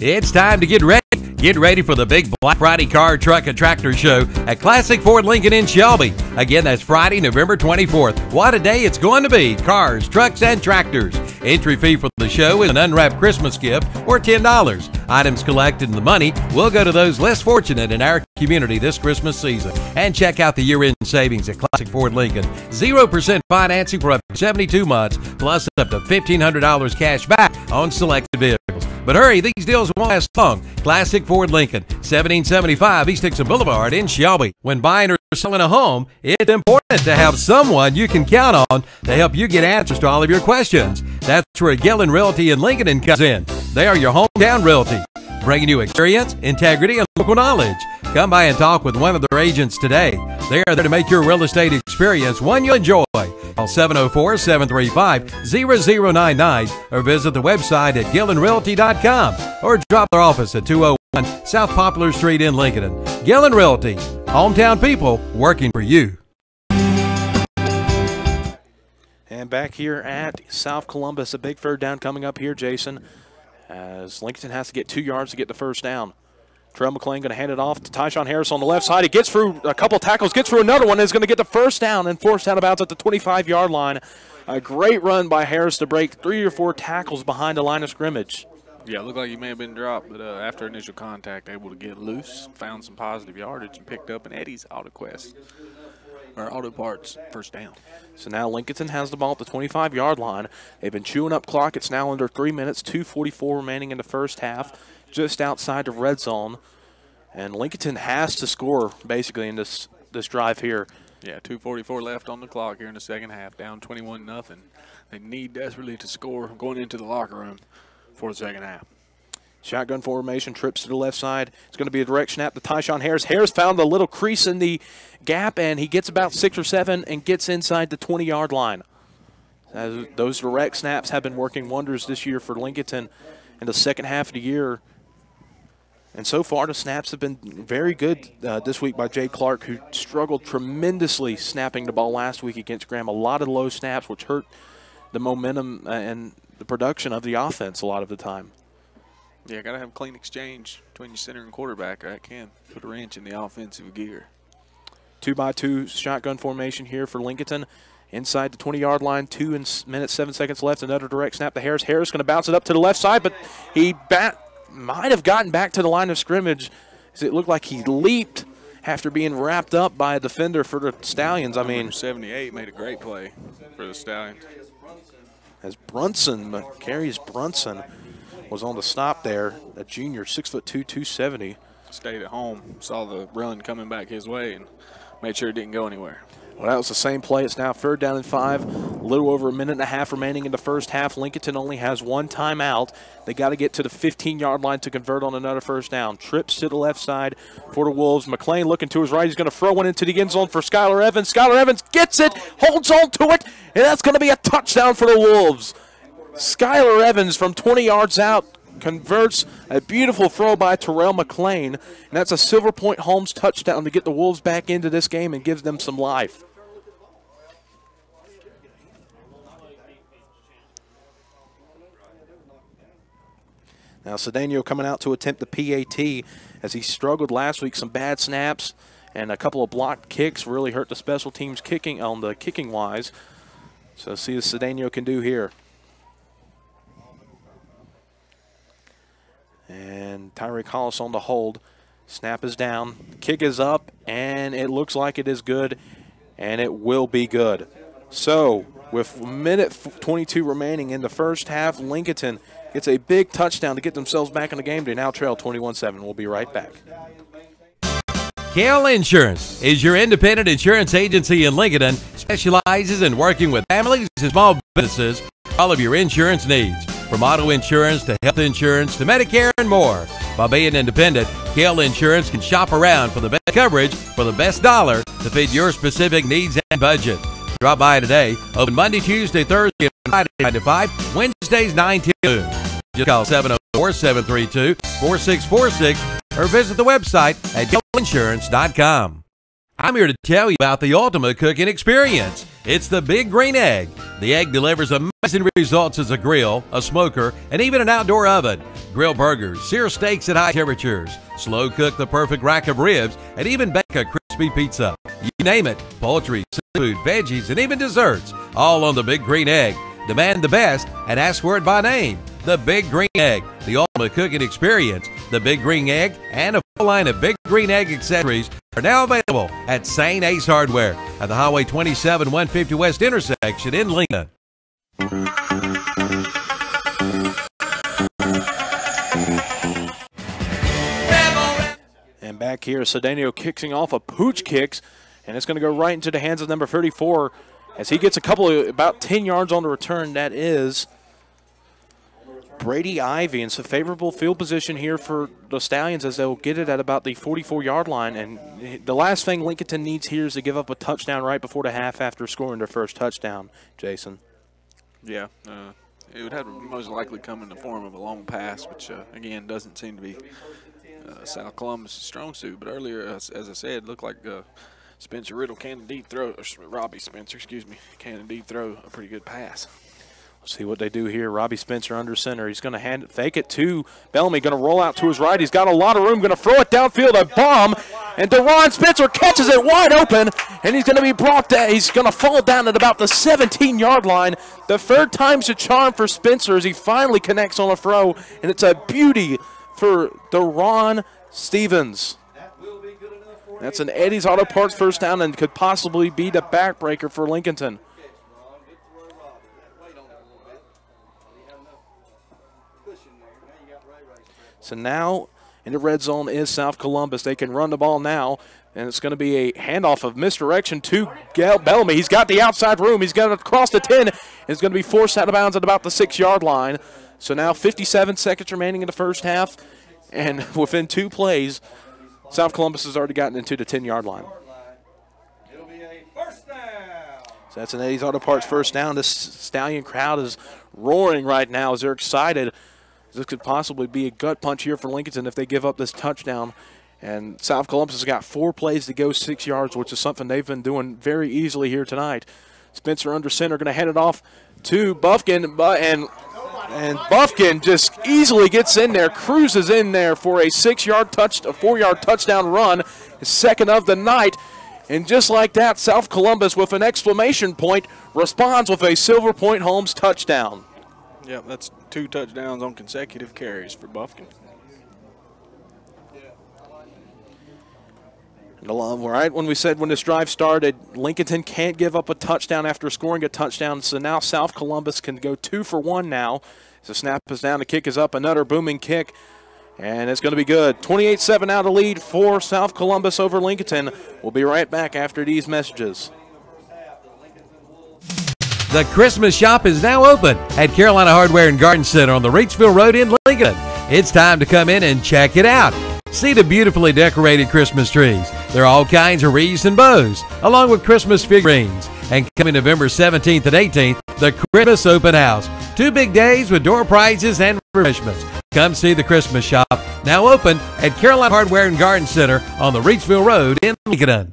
It's time to get ready. Get ready for the big Black Friday Car, Truck, and Tractor Show at Classic Ford Lincoln in Shelby. Again, that's Friday, November 24th. What a day it's going to be. Cars, trucks, and tractors. Entry fee for the show is an unwrapped Christmas gift or $10. Items collected and the money will go to those less fortunate in our community this Christmas season. And check out the year-end savings at Classic Ford Lincoln. 0% financing for up to 72 months, plus up to $1,500 cash back on selected vehicles. But hurry, these deals won't last long. Classic Ford Lincoln, 1775 East Dixon Boulevard in Shelby. When buying or selling a home, it's important to have someone you can count on to help you get answers to all of your questions. That's where Gillen Realty in Lincoln comes in. They are your hometown realty, bringing you experience, integrity, and local knowledge. Come by and talk with one of their agents today. They are there to make your real estate experience one you enjoy. Call 704-735-0099 or visit the website at GillenRealty.com or drop their office at 201 South Poplar Street in Lincoln. Gillen Realty, hometown people working for you. And back here at South Columbus, a big 3rd down coming up here, Jason, as Lincolnton has to get 2 yards to get the first down. Terrell McLean going to hand it off to Tyshawn Harris on the left side. He gets through a couple tackles, gets through another one, and is going to get the first down and forced out of bounds at the 25-yard line. A great run by Harris to break 3 or 4 tackles behind the line of scrimmage. Yeah, it looked like he may have been dropped, but after initial contact, able to get loose, found some positive yardage, and picked up an Eddie's Auto Parts first down. So now Lincolnton has the ball at the 25-yard line. They've been chewing up clock. It's now under 3 minutes, 2:44 remaining in the first half, just outside the red zone. And Lincolnton has to score, basically, in this drive here. Yeah, 2:44 left on the clock here in the second half, down 21-0. They need desperately to score going into the locker room for the second half. Shotgun formation, trips to the left side. It's going to be a direct snap to Tyshawn Harris. Harris found a little crease in the gap, and he gets about 6 or 7 and gets inside the 20-yard line. Those direct snaps have been working wonders this year for Lincolnton in the second half of the year. And so far, the snaps have been very good this week by Jay Clark, who struggled tremendously snapping the ball last week against Graham. A lot of low snaps, which hurt the momentum and the production of the offense a lot of the time. Yeah, got to have a clean exchange between your center and quarterback. That can put a wrench in the offensive gear. 2-by-2 shotgun formation here for Lincolnton. Inside the 20-yard line, 2 minutes, 7 seconds left. Another direct snap to Harris. Harris going to bounce it up to the left side, but he might have gotten back to the line of scrimmage. It looked like he leaped after being wrapped up by a defender for the Stallions. I mean, Number 78 made a great play for the Stallions. As Macarius Brunson was on the stop there, a junior, 6'2", 270. Stayed at home, saw the run coming back his way, and made sure it didn't go anywhere. Well, that was the same play. It's now 3rd down and 5. A little over a minute and a half remaining in the first half. Lincolnton only has 1 timeout. They got to get to the 15-yard line to convert on another first down. Trips to the left side for the Wolves. McLean looking to his right. He's going to throw one into the end zone for Skylar Evans. Skylar Evans gets it, holds on to it, and that's going to be a touchdown for the Wolves. Skylar Evans from 20 yards out converts a beautiful throw by Terrell McLean, and that's a Silver Point Holmes touchdown to get the Wolves back into this game and gives them some life. Now Cedeno coming out to attempt the PAT as he struggled last week, some bad snaps, and a couple of blocked kicks really hurt the special teams kicking on the kicking wise. So see what Cedeno can do here. And Tyreek Hollis on the hold. Snap is down. Kick is up, and it looks like it is good, and it will be good. So with a minute 22 remaining in the first half, Lincolnton gets a big touchdown to get themselves back in the game. They now trail 21-7. We'll be right back. KL Insurance is your independent insurance agency in Lincolnton, specializes in working with families and small businesses for all of your insurance needs, from auto insurance to health insurance to Medicare and more. By being independent, KL Insurance can shop around for the best coverage for the best dollar to fit your specific needs and budget. Drop by today, open Monday, Tuesday, Thursday, and Friday 9 to 5, Wednesdays 9 to noon. Just call 704-732-4646 or visit the website at KLInsurance.com. I'm here to tell you about the ultimate cooking experience. It's the Big Green Egg. The egg delivers amazing results as a grill, a smoker, and even an outdoor oven. Grill burgers, sear steaks at high temperatures, slow cook the perfect rack of ribs, and even bake a crispy pizza. You name it, poultry, seafood, veggies, and even desserts, all on the Big Green Egg. Demand the best and ask for it by name. The Big Green Egg, the ultimate cooking experience. The Big Green Egg and a full line of Big Green Egg accessories are now available at St. Ace Hardware at the Highway 27 150 West intersection in Lincoln. And back here, Cedeno kicking off a pooch kicks, and it's going to go right into the hands of number 34 as he gets a couple of about 10 yards on the return. That is Brady Ivy. And it's a favorable field position here for the Stallions as they'll get it at about the 44-yard line. And the last thing Lincolnton needs here is to give up a touchdown right before the half after scoring their first touchdown, Jason. Yeah, it would have to most likely come in the form of a long pass, which, again, doesn't seem to be South Columbus' strong suit. But earlier, as I said, it looked like Spencer Riddle can indeed throw, or Robbie Spencer, excuse me, can indeed throw a pretty good pass. Let's see what they do here. Robbie Spencer under center. He's going to fake it to Bellamy. Going to roll out to his right. He's got a lot of room. Going to throw it downfield. A bomb. And Deron Spencer catches it wide open. And he's going to be brought down. He's going to fall down at about the 17-yard line. The third time's a charm for Spencer as he finally connects on a throw. And it's a beauty for Deron Stevens. That's an Eddie's Auto Parts first down and could possibly be the backbreaker for Lincolnton. So now in the red zone is South Columbus. They can run the ball now, and it's going to be a handoff of misdirection to Bellamy. He's got the outside room. He's going to cross the 10. It's going to be forced out of bounds at about the 6-yard line. So now 57 seconds remaining in the first half, and within 2 plays, South Columbus has already gotten into the 10-yard line. So that's an Eddie's Auto Parts first down. This Stallion crowd is roaring right now as they're excited. This could possibly be a gut punch here for Lincolnton if they give up this touchdown. And South Columbus has got 4 plays to go 6 yards, which is something they've been doing very easily here tonight. Spencer under center, going to hand it off to Buffkin, and Buffkin just easily gets in there, cruises in there for a 4-yard touchdown run, his second of the night. And just like that, South Columbus, with an exclamation point, responds with a Silver Point Holmes touchdown. Yeah, that's 2 touchdowns on consecutive carries for Buffkin. Right when we said when this drive started, Lincolnton can't give up a touchdown after scoring a touchdown, so now South Columbus can go 2 for 1 now. So snap is down, the kick is up, another booming kick, and it's going to be good. 28-7 out of lead for South Columbus over Lincolnton. We'll be right back after these messages. The Christmas shop is now open at Carolina Hardware and Garden Center on the Reachville Road in Lincoln. It's time to come in and check it out. See the beautifully decorated Christmas trees. There are all kinds of wreaths and bows, along with Christmas figurines. And coming November 17th and 18th, the Christmas Open House. 2 big days with door prizes and refreshments. Come see the Christmas shop, now open at Carolina Hardware and Garden Center on the Reachville Road in Lincoln.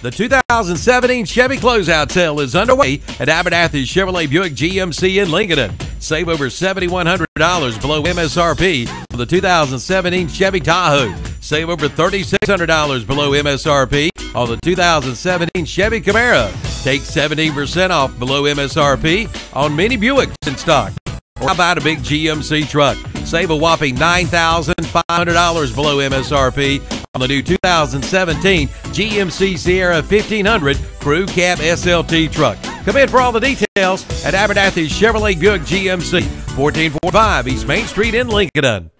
The 2017 Chevy Closeout Sale is underway at Abernathy Chevrolet Buick GMC in Lincoln. Save over $7,100 below MSRP for the 2017 Chevy Tahoe. Save over $3,600 below MSRP on the 2017 Chevy Camaro. Take 17% off below MSRP on many Buicks in stock. Or how about a big GMC truck? Save a whopping $9,500 below MSRP on the new 2017 GMC Sierra 1500 Crew Cab SLT truck. Come in for all the details at Abernathy's Chevrolet Good GMC, 1445 East Main Street in Lincoln.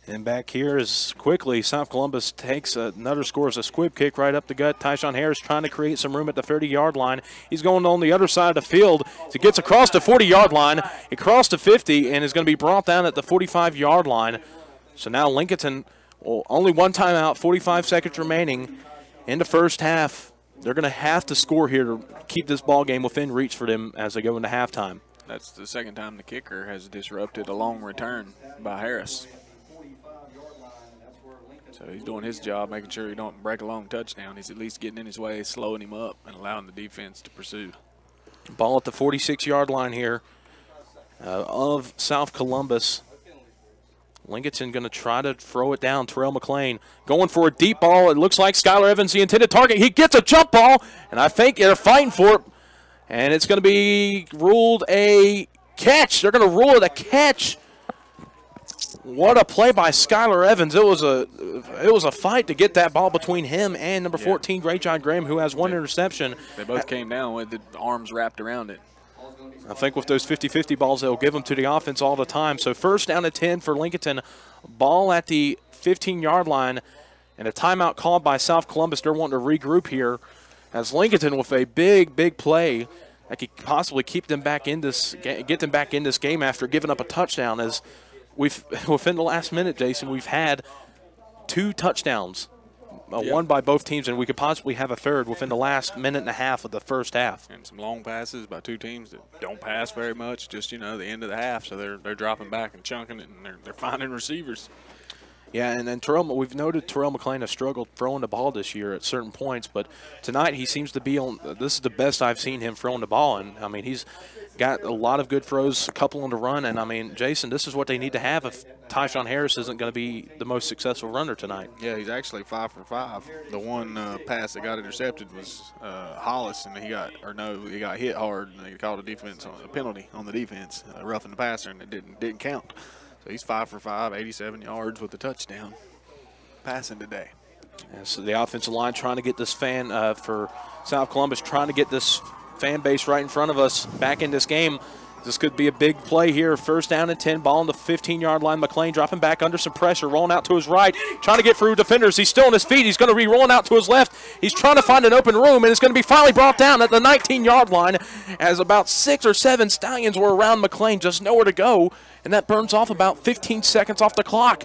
And back here is quickly, South Columbus takes another scores a squib kick right up the gut. Tyshawn Harris trying to create some room at the 30-yard line. He's going on the other side of the field. He gets across the 40-yard line. He crossed the 50 and is going to be brought down at the 45-yard line. So now Lincolnton, only one timeout, 45 seconds remaining in the first half. They're going to have to score here to keep this ball game within reach for them as they go into halftime. That's the second time the kicker has disrupted a long return by Harris. So he's doing his job, making sure he don't break a long touchdown. He's at least getting in his way, slowing him up, and allowing the defense to pursue. Ball at the 46-yard line here of South Columbus. Lincolnton going to try to throw it down. Terrell McLean going for a deep ball. It looks like Skylar Evans, the intended target. He gets a jump ball, and I think they're fighting for it. And it's going to be ruled a catch. They're going to rule it a catch. What a play by Skylar Evans. It was a fight to get that ball between him and number 14, Great John Graham, who has one interception. They both came down with the arms wrapped around it. I think with those 50-50 balls, they'll give them to the offense all the time. So first down and 10 for Lincolnton. Ball at the 15-yard line, and a timeout called by South Columbus. They're wanting to regroup here as Lincolnton with a big play that could possibly keep them back in this, get them back in this game after giving up a touchdown. As within the last minute, Jason, we've had 2 touchdowns, one by both teams, and we could possibly have a third within the last minute and a half of the first half. And some long passes by 2 teams that don't pass very much, just, the end of the half, so they're dropping back and chunking it, and they're finding receivers. Yeah, and then we've noted Terrell McLean has struggled throwing the ball this year at certain points, but tonight he seems to be on. This is the best I've seen him throwing the ball, and I mean he's got a lot of good throws, a couple on the run, and I mean, Jason, this is what they need to have if Tyshawn Harris isn't going to be the most successful runner tonight. Yeah, he's actually 5 for 5. The one pass that got intercepted was Hollis, and he got hit hard, and they called a penalty on the defense, roughing the passer, and it didn't count. So he's 5 for 5, 87 yards with a touchdown passing today. And so the offensive line trying to get this for South Columbus, trying to get this fan base right in front of us back in this game. This could be a big play here. First down and 10, ball on the 15-yard line. McLean dropping back under some pressure, rolling out to his right, trying to get through defenders. He's still on his feet. He's going to be rolling out to his left. He's trying to find an open room, and it's going to be finally brought down at the 19-yard line as about 6 or 7 Stallions were around McLean, just nowhere to go, and that burns off about 15 seconds off the clock.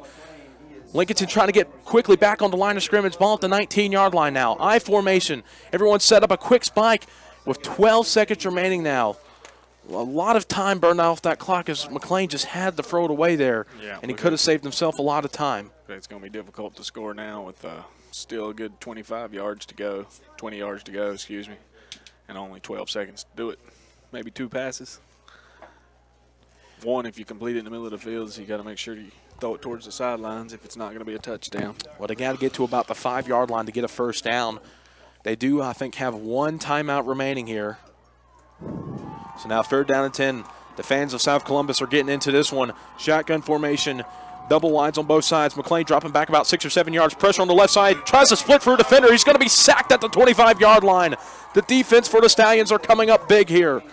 Lincolnton trying to get quickly back on the line of scrimmage. Ball at the 19-yard line now. I formation. Everyone set up a quick spike with 12 seconds remaining now. A lot of time burned off that clock as McLean just had to throw it away there, and he could have saved himself a lot of time. It's going to be difficult to score now with still a good 20 yards to go, excuse me, and only 12 seconds to do it. Maybe 2 passes. One, if you complete it in the middle of the field, so you got to make sure you throw it towards the sidelines if it's not going to be a touchdown. Well, they got to get to about the 5-yard line to get a first down. They do, I think, have 1 timeout remaining here. So now 3rd down and 10. The fans of South Columbus are getting into this one. Shotgun formation, double wides on both sides. McLean dropping back about 6 or 7 yards. Pressure on the left side. Tries to split for a defender. He's going to be sacked at the 25-yard line. The defense for the Stallions are coming up big here,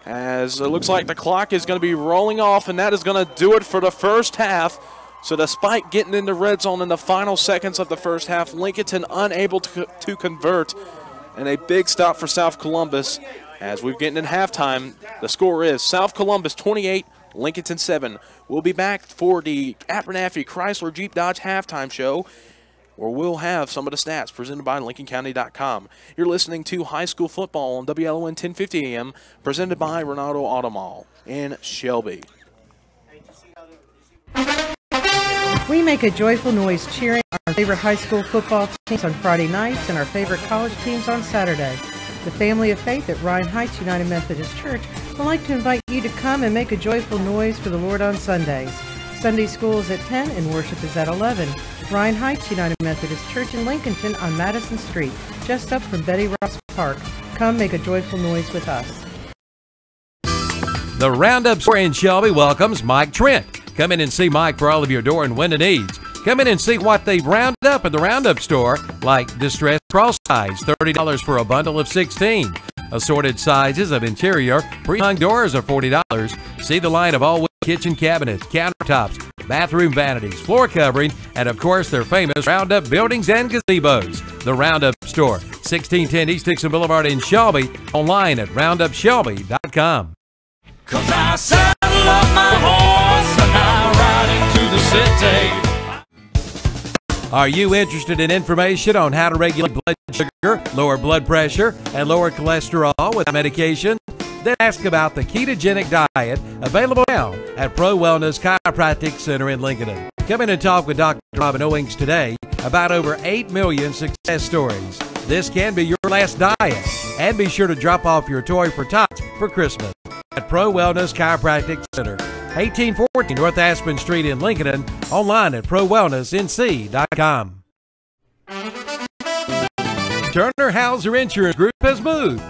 as it looks like the clock is going to be rolling off, and that is going to do it for the first half. So despite getting in the red zone in the final seconds of the first half, Lincolnton unable to convert, and a big stop for South Columbus. As we're getting in halftime, the score is South Columbus 28, Lincolnton 7. We'll be back for the Abernathy Chrysler Jeep Dodge halftime show, where we'll have some of the stats presented by LincolnCounty.com. You're listening to high school football on WLON 1050 AM, presented by Ronaldo Auto Mall in Shelby. We make a joyful noise cheering our favorite high school football teams on Friday nights and our favorite college teams on Saturday. The family of faith at Ryan Heights United Methodist Church would like to invite you to come and make a joyful noise for the Lord on Sundays. Sunday school is at 10 and worship is at 11. Ryan Heights United Methodist Church in Lincolnton on Madison Street, just up from Betty Ross Park. Come make a joyful noise with us. The Roundup Store in Shelby welcomes Mike Trent. Come in and see Mike for all of your door and window needs. Come in and see what they've rounded up at the Roundup Store, like distressed cross ties, $30 for a bundle of 16. Assorted sizes of interior pre-hung doors are $40. See the line of all wood kitchen cabinets, countertops, bathroom vanities, floor covering, and of course their famous Roundup buildings and gazebos. The Roundup Store, 1610 East Dixon Boulevard in Shelby, online at roundupshelby.com. 'Cause I saddle up my horse and I ride into the city. Are you interested in information on how to regulate blood sugar, lower blood pressure, and lower cholesterol with medication? Then ask about the ketogenic diet available now at Pro Wellness Chiropractic Center in Lincoln. Come in and talk with Dr. Robin Owings today about over 8 million success stories. This can be your last diet. And be sure to drop off your toy for tots for Christmas at Pro Wellness Chiropractic Center, 1814 North Aspen Street in Lincoln, online at prowellnessnc.com. Turner Hauser Insurance Group has moved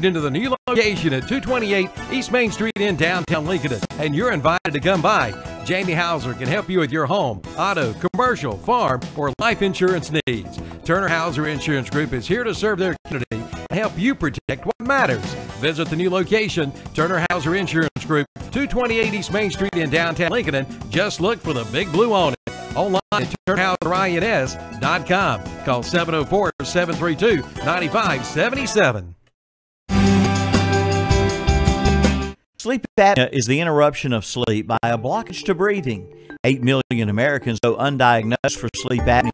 into the new location at 228 East Main Street in downtown Lincoln, and you're invited to come by. Jamie Hauser can help you with your home, auto, commercial, farm, or life insurance needs. Turner Hauser Insurance Group is here to serve their community and help you protect what matters. Visit the new location, Turner Hauser Insurance Group, 228 East Main Street in downtown Lincoln. Just look for the big blue on it. Online at turnhouserins.com. Call 704-732-9577. Sleep apnea is the interruption of sleep by a blockage to breathing. 8 million Americans go undiagnosed for sleep apnea.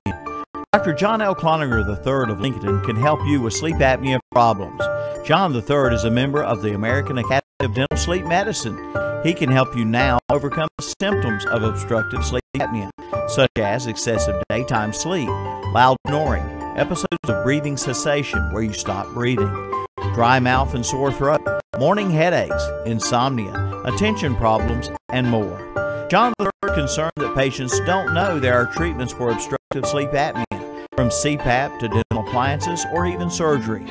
Dr. John L. Cloninger III of Lincoln can help you with sleep apnea problems. John III is a member of the American Academy of Dental Sleep Medicine. He can help you now overcome the symptoms of obstructive sleep apnea, such as excessive daytime sleep, loud snoring, episodes of breathing cessation where you stop breathing, dry mouth and sore throat, morning headaches, insomnia, attention problems, and more. John III is concerned that patients don't know there are treatments for obstructive sleep apnea, from CPAP to dental appliances or even surgery.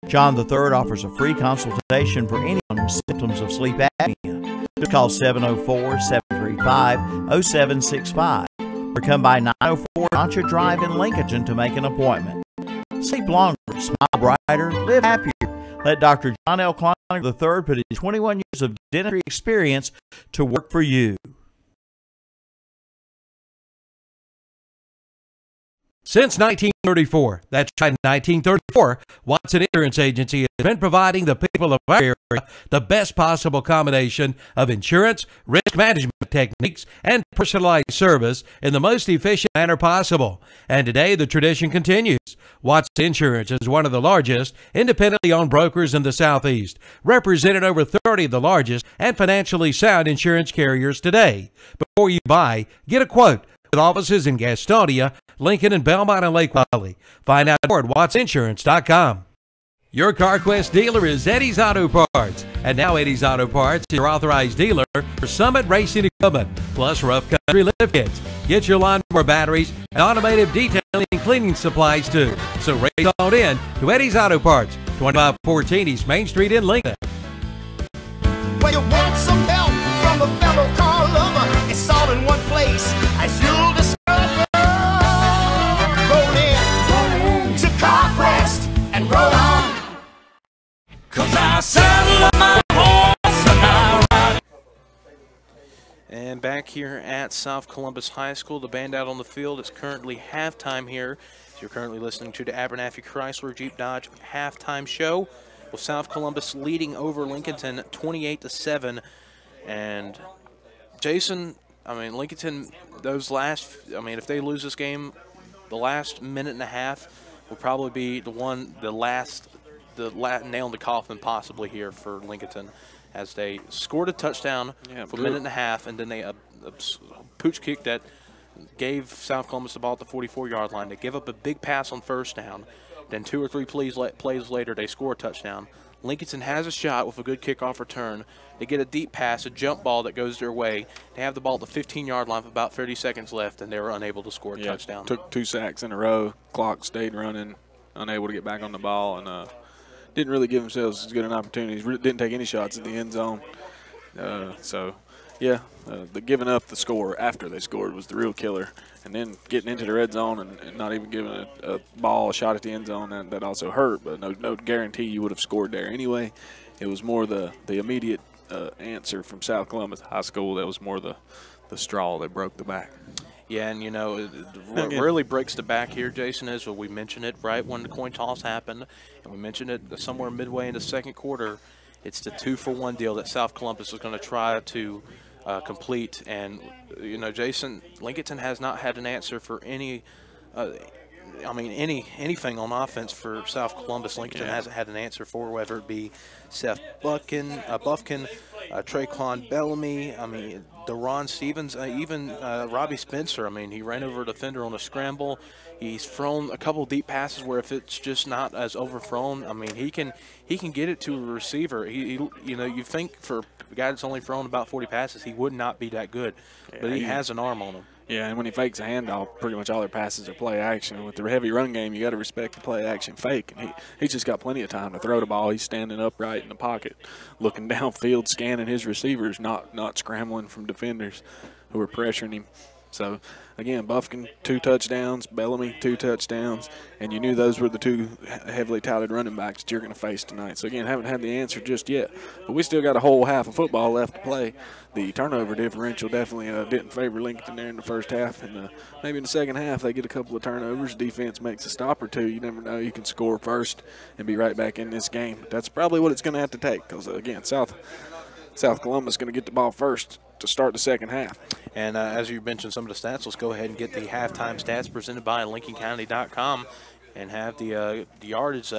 John III offers a free consultation for anyone with symptoms of sleep apnea. Just call 704-735-0765 or come by 904 Notcha Drive in Lincolnton to make an appointment. Sleep longer, smile brighter, live happier. Let Dr. John L. Cloninger III put his 21 years of dentistry experience to work for you. Since 1934, that's right, 1934, Watson Insurance Agency has been providing the people of our area the best possible combination of insurance, risk management techniques, and personalized service in the most efficient manner possible. And today, the tradition continues. Watson Insurance is one of the largest independently owned brokers in the Southeast, representing over 30 of the largest and financially sound insurance carriers today. Before you buy, get a quote. With offices in Gastonia, Lincoln, and Belmont and Lake Wylie. Find out more at wattsinsurance.com. Your CarQuest dealer is Eddie's Auto Parts. And now Eddie's Auto Parts is your authorized dealer for Summit Racing Equipment, plus rough country lift kits. Get your lawnmower batteries and automotive detailing and cleaning supplies too. So race on in to Eddie's Auto Parts, 2514 East Main Street in Lincoln. Well, you want some help from a fellow car lover? It's all in one place, as you'll discover. Roll in to CarQuest and roll on. 'Cause I saddle up my horse and I ride. And back here at South Columbus High School, the band out on the field. It's currently halftime here. You're currently listening to the Abernathy Chrysler Jeep Dodge halftime show, with South Columbus leading over Lincolnton 28-7. And Jason, I mean, Lincolnton, if they lose this game, the last minute and a half will probably be the last nail in the coffin possibly here for Lincolnton, as they scored a touchdown for a minute and a half, and then they a pooch kick that gave South Columbus the ball at the 44-yard line. They give up a big pass on first down, Then 2 or 3 plays later, they score a touchdown. Lincolnton has a shot with a good kickoff return. They get a deep pass, a jump ball that goes their way. They have the ball at the 15-yard line with about 30 seconds left, and they were unable to score a touchdown. Took 2 sacks in a row. Clock stayed running, unable to get back on the ball, and didn't really give themselves as good an opportunity. Didn't take any shots at the end zone. The giving up the score after they scored was the real killer. And then getting into the red zone and not even giving a ball a shot at the end zone, that also hurt. But no guarantee you would have scored there anyway. It was more the immediate answer from South Columbus High School that was more the straw that broke the back. Yeah, and what really breaks the back here, Jason, is we mentioned it right when the coin toss happened, and we mentioned it somewhere midway in the second quarter. It's the 2-for-1 deal that South Columbus is going to try to complete. And, Jason, Lincolnton has not had an answer for anything on offense for South Columbus. Lincolnton hasn't had an answer for, whether it be Seth Buffkin, Traquan Bellamy, DeRon Stevens, even Robbie Spencer. He ran over a defender on a scramble. He's thrown a couple deep passes where if it's just not as overthrown, he can get it to a receiver. You think for a guy that's only thrown about 40 passes, he would not be that good, but he has an arm on him. Yeah, and when he fakes a handoff, pretty much all their passes are play action. With the heavy run game, you got to respect the play action fake. And he's just got plenty of time to throw the ball. He's standing upright in the pocket, looking downfield, scanning his receivers, not scrambling from defenders who are pressuring him. So, again, Buffkin, 2 touchdowns, Bellamy, 2 touchdowns, and you knew those were the 2 heavily touted running backs that you're going to face tonight. So, again, haven't had the answer just yet, but we still got a whole half of football left to play. The turnover differential definitely didn't favor Lincoln there in the first half, and maybe in the second half they get a couple of turnovers. Defense makes a stop or 2. You never know. You can score first and be right back in this game. But that's probably what it's going to have to take because, again, South Columbus is going to get the ball first to start the second half. And as you mentioned some of the stats, let's go ahead and get the halftime stats presented by LincolnCounty.com and have the yardage,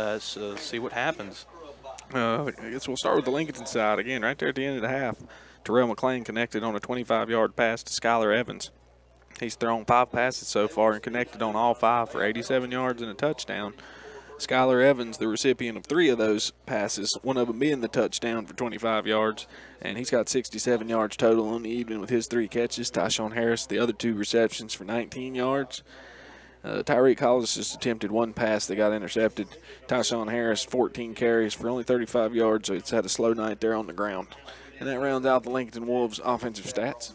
see what happens. I guess we'll start with the Lincolnton side. Again, right there at the end of the half, Terrell McClain connected on a 25-yard pass to Skylar Evans. He's thrown 5 passes so far and connected on all 5 for 87 yards and a touchdown. Skylar Evans, the recipient of 3 of those passes, one of them being the touchdown for 25 yards, and he's got 67 yards total on the evening with his 3 catches. Tyshawn Harris, the other 2 receptions for 19 yards. Tyreek Hollis just attempted 1 pass that got intercepted. Tyshawn Harris, 14 carries for only 35 yards, so it's had a slow night there on the ground. And that rounds out the Lincolnton Wolves' offensive stats.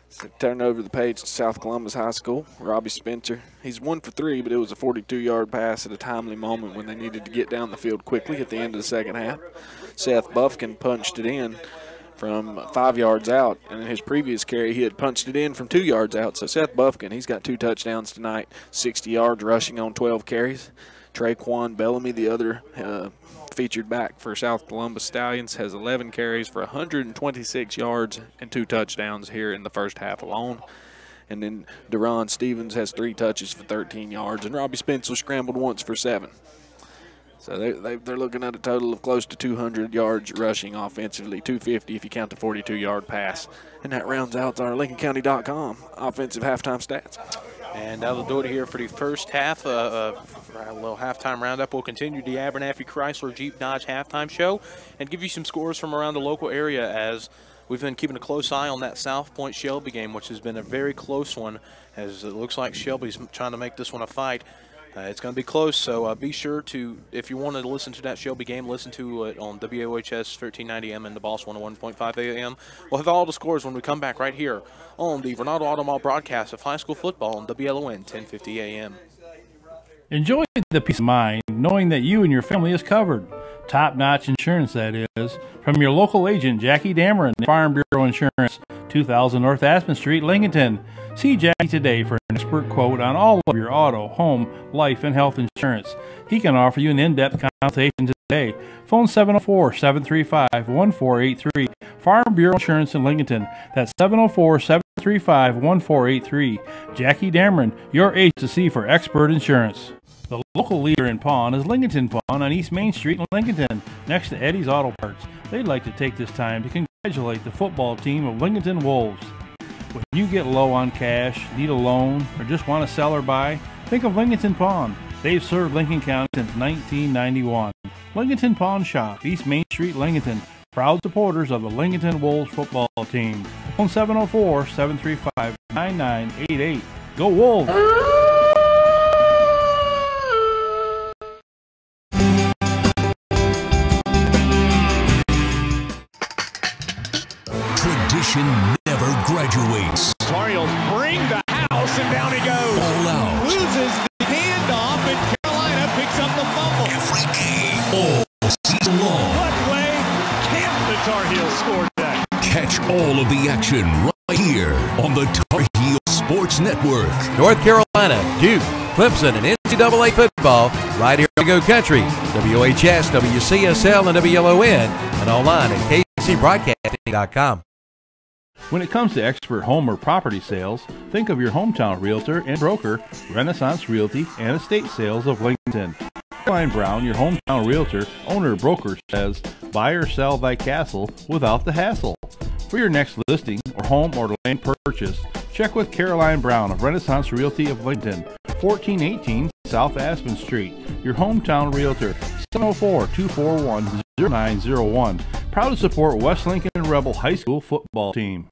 So turn over the page to South Columbus High School. Robbie Spencer, he's 1 for 3, but it was a 42-yard pass at a timely moment when they needed to get down the field quickly at the end of the second half. Seth Buffkin punched it in from 5 yards out, and in his previous carry he had punched it in from 2 yards out. So Seth Buffkin, he's got 2 touchdowns tonight, 60 yards rushing on 12 carries. Traquan Bellamy, the other featured back for South Columbus Stallions, has 11 carries for 126 yards and 2 touchdowns here in the first half alone. And then DeRon Stevens has 3 touches for 13 yards, and Robbie Spencer scrambled once for 7. So they're looking at a total of close to 200 yards rushing offensively, 250 if you count the 42-yard pass. And that rounds out our LincolnCounty.com offensive halftime stats. And that'll do it here for the first half. A little halftime roundup. We'll continue the Abernathy Chrysler Jeep Dodge halftime show and give you some scores from around the local area as we've been keeping a close eye on that South Point Shelby game, which has been a very close one, as it looks like Shelby's trying to make this one a fight. It's going to be close, so be sure to, if you want to listen to that Shelby game, listen to it on WOHS 1390M and the Boss 101.5 AM. We'll have all the scores when we come back right here on the Ronaldo Auto Mall broadcast of high school football on WLON 1050 AM. Enjoy the peace of mind knowing that you and your family is covered. Top-notch insurance, that is. From your local agent, Jackie Dameron, Farm Bureau Insurance, 2000 North Aspen Street, Lincolnton. See Jackie today for an expert quote on all of your auto, home, life, and health insurance. He can offer you an in-depth consultation today. Phone 704-735-1483. Farm Bureau Insurance in Lincolnton. That's 704-735-1483. Jackie Dameron, your agency for expert insurance. The local leader in pawn is Lincolnton Pawn on East Main Street in Lincolnton, next to Eddie's Auto Parts. They'd like to take this time to congratulate the football team of Lincolnton Wolves. When you get low on cash, need a loan, or just want to sell or buy, think of Lincolnton Pawn. They've served Lincoln County since 1991. Lincolnton Pawn Shop, East Main Street, Lincolnton. Proud supporters of the Lincolnton Wolves football team. Phone 704-735-9988. Go Wolves! Tradition never graduates. Tar Heels bring the house, and down he goes. All out. Loses the handoff, and Carolina picks up the fumble. Every game, all season long. What way can't the Tar Heels score that? Catch all of the action right here on the Tar Heel Sports Network. North Carolina, Duke, Clemson, and NCAA football right here in Go Country. WHS, WCSL, and WLON, and online at KTCBroadcasting.com. When it comes to expert home or property sales, think of your hometown realtor and broker, Renaissance Realty and Estate Sales of Lincolnton. Caroline Brown, your hometown realtor, owner, broker, says, buy or sell thy castle without the hassle. For your next listing or home or land purchase, check with Caroline Brown of Renaissance Realty of Lincolnton, 1418 South Aspen Street. Your hometown realtor, 704-241-0901. Proud to support West Lincoln Rebel High School football team.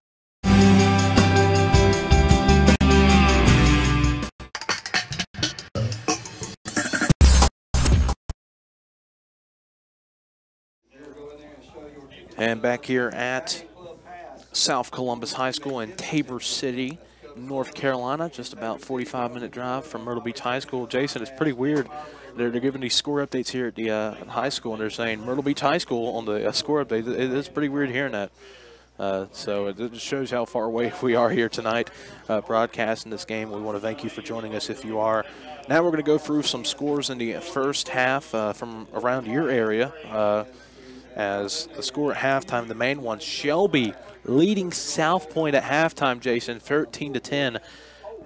And back here at South Columbus High School in Tabor City, North Carolina, just about 45-minute drive from Myrtle Beach High School. Jason, it's pretty weird. They're giving these score updates here at the high school, and they're saying Myrtle Beach High School on the score update. It's pretty weird hearing that. So it just shows how far away we are here tonight broadcasting this game. We want to thank you for joining us if you are. Now we're going to go through some scores in the first half from around your area. As the score at halftime, the main one, Shelby leading South Point at halftime, Jason, 13-10.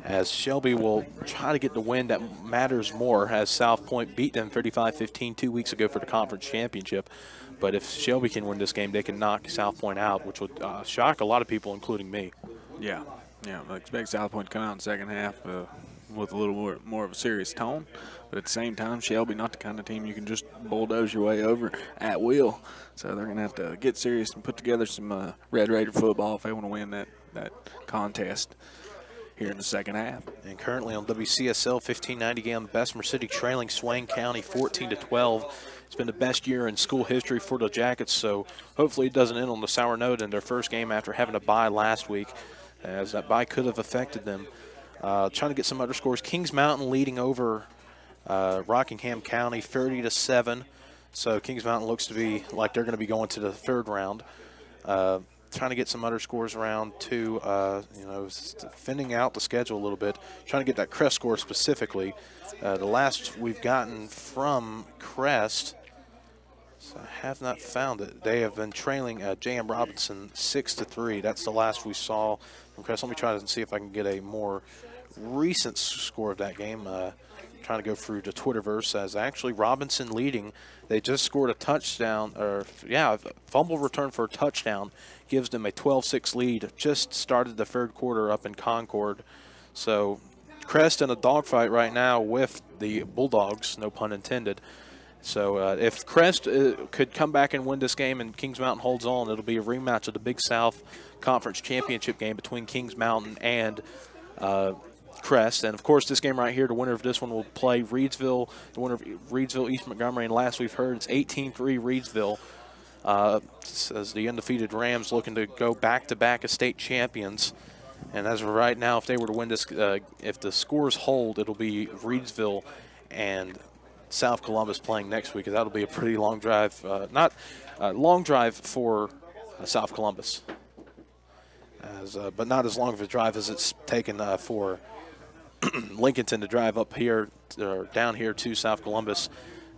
As Shelby will try to get the win that matters more, as South Point beat them 35-15 2 weeks ago for the conference championship. But if Shelby can win this game, they can knock South Point out, which would shock a lot of people, including me. Yeah, I expect South Point to come out in the second half with a little more of a serious tone. But at the same time, Shelby not the kind of team you can just bulldoze your way over at will. So they're going to have to get serious and put together some Red Raider football if they want to win that contest here in the second half. And currently on WCSL 1590 game, Bessemer City trailing Swain County 14-12. It's been the best year in school history for the Jackets, so hopefully it doesn't end on the sour note in their first game after having a bye last week, as that bye could have affected them. Trying to get some other scores. Kings Mountain leading over Rockingham County 30-7. So Kings Mountain looks to be like they're going to be going to the third round. Trying to get some other scores around too, thinning out the schedule a little bit. Trying to get that Crest score specifically. The last we've gotten from Crest, so I have not found it. They have been trailing J.M. Robinson 6-3. That's the last we saw from Crest. Let me try to see if I can get a more recent score of that game. Trying to go through the Twitterverse, as actually Robinson leading. They just scored a touchdown, a fumble return for a touchdown, gives them a 12-6 lead. Just started the third quarter up in Concord. So Crest in a dogfight right now with the Bulldogs, no pun intended. So if Crest could come back and win this game and Kings Mountain holds on, it'll be a rematch of the Big South Conference Championship game between Kings Mountain and Crest. And of course, this game right here, the winner of this one will play Reedsville, the winner of Reedsville East Montgomery. And last we've heard, it's 18-3 Reedsville, as the undefeated Rams looking to go back-to-back as state champions. And as of right now, if they were to win this, if the scores hold, it'll be Reedsville and South Columbus playing next week. That'll be a pretty long drive, not a long drive for South Columbus, but not as long of a drive as it's taken for Lincolnton to drive up here or down here to South Columbus.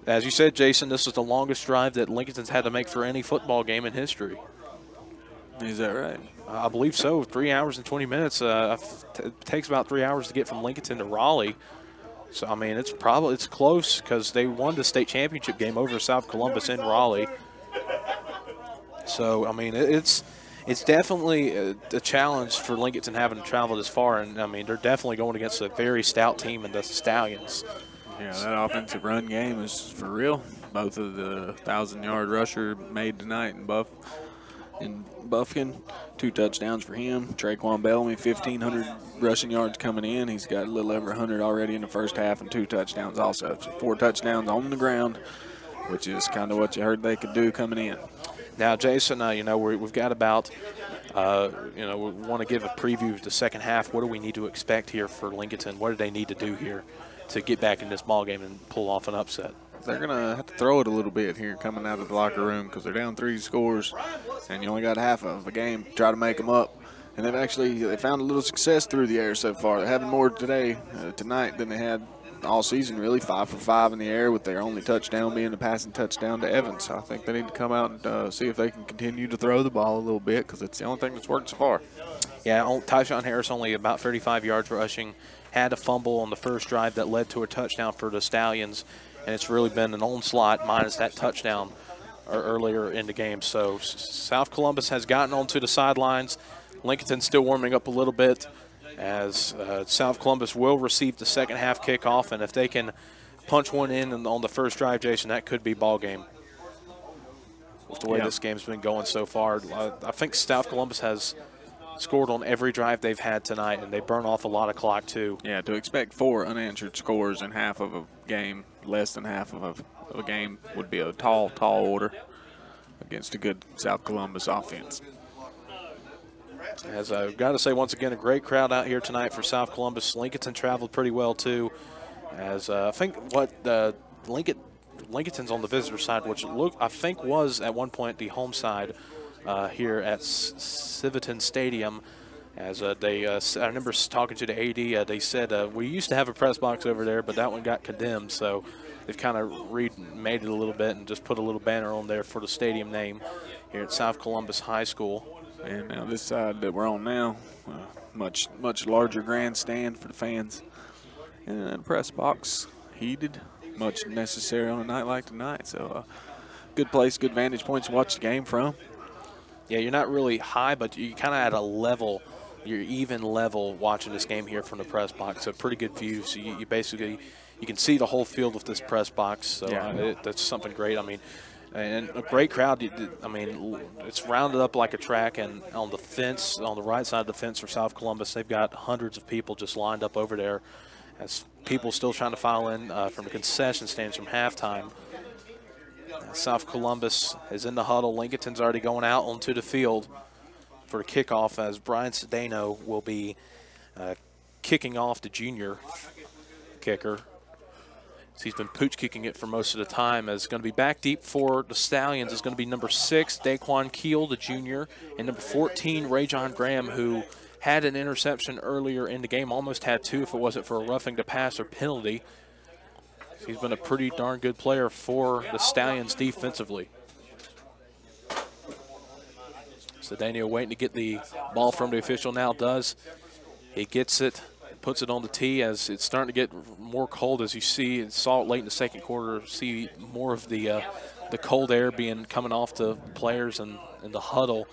As you said, Jason, this is the longest drive that Lincolnton's had to make for any football game in history. Is that right? I believe so. 3 hours and 20 minutes. It takes about 3 hours to get from Lincolnton to Raleigh. So, I mean, it's close because they won the state championship game over South Columbus in Raleigh. So, I mean, it's definitely a challenge for Lincolnton having to travel this far. And, I mean, they're definitely going against a very stout team in the Stallions. Yeah, that offensive run game is for real. Both of the 1,000-yard rusher made tonight in Buffkin, 2 touchdowns for him. Traquan Bellamy, 1,500 rushing yards coming in. He's got a little over 100 already in the first half and 2 touchdowns also. So 4 touchdowns on the ground, which is kind of what you heard they could do coming in. Now, Jason, you know, we've got about, you know, we want to give a preview of the second half. What do we need to expect here for Lincolnton? What do they need to do here to get back in this ball game and pull off an upset? They're going to have to throw it a little bit here coming out of the locker room because they're down 3 scores, and you only got half of a game to try to make them up. And they found a little success through the air so far. They're having more tonight than they had all season, really. 5 for 5 in the air, with their only touchdown being a passing touchdown to Evans. So I think they need to come out and see if they can continue to throw the ball a little bit, because it's the only thing that's worked so far. Yeah, Tyshawn Harris only about 35 yards rushing, had a fumble on the first drive that led to a touchdown for the Stallions, and it's really been an onslaught minus that touchdown earlier in the game. So South Columbus has gotten onto the sidelines. Lincolnton's still warming up a little bit, as South Columbus will receive the second half kickoff, and if they can punch one in on the first drive, Jason, that could be ball game. With the way this game's been going so far, I think South Columbus has scored on every drive they've had tonight, and they burn off a lot of clock too. Yeah, to expect 4 unanswered scores in half of a game, less than half of a game, would be a tall order against a good South Columbus offense. As I've got to say, once again, a great crowd out here tonight for South Columbus. Lincolnton traveled pretty well, too, as I think Lincolnton's on the visitor side, which I think was at one point the home side here at Civitan Stadium. As I remember talking to the AD, they said we used to have a press box over there, but that one got condemned, so they've kind of remade it a little bit and just put a little banner on there for the stadium name here at South Columbus High School. And now this side that we're on now, much larger grandstand for the fans. And a press box, heated, much necessary on a night like tonight. So good place, good vantage points to watch the game from. Yeah, you're not really high, but you're kind of at a level, you're even level watching this game here from the press box. So pretty good view. So you basically, you can see the whole field with this press box. So that's something great. I mean, and a great crowd. I mean, it's rounded up like a track, and on the fence, on the right side of the fence for South Columbus, they've got hundreds of people just lined up over there, as people still trying to file in from the concession stands from halftime. South Columbus is in the huddle. Lincolnton's already going out onto the field for the kickoff, as Brian Cedeno will be kicking off, the junior kicker. He's been pooch kicking it for most of the time. As going to be back deep for the Stallions is going to be number 6, Daquan Keel, the junior, and number 14, Rayjon Graham, who had an interception earlier in the game, almost had 2 if it wasn't for a roughing the pass or penalty. He's been a pretty darn good player for the Stallions defensively. So Daniel waiting to get the ball from the official, now does. He gets it, puts it on the tee, as it's starting to get more cold, as you see and saw it late in the second quarter. See more of the cold air coming off the players and the huddle.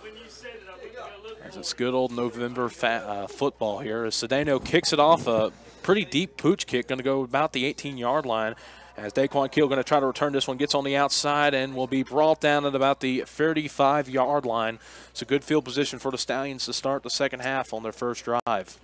As it's good old November football here, as Cedeno kicks it off, a pretty deep pooch kick, going to go about the 18-yard line. As Daquan Keel going to try to return this one, gets on the outside and will be brought down at about the 35-yard line. It's a good field position for the Stallions to start the second half on their first drive.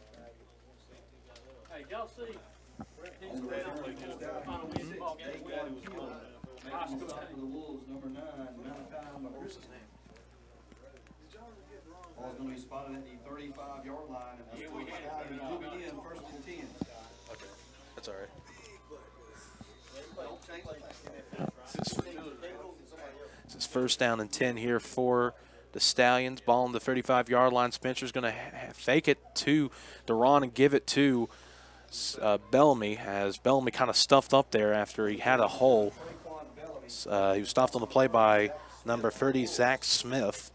Ball's going to be spotted at the 35-yard line, and that's where the Stallions will begin, first and 10. Okay, that's all right. This is first down and 10 here for the Stallions. Ball on the 35-yard line. Spencer's going to fake it to Deron and give it to Bellamy, as Bellamy kind of stuffed up there after he had a hole. He was stopped on the play by number 30, Zach Smith.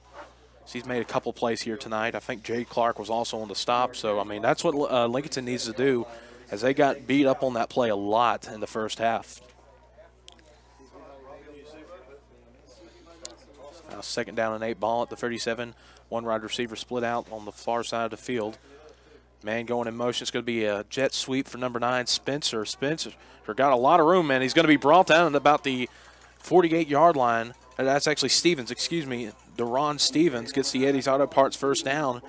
He's made a couple plays here tonight. I think Jay Clark was also on the stop. So, I mean, that's what Lincolnton needs to do, as they got beat up on that play a lot in the first half. Now second down and 8, ball at the 37. One wide receiver split out on the far side of the field. Man going in motion. It's going to be a jet sweep for number 9, Spencer. Spencer got a lot of room, man. He's going to be brought down at about the 48-yard line. That's actually Stevens, excuse me. Deron Stevens gets the Eddie's Auto Parts first down.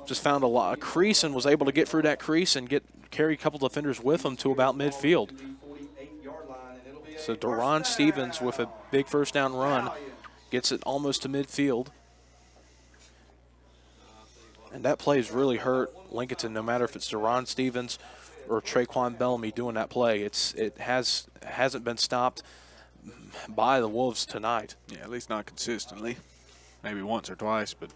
Just found a crease and was able to get through that crease and carry a couple defenders with him to about midfield. So Deron Stevens with a big first down run gets it almost to midfield. And that play has really hurt Lincolnton, no matter if it's Deron Stevens or Traquan Bellamy doing that play. It hasn't been stopped by the Wolves tonight. Yeah, at least not consistently. Maybe once or twice, but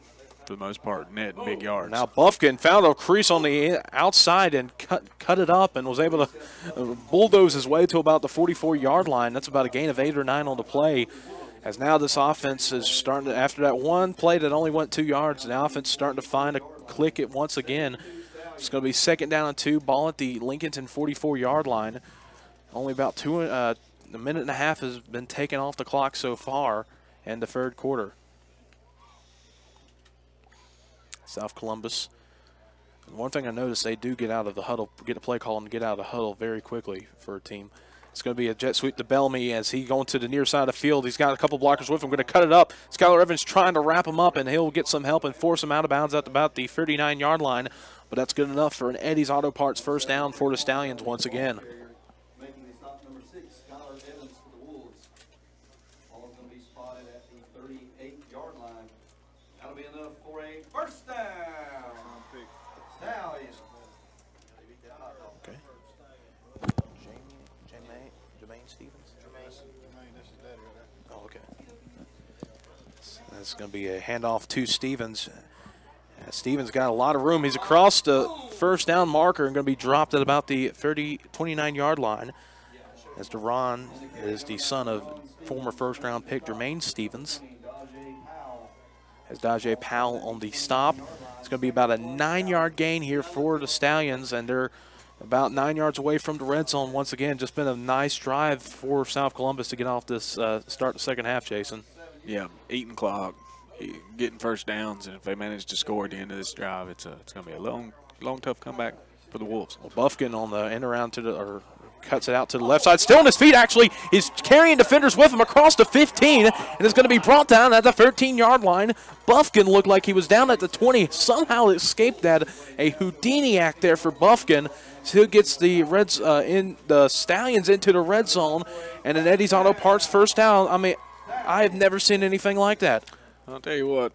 for the most part, net and big yards. Now Buffkin found a crease on the outside and cut it up and was able to bulldoze his way to about the 44-yard line. That's about a gain of 8 or 9 on the play. As now this offense is starting to, after that one play that only went 2 yards, the offense is starting to find click it once again. It's going to be 2nd down and 2, ball at the Lincolnton 44-yard line. Only about a minute and a half has been taken off the clock so far in the 3rd quarter. South Columbus. And one thing I noticed, they do get out of the huddle, get a play call and get out of the huddle very quickly for a team. It's going to be a jet sweep to Bellamy as he going to the near side of the field. He's got a couple blockers with him. Going to cut it up. Skylar Evans trying to wrap him up, and he'll get some help and force him out of bounds at about the 39-yard line. But that's good enough for an Eddie's Auto Parts first down for the Stallions once again. Making the stop number 6, Skylar Evans for the Wolves. Ball's going to be spotted at the 38-yard line. That'll be enough for a first down. Stallions. Okay. Jermaine Stevens? Oh, okay. That's going to be a handoff to Stevens. Stevens got a lot of room. He's across the first down marker and going to be dropped at about the 29-yard line. As Deron is the son of former first-round pick Jermaine Stevens. As Dajay Powell on the stop. It's going to be about a 9-yard gain here for the Stallions, and they're about 9 yards away from the red zone once again. Just been a nice drive for South Columbus to get off this start the second half, Jason. Yeah, eating clock, getting first downs, and if they manage to score at the end of this drive, it's going to be a long, tough comeback for the Wolves. Well, Buffkin on the end around cuts it out to the left side. Still on his feet, actually. He's carrying defenders with him across the 15, and is going to be brought down at the 13-yard line. Buffkin looked like he was down at the 20. Somehow escaped that. A Houdini act there for Buffkin. Still gets the the Stallions into the red zone, and an Eddie's Auto Parts first down. I mean, I have never seen anything like that. I'll tell you what,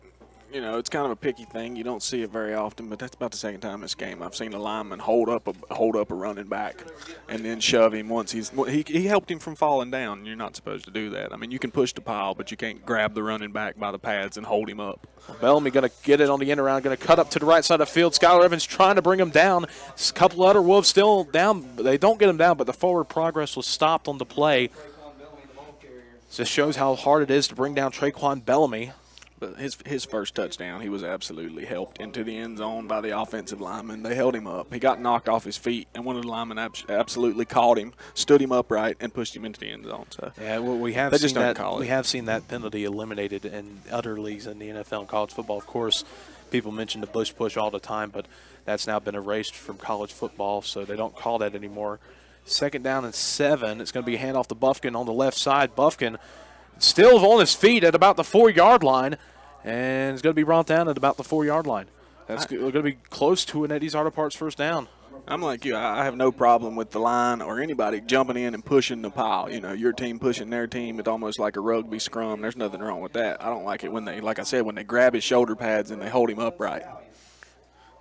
it's kind of a picky thing. You don't see it very often, but that's about the second time this game I've seen a lineman hold up a running back and then shove him once he helped him from falling down. You're not supposed to do that. I mean, you can push the pile, but you can't grab the running back by the pads and hold him up. Bellamy going to get it on the end around, going to cut up to the right side of the field. Skylar Evans trying to bring him down. A couple other Wolves still down. They don't get him down, but the forward progress was stopped on the play. This shows how hard it is to bring down Traquan Bellamy. But his first touchdown, he was absolutely helped into the end zone by the offensive lineman. They held him up. He got knocked off his feet, and one of the linemen absolutely caught him, stood him upright, and pushed him into the end zone. So yeah, well, we have seen that penalty eliminated in other leagues in the NFL and college football. Of course, people mention the bush push all the time, but that's now been erased from college football, so they don't call that anymore. 2nd down and 7. It's going to be a handoff to Buffkin on the left side. Buffkin still on his feet at about the 4-yard line, and it's going to be brought down at about the 4-yard line. That's going to be close to an Eddie's Auto Parts first down. I'm like you. I have no problem with the line or anybody jumping in and pushing the pile. Your team pushing their team. It's almost like a rugby scrum. There's nothing wrong with that. I don't like it when they, like I said, when they grab his shoulder pads and they hold him upright.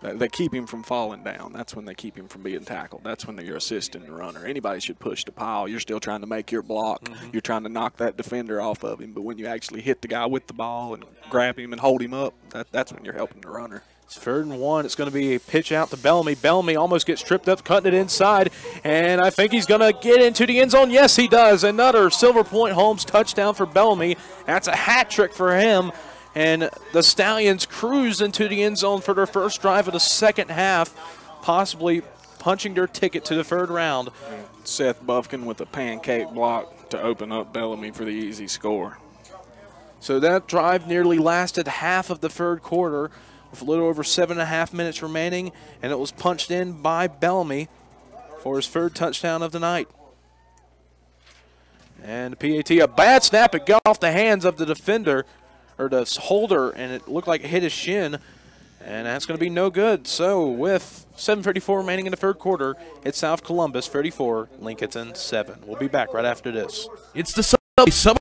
They keep him from falling down. That's when they keep him from being tackled. That's when you're assisting the runner. Anybody should push the pile. You're still trying to make your block. You're trying to knock that defender off of him. But when you actually hit the guy with the ball and grab him and hold him up, that's when you're helping the runner. It's 3rd and 1. It's going to be a pitch out to Bellamy. Bellamy almost gets tripped up, cutting it inside. And I think he's going to get into the end zone. Yes, he does. Another Silver Point Holmes touchdown for Bellamy. That's a hat trick for him. And the Stallions cruise into the end zone for their first drive of the second half, possibly punching their ticket to the 3rd round. Seth Buffkin with a pancake block to open up Bellamy for the easy score. So that drive nearly lasted half of the 3rd quarter. with a little over 7.5 minutes remaining, and it was punched in by Bellamy for his third touchdown of the night. And the PAT, a bad snap. It got off the hands of the defender, or the holder, and it looked like it hit his shin, and that's going to be no good. So with 7:34 remaining in the third quarter, it's South Columbus 34, Lincolnton 7. We'll be back right after this. It's the sub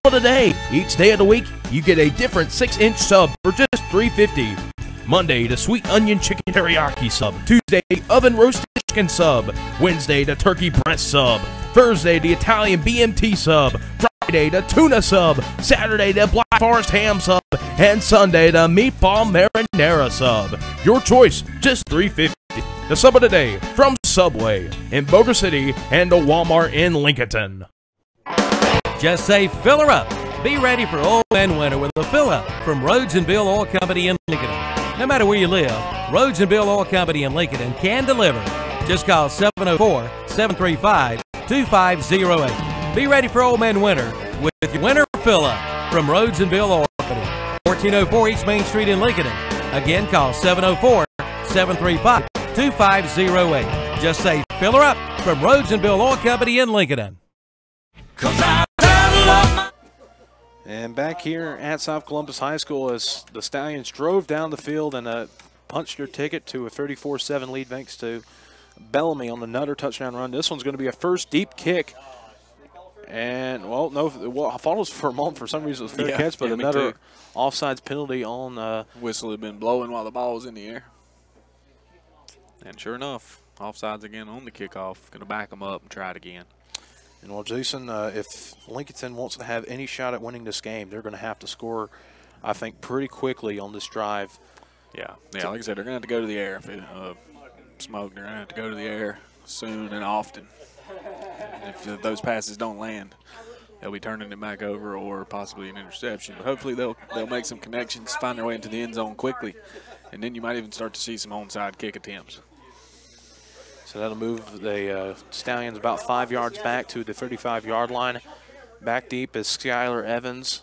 of the day. Each day of the week, you get a different 6-inch sub for just $3.50. Monday, the sweet onion chicken teriyaki sub. Tuesday, oven roasted chicken sub. Wednesday, the turkey breast sub. Thursday, the Italian BMT sub. Friday, the tuna sub. Saturday, the Black Forest ham sub. And Sunday, the meatball marinara sub. Your choice, just $3.50. The sub of the day from Subway in Boulder City and the Walmart in Lincolnton. Just say fill her up. Be ready for old man winter with a fill up from Rhodes and Bill Oil Company in Lincolnton. No matter where you live, Rhodes and Bill Oil Company in Lincolnton can deliver. Just call 704-735-2508. Be ready for old man winter with your winter fill up from Rhodes and Bill Oil Company. 1404 East Main Street in Lincolnton. Again, call 704-735-2508. Just say fill her up from Rhodes and Bill Oil Company in Lincolnton. And back here at South Columbus High School as the Stallions drove down the field and punched their ticket to a 34-7 lead thanks to Bellamy on another touchdown run. This one's going to be a first deep kick. And, well, no, I thought it was for a moment. For some reason it was fair catch, but another offsides penalty on. Whistle had been blowing while the ball was in the air. And sure enough, offsides again on the kickoff. Going to back them up and try it again. And, well, Jason, if Lincolnton wants to have any shot at winning this game, they're going to have to score, I think, pretty quickly on this drive. Yeah, like I said, they're going to have to go to the air. If it, smoke, they're going to have to go to the air soon and often. And if those passes don't land, they'll be turning it back over or possibly an interception. But hopefully they'll make some connections, find their way into the end zone quickly, and then you might even start to see some onside kick attempts. So that'll move the Stallions about 5 yards back to the 35-yard line. Back deep is Skylar Evans.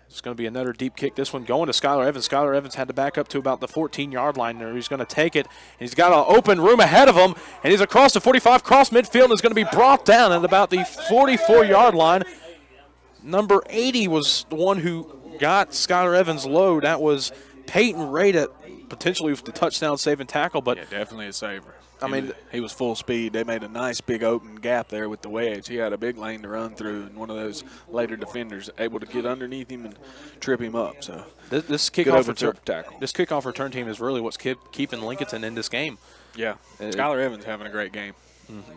It's going to be another deep kick. This one going to Skylar Evans. Skylar Evans had to back up to about the 14-yard line there. He's going to take it. He's got an open room ahead of him, and he's across the 45, cross midfield, and is going to be brought down at about the 44-yard line. Number 80 was the one who got Skylar Evans low. That was Peyton Rada, potentially with the touchdown saving tackle. But yeah, definitely a saver. I mean, he was full speed. They made a nice big open gap there with the wedge. He had a big lane to run through, and one of those later defenders able to get underneath him and trip him up. So this kickoff return team is really what's keeping Lincolnton in this game. Yeah, Skylar Evans having a great game.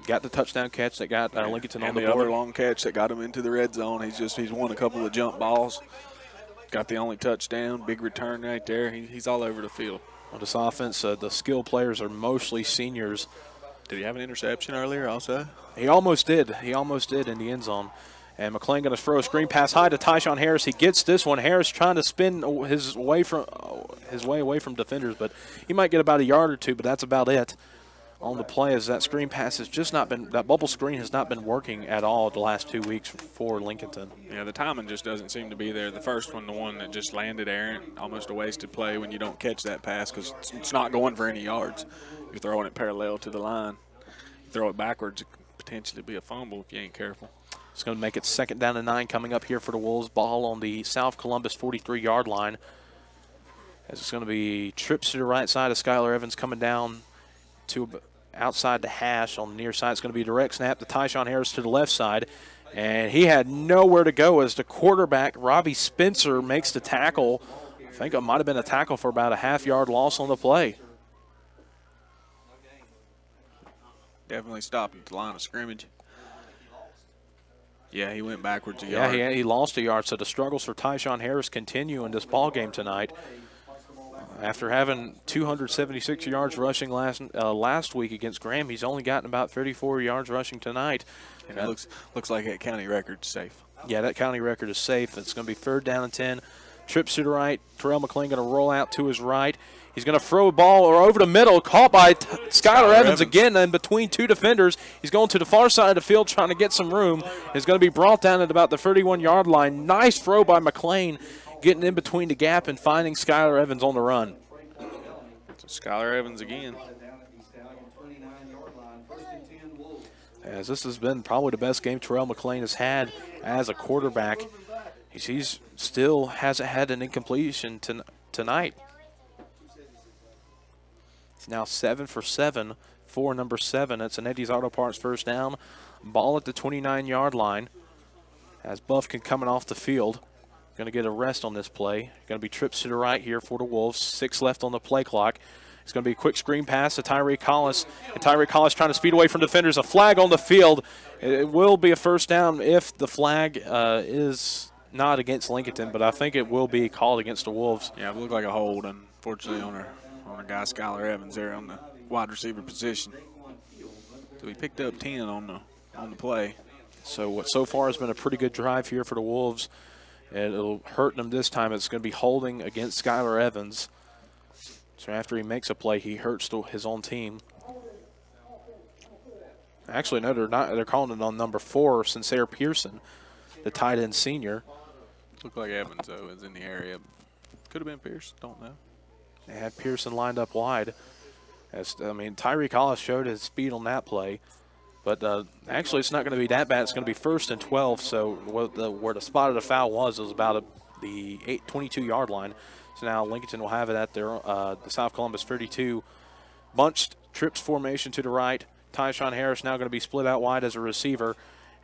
Got the touchdown catch that got Lincolnton on the board. Other long catch that got him into the red zone. He's won a couple of jump balls. Got the only touchdown. Big return right there. He's all over the field. On this offense, the skill players are mostly seniors. Did he have an interception earlier also? He almost did. He almost did in the end zone. And McClain going to throw a screen pass high to Tyshawn Harris. He gets this one. Harris trying to spin his way away from defenders, but he might get about a yard or two, but that's about it on the play, as that screen pass has just not been, that bubble screen has not been working at all the last 2 weeks for Lincolnton. Yeah, the timing just doesn't seem to be there. The first one, the one that just landed errant, almost a wasted play when you don't catch that pass because it's not going for any yards. You're throwing it parallel to the line. You throw it backwards, it could potentially be a fumble if you ain't careful. It's going to make it 2nd down and 9 coming up here for the Wolves. Ball on the South Columbus 43-yard line. As it's going to be trips to the right side of Skylar Evans coming down to outside the hash on the near side. It's going to be a direct snap to Tyshawn Harris to the left side. And he had nowhere to go as the quarterback, Robbie Spencer, makes the tackle. I think it might have been a tackle for about a half-yard loss on the play. Definitely stopped at the line of scrimmage. Yeah, he went backwards a yard. Yeah, he lost a yard. So the struggles for Tyshawn Harris continue in this ball game tonight. After having 276 yards rushing last week against Graham, he's only gotten about 34 yards rushing tonight. And it looks like that county record's safe. Yeah, that county record is safe. It's going to be 3rd down and 10. Trips to the right. Terrell McClain going to roll out to his right. He's going to throw a ball over the middle, caught by Skylar Evans again in between 2 defenders. He's going to the far side of the field trying to get some room. He's going to be brought down at about the 31-yard line. Nice throw by McClain, getting in between the gap and finding Skylar Evans on the run. Skylar Evans again. As this has been probably the best game Terrell McLean has had as a quarterback. He's still hasn't had an incompletion tonight. It's now 7 for 7 for number 7. It's an Eddie's Auto Parts first down. Ball at the 29-yard line as Buffkin coming off the field. Going to get a rest on this play. Going to be trips to the right here for the Wolves. 6 left on the play clock. It's going to be a quick screen pass to Tyree Collis. And Tyree Collis trying to speed away from defenders. A flag on the field. It will be a first down if the flag is not against Lincolnton, but I think it will be called against the Wolves. Yeah, it looked like a hold, unfortunately, on our guy Skylar Evans there on the wide receiver position. So he picked up 10 on the play. So what so far has been a pretty good drive here for the Wolves. And it'll hurt them this time. It's going to be holding against Skylar Evans. So after he makes a play, he hurts his own team. Actually, no, they're not. They're calling it on number 4, Sincere Pearson, the tight end senior. Looked like Evans, though, is in the area. Could have been Pearson, don't know. They had Pearson lined up wide. Tyree Collis showed his speed on that play. But actually, it's not going to be that bad. It's going to be 1st and 12. So where the spot of the foul was about the 22-yard line. So now Lincolnton will have it at the South Columbus 32. Bunched trips formation to the right. Tyshawn Harris now going to be split out wide as a receiver.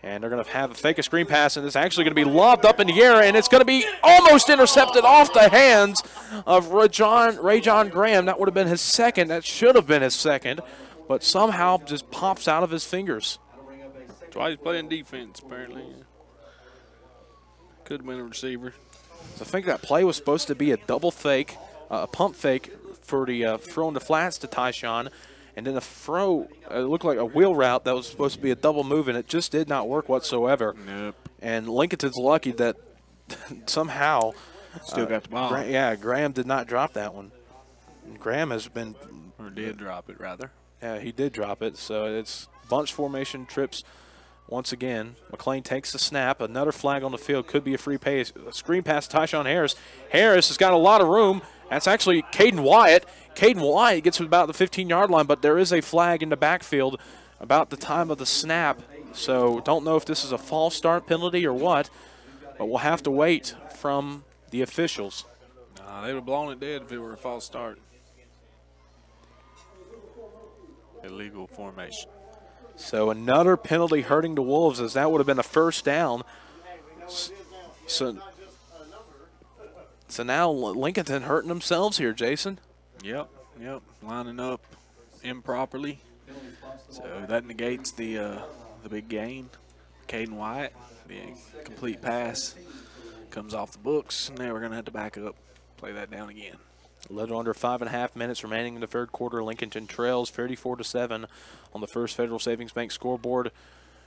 And they're going to have a fake a screen pass, and it's actually going to be lobbed up in the air, and it's going to be almost intercepted off the hands of Ray John Graham. That would have been his second. That should have been his second. But somehow just pops out of his fingers. That's why he's playing defense, apparently. Could have been a receiver. So I think that play was supposed to be a double fake, a pump fake for the throw in the flats to Tyshawn. And then a throw, it looked like a wheel route that was supposed to be a double move, and it just did not work whatsoever. Nope. And Lincolnton's lucky that somehow. Still got the ball. Graham did not drop that one. And Graham has been. Or did drop it, rather. Yeah, he did drop it. So it's bunch formation trips once again. McLean takes the snap. Another flag on the field. Could be a free pass. A screen pass to Tyshawn Harris. Harris has got a lot of room. That's actually Caden Wyatt. Caden Wyatt gets to about the 15-yard line, but there is a flag in the backfield about the time of the snap. So don't know if this is a false start penalty or what, but we'll have to wait from the officials. Nah, they would have blown it dead if it were a false start. Illegal formation. So another penalty hurting the Wolves, as that would have been a first down. So now Lincolnton hurting themselves here, Jason. Yep, lining up improperly. So that negates the big gain. Caden Wyatt, the complete pass comes off the books, and now we're going to have to back up, play that down again. A little under 5.5 minutes remaining in the third quarter. Lincolnton trails 34-7 on the First Federal Savings Bank scoreboard.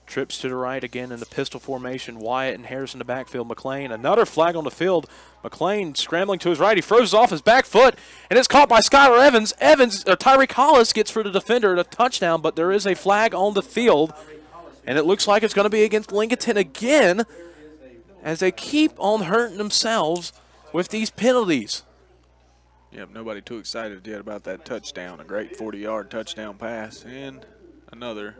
Trips to the right again in the pistol formation. Wyatt and Harris in the backfield. McLean, another flag on the field. McLean scrambling to his right. He throws off his back foot, and it's caught by Skylar Evans. Tyree Collis gets for the defender at a touchdown, but there is a flag on the field, and it looks like it's going to be against Lincolnton again as they keep on hurting themselves with these penalties. Yep, nobody too excited yet about that touchdown. A great 40-yard touchdown pass, and another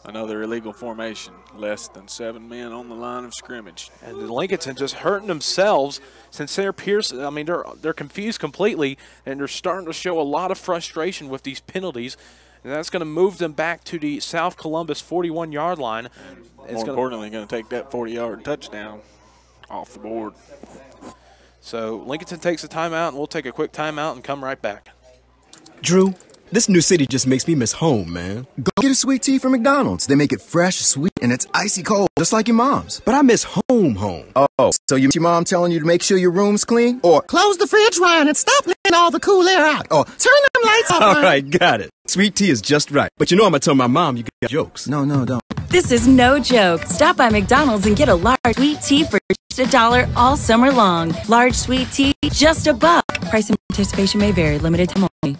illegal formation. Less than 7 men on the line of scrimmage. And the Lincolnton just hurting themselves. Sincere Pearson, they're confused completely, and they're starting to show a lot of frustration with these penalties. And that's going to move them back to the South Columbus 41-yard line. More importantly, going to take that 40-yard touchdown off the board. So Lincolnton takes a timeout, and we'll take a quick timeout and come right back. Drew, this new city just makes me miss home, man. Go get a sweet tea from McDonald's. They make it fresh, sweet, and it's icy cold, just like your mom's. But I miss home. Oh, so you miss your mom telling you to make sure your room's clean? Or close the fridge, Ryan, and stop letting all the cool air out? Or turn them lights off, All right, got it. Sweet tea is just right. But you know I'm going to tell my mom you got jokes. No, don't. This is no joke. Stop by McDonald's and get a large sweet tea for just $1 all summer long. Large sweet tea, just $1. Price and participation may vary. Limited time only.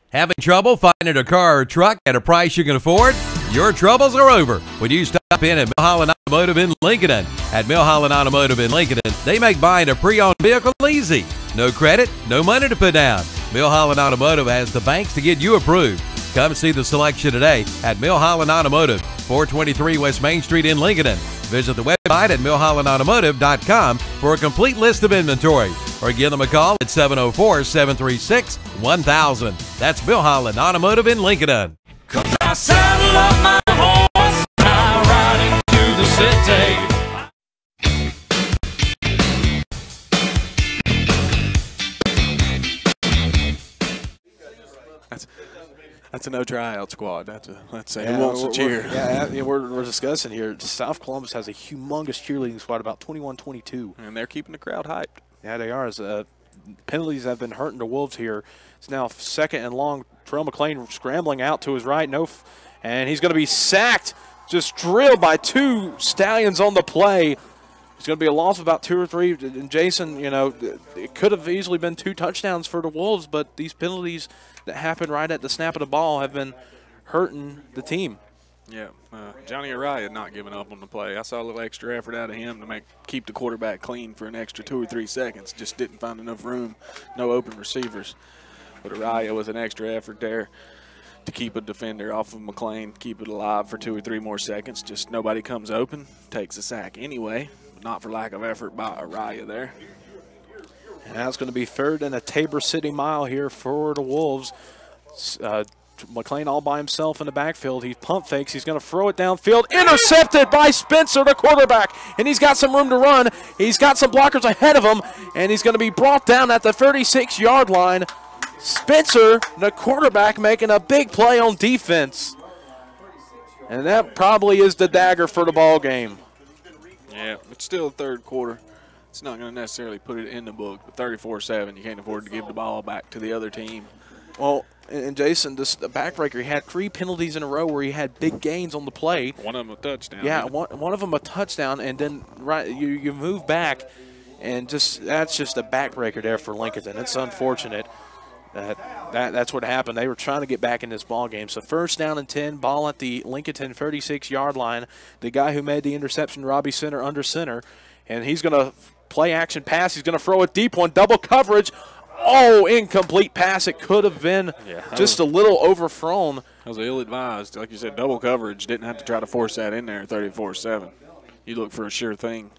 Having trouble finding a car or truck at a price you can afford? Your troubles are over when you stop in at Milholland Automotive in Lincolnton. At Milholland Automotive in Lincolnton, they make buying a pre-owned vehicle easy. No credit, no money to put down. Mill Holland Automotive has the banks to get you approved. Come see the selection today at Mill Holland Automotive, 423 West Main Street in Lincoln. Visit the website at millhollandautomotive.com for a complete list of inventory, or give them a call at 704-736-1000. That's Mill Holland Automotive in Lincoln. Cause I saddle up my horse and I ride into the city. That's a no tryout squad. That's a who wants to cheer. We're discussing here. South Columbus has a humongous cheerleading squad, about 21-22, and they're keeping the crowd hyped. Yeah, they are. As penalties have been hurting the Wolves here. It's now 2nd and long. Terrell McLean scrambling out to his right, and he's going to be sacked. Just drilled by 2 Stallions on the play. It's going to be a loss of about 2 or 3. And Jason, it could have easily been 2 touchdowns for the Wolves, but these penalties that happened right at the snap of the ball have been hurting the team. Yeah, Johnny Araya not giving up on the play. I saw a little extra effort out of him to keep the quarterback clean for an extra 2 or 3 seconds. Just didn't find enough room, no open receivers. But Araya was an extra effort there to keep a defender off of McLean, keep it alive for 2 or 3 more seconds. Just nobody comes open, takes a sack anyway, but not for lack of effort by Araya there. And that's going to be 3rd and a Tabor City mile here for the Wolves. McLean all by himself in the backfield. He pump fakes. He's going to throw it downfield. Intercepted by Spencer, the quarterback. And he's got some room to run. He's got some blockers ahead of him. And he's going to be brought down at the 36-yard line. Spencer, the quarterback, making a big play on defense. And that probably is the dagger for the ball game. Yeah, it's still the 3rd quarter. It's not going to necessarily put it in the book, but 34-7, you can't afford to give the ball back to the other team. Well, and Jason, the backbreaker, he had 3 penalties in a row where he had big gains on the play. One of them a touchdown. Yeah, one of them a touchdown, and then you move back, and that's just a backbreaker there for Lincolnton. It's unfortunate. That's what happened. They were trying to get back in this ball game. So 1st down and 10, ball at the Lincolnton 36-yard line. The guy who made the interception, Robbie Center, under center, and he's going to play action pass. He's going to throw a deep one, double coverage. Oh, incomplete pass. It could have been just a little overthrown. That was ill-advised. Like you said, double coverage. Didn't have to try to force that in there, 34-7. You look for a sure thing,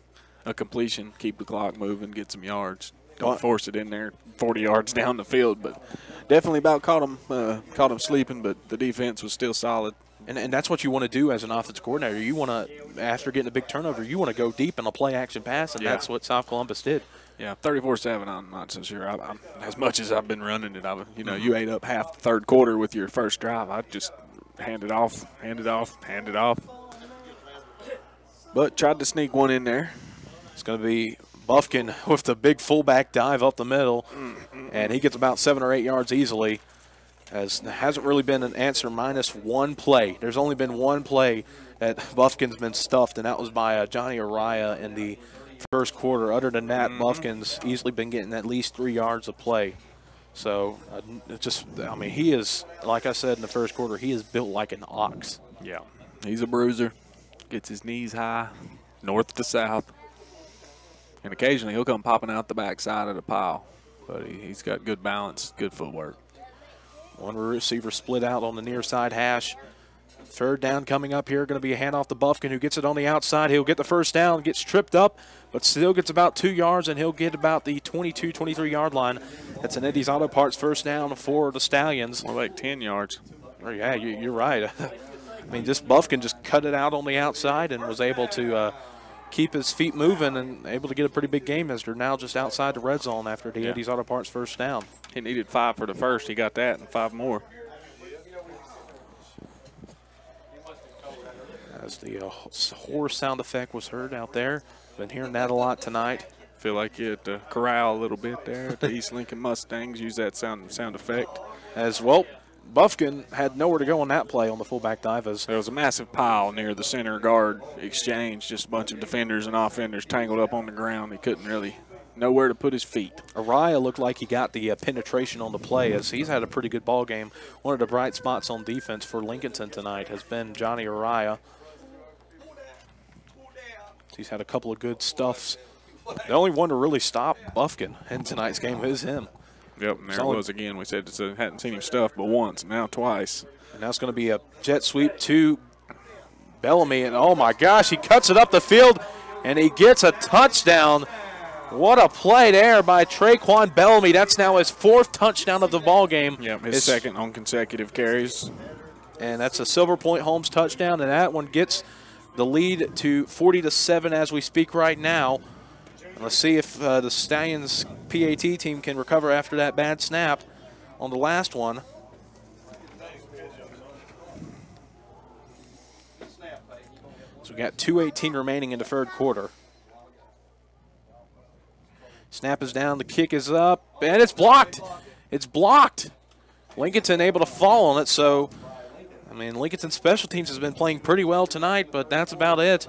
a completion, keep the clock moving, get some yards. Don't force it in there 40 yards down the field. But definitely about caught him sleeping, but the defense was still solid. And that's what you want to do as an offensive coordinator. You want to, after getting a big turnover, you want to go deep and a play-action pass, and that's what South Columbus did. Yeah, 34-7, I'm not so sure. I'm as much as I've been running it, you ate up half the 3rd quarter with your first drive. I just hand it off. But tried to sneak one in there. It's going to be Buffkin with the big fullback dive up the middle, and he gets about 7 or 8 yards easily. As there hasn't really been an answer minus 1 play. There's only been 1 play that Buffkin's been stuffed, and that was by Johnny Araya in the 1st quarter. Other than that, Buffkin's easily been getting at least 3 yards of play. So, he is, like I said in the 1st quarter, he is built like an ox. Yeah, he's a bruiser. Gets his knees high, north to south. And occasionally he'll come popping out the backside of the pile. But he's got good balance, good footwork. One receiver split out on the near side hash. 3rd down coming up here. Going to be a handoff to Buffkin, who gets it on the outside. He'll get the 1st down, gets tripped up, but still gets about 2 yards, and he'll get about the 22, 23-yard line. That's an Eddie's Auto Parts 1st down for the Stallions. More like 10 yards. Oh, yeah, you're right. Buffkin just cut it out on the outside and was able to keep his feet moving and able to get a pretty big game as they're now just outside the red zone after the Eddie's Auto Parts 1st down. He needed 5 for the 1st. He got that and 5 more. As the horse sound effect was heard out there. Been hearing that a lot tonight. Feel like you had to corral a little bit there. The East Lincoln Mustangs use that sound effect. As well, Buffkin had nowhere to go on that play on the fullback dive. There was a massive pile near the center guard exchange. Just a bunch of defenders and offenders tangled up on the ground. He couldn't really know where to put his feet. Araya looked like he got the penetration on the play, as he's had a pretty good ball game. One of the bright spots on defense for Lincolnton tonight has been Johnny Araya. He's had a couple of good stuffs. The only one to really stop Buffkin in tonight's game is him. Yep, and there it was again. We said hadn't seen him stuff but once, now twice. And now it's going to be a jet sweep to Bellamy, and oh my gosh, he cuts it up the field, and he gets a touchdown. What a play there by Traquan Bellamy. That's now his 4th touchdown of the ball game. Yep, his second on consecutive carries. And that's a Silver Point Holmes touchdown, and that one gets the lead to 40-7 as we speak right now. And let's see if the Stallions PAT team can recover after that bad snap on the last one. So we got 2:18 remaining in the 3rd quarter. Snap is down, the kick is up, and it's blocked. It's blocked. Lincolnton able to fall on it, so, I mean, Lincolnton special teams has been playing pretty well tonight, but that's about it.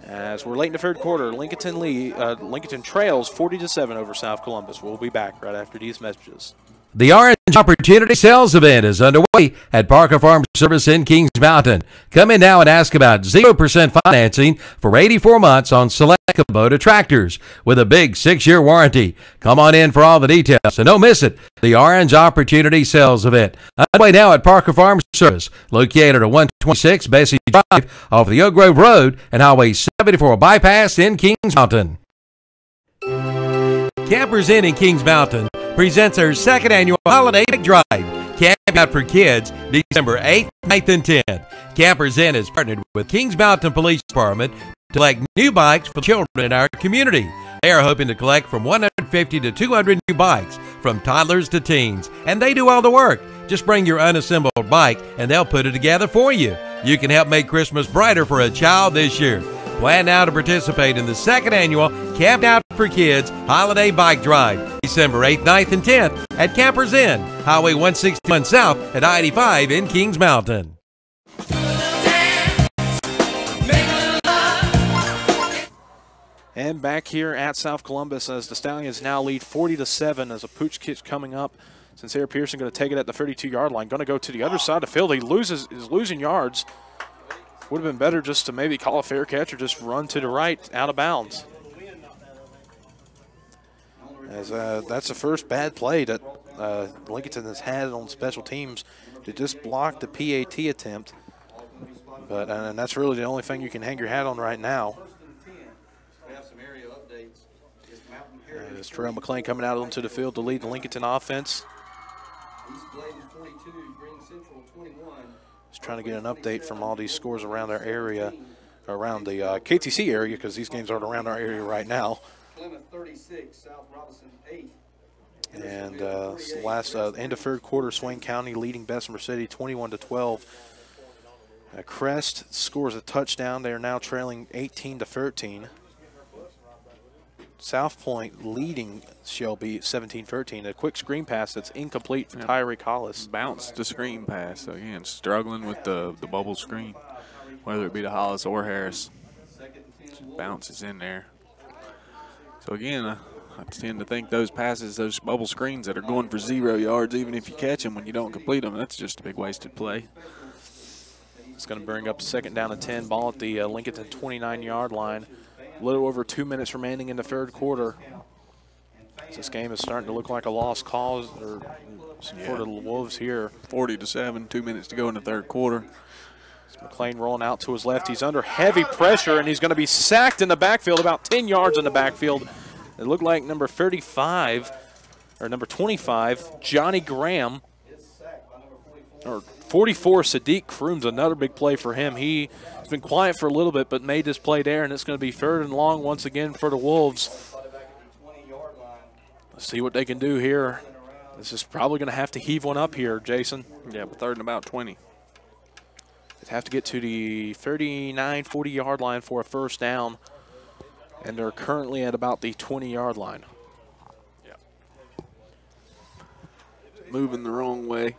As we're late in the 3rd quarter, Lincolnton trails 40-7 over South Columbus. We'll be back right after these messages. The Orange Opportunity Sales Event is underway at Parker Farm Service in Kings Mountain. Come in now and ask about 0% financing for 84 months on select Kubota tractors with a big 6-year warranty. Come on in for all the details and don't miss it. The Orange Opportunity Sales Event underway now at Parker Farm Service, located at 126 Bessie Drive off the Oak Grove Road and Highway 74 bypass in Kings Mountain. Campers Inn in Kings Mountain presents our 2nd annual Holiday Bike Drive. Camp Out for Kids, December 8th, 9th, and 10th. Campers Inn is partnered with Kings Mountain Police Department to collect new bikes for children in our community. They are hoping to collect from 150 to 200 new bikes, from toddlers to teens, and they do all the work. Just bring your unassembled bike, and they'll put it together for you. You can help make Christmas brighter for a child this year. Plan now to participate in the 2nd annual Camp Out for Kids Holiday Bike Drive, December 8th, 9th, and 10th at Campers Inn, Highway 161 South at I-85 in Kings Mountain. And back here at South Columbus as the Stallions now lead 40-7 as a pooch kick coming up. Sincere Pearson going to take it at the 32-yard line. Going to go to the other side of the field. He is losing yards. Would have been better just to maybe call a fair catch or just run to the right out of bounds. As that's the first bad play that Lincolnton has had on special teams to just block the PAT attempt. But and that's really the only thing you can hang your hat on right now. As Terrell McLean coming out onto the field to lead the Lincolnton offense. Just trying to get an update from all these scores around our area, around the KTC area, because these games aren't around our area right now. And last end of 3rd quarter, Swain County leading Bessemer City 21-12. Crest scores a touchdown. They are now trailing 18-13. South Point leading Shelby 17-13. A quick screen pass that's incomplete for Tyreek Hollis. Bounce to screen pass. So again, struggling with the bubble screen, whether it be to Hollis or Harris. Bounce is in there. So again, I tend to think those passes, those bubble screens that are going for 0 yards, even if you catch them when you don't complete them, that's just a big wasted play. It's going to bring up 2nd down and 10. Ball at the Lincolnton 29-yard line. A little over 2 minutes remaining in the 3rd quarter. This game is starting to look like a lost cause for the Wolves here. 40-7, 2 minutes to go in the 3rd quarter. It's McLean rolling out to his left. He's under heavy pressure, and he's going to be sacked in the backfield, about 10 yards in the backfield. It looked like number 35, or number 25, Johnny Graham, or 44, Sadiq Crooms, another big play for him. He's been quiet for a little bit, but made this play there, and it's going to be 3rd and long once again for the Wolves. Let's see what they can do here. This is probably going to have to heave one up here, Jason. Yeah, but 3rd and about 20. They have to get to the 39, 40-yard line for a 1st down, and they're currently at about the 20-yard line. Yeah. Moving the wrong way.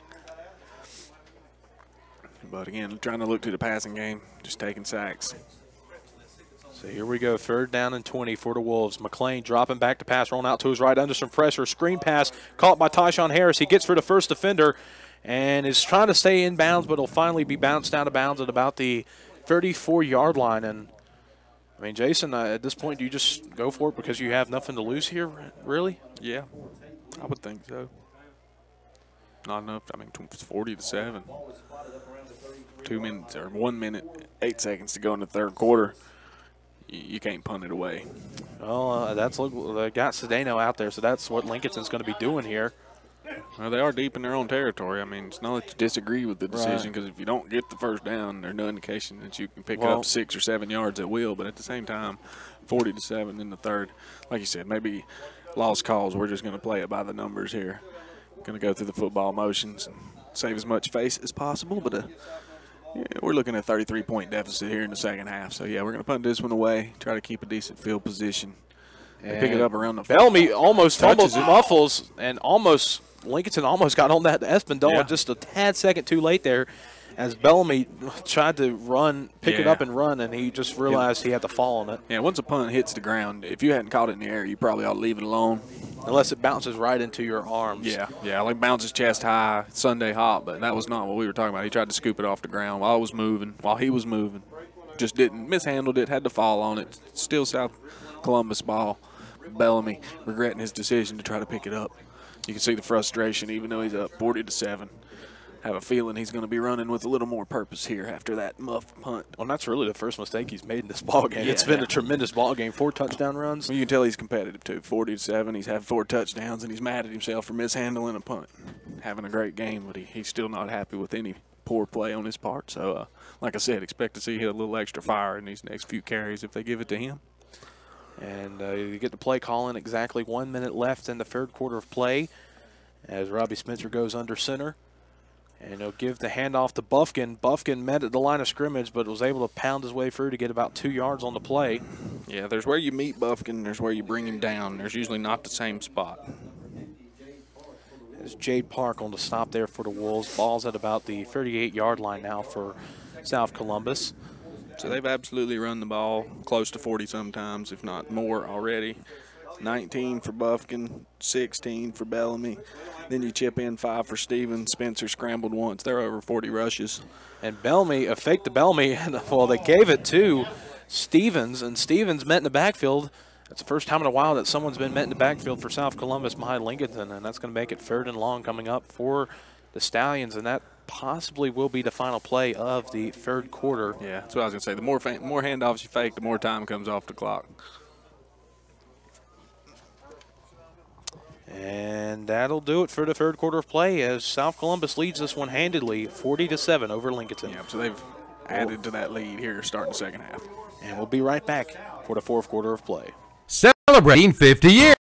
But again, trying to look to the passing game, just taking sacks. So here we go, 3rd down and 20 for the Wolves. McLean dropping back to pass, rolling out to his right under some pressure. Screen pass caught by Tyshawn Harris. He gets for the first defender and is trying to stay in bounds, but will finally be bounced out of bounds at about the 34-yard line. And, I mean, Jason, at this point, do you just go for it because you have nothing to lose here, really? Yeah, I would think so. not enough. I mean, it's 40-7. 2 minutes or 1 minute, 8 seconds to go in the third quarter. You can't punt it away. Well, they got Cedeno out there, so that's what Lincolnton's going to be doing here. Well, they are deep in their own territory. I mean, it's not that you disagree with the decision, because if you don't get the first down, there's no indication that you can pick it up 6 or 7 yards at will. But at the same time, 40-7 in the third. Like you said, maybe lost cause. We're just going to play it by the numbers here. Going to go through the football motions and save as much face as possible. But yeah, we're looking at a 33-point deficit here in the second half. So, yeah, we're going to punt this one away, try to keep a decent field position. They pick it up around the Bellamy almost fumbles, muffles, and Lincolnton almost got on that Espindola just a tad second too late there as Bellamy tried to pick it up and run, and he just realized he had to fall on it. Yeah, once a punt hits the ground, if you hadn't caught it in the air, you probably ought to leave it alone. Unless it bounces right into your arms. Yeah, like bounces chest high, Sunday hop, but that was not what we were talking about. He tried to scoop it off the ground while he was moving. Just didn't, mishandled it, had to fall on it. Still South Columbus ball. Bellamy regretting his decision to try to pick it up. You can see the frustration, even though he's up 40-7. Have a feeling he's going to be running with a little more purpose here after that muff punt. Well, that's really the first mistake he's made in this ball game. It's been a tremendous ball game. 4 touchdown runs. Well, you can tell he's competitive too. 40-7. He's had 4 touchdowns, and he's mad at himself for mishandling a punt. Having a great game, but he's still not happy with any poor play on his part. So, like I said, expect to see a little extra fire in these next few carries if they give it to him. And you get the play call in exactly 1 minute left in the third quarter of play as Robbie Spencer goes under center. And he'll give the handoff to Buffkin. Buffkin met at the line of scrimmage, but was able to pound his way through to get about 2 yards on the play. Yeah, there's where you meet Buffkin, there's where you bring him down. There's usually not the same spot. There's Jade Park on the stop there for the Wolves. Ball's at about the 38-yard line now for South Columbus. So they've absolutely run the ball close to 40 sometimes, if not more already. 19 for Buffkin, 16 for Bellamy. Then you chip in 5 for Stevens. Spencer scrambled once. They're over 40 rushes. And Bellamy, a fake to Bellamy, and well, they gave it to Stevens, and Stevens met in the backfield. It's the first time in a while that someone's been met in the backfield for South Columbus behind Lincolnton, and that's going to make it 3rd and long coming up for the Stallions, and that possibly will be the final play of the third quarter. Yeah, that's what I was going to say. The more handoffs you fake, the more time comes off the clock. And that'll do it for the third quarter of play as South Columbus leads this one handedly, 40-7 over Lincolnton. Yeah, so they've added to that lead here starting the second half. And we'll be right back for the fourth quarter of play. Celebrating 50 years.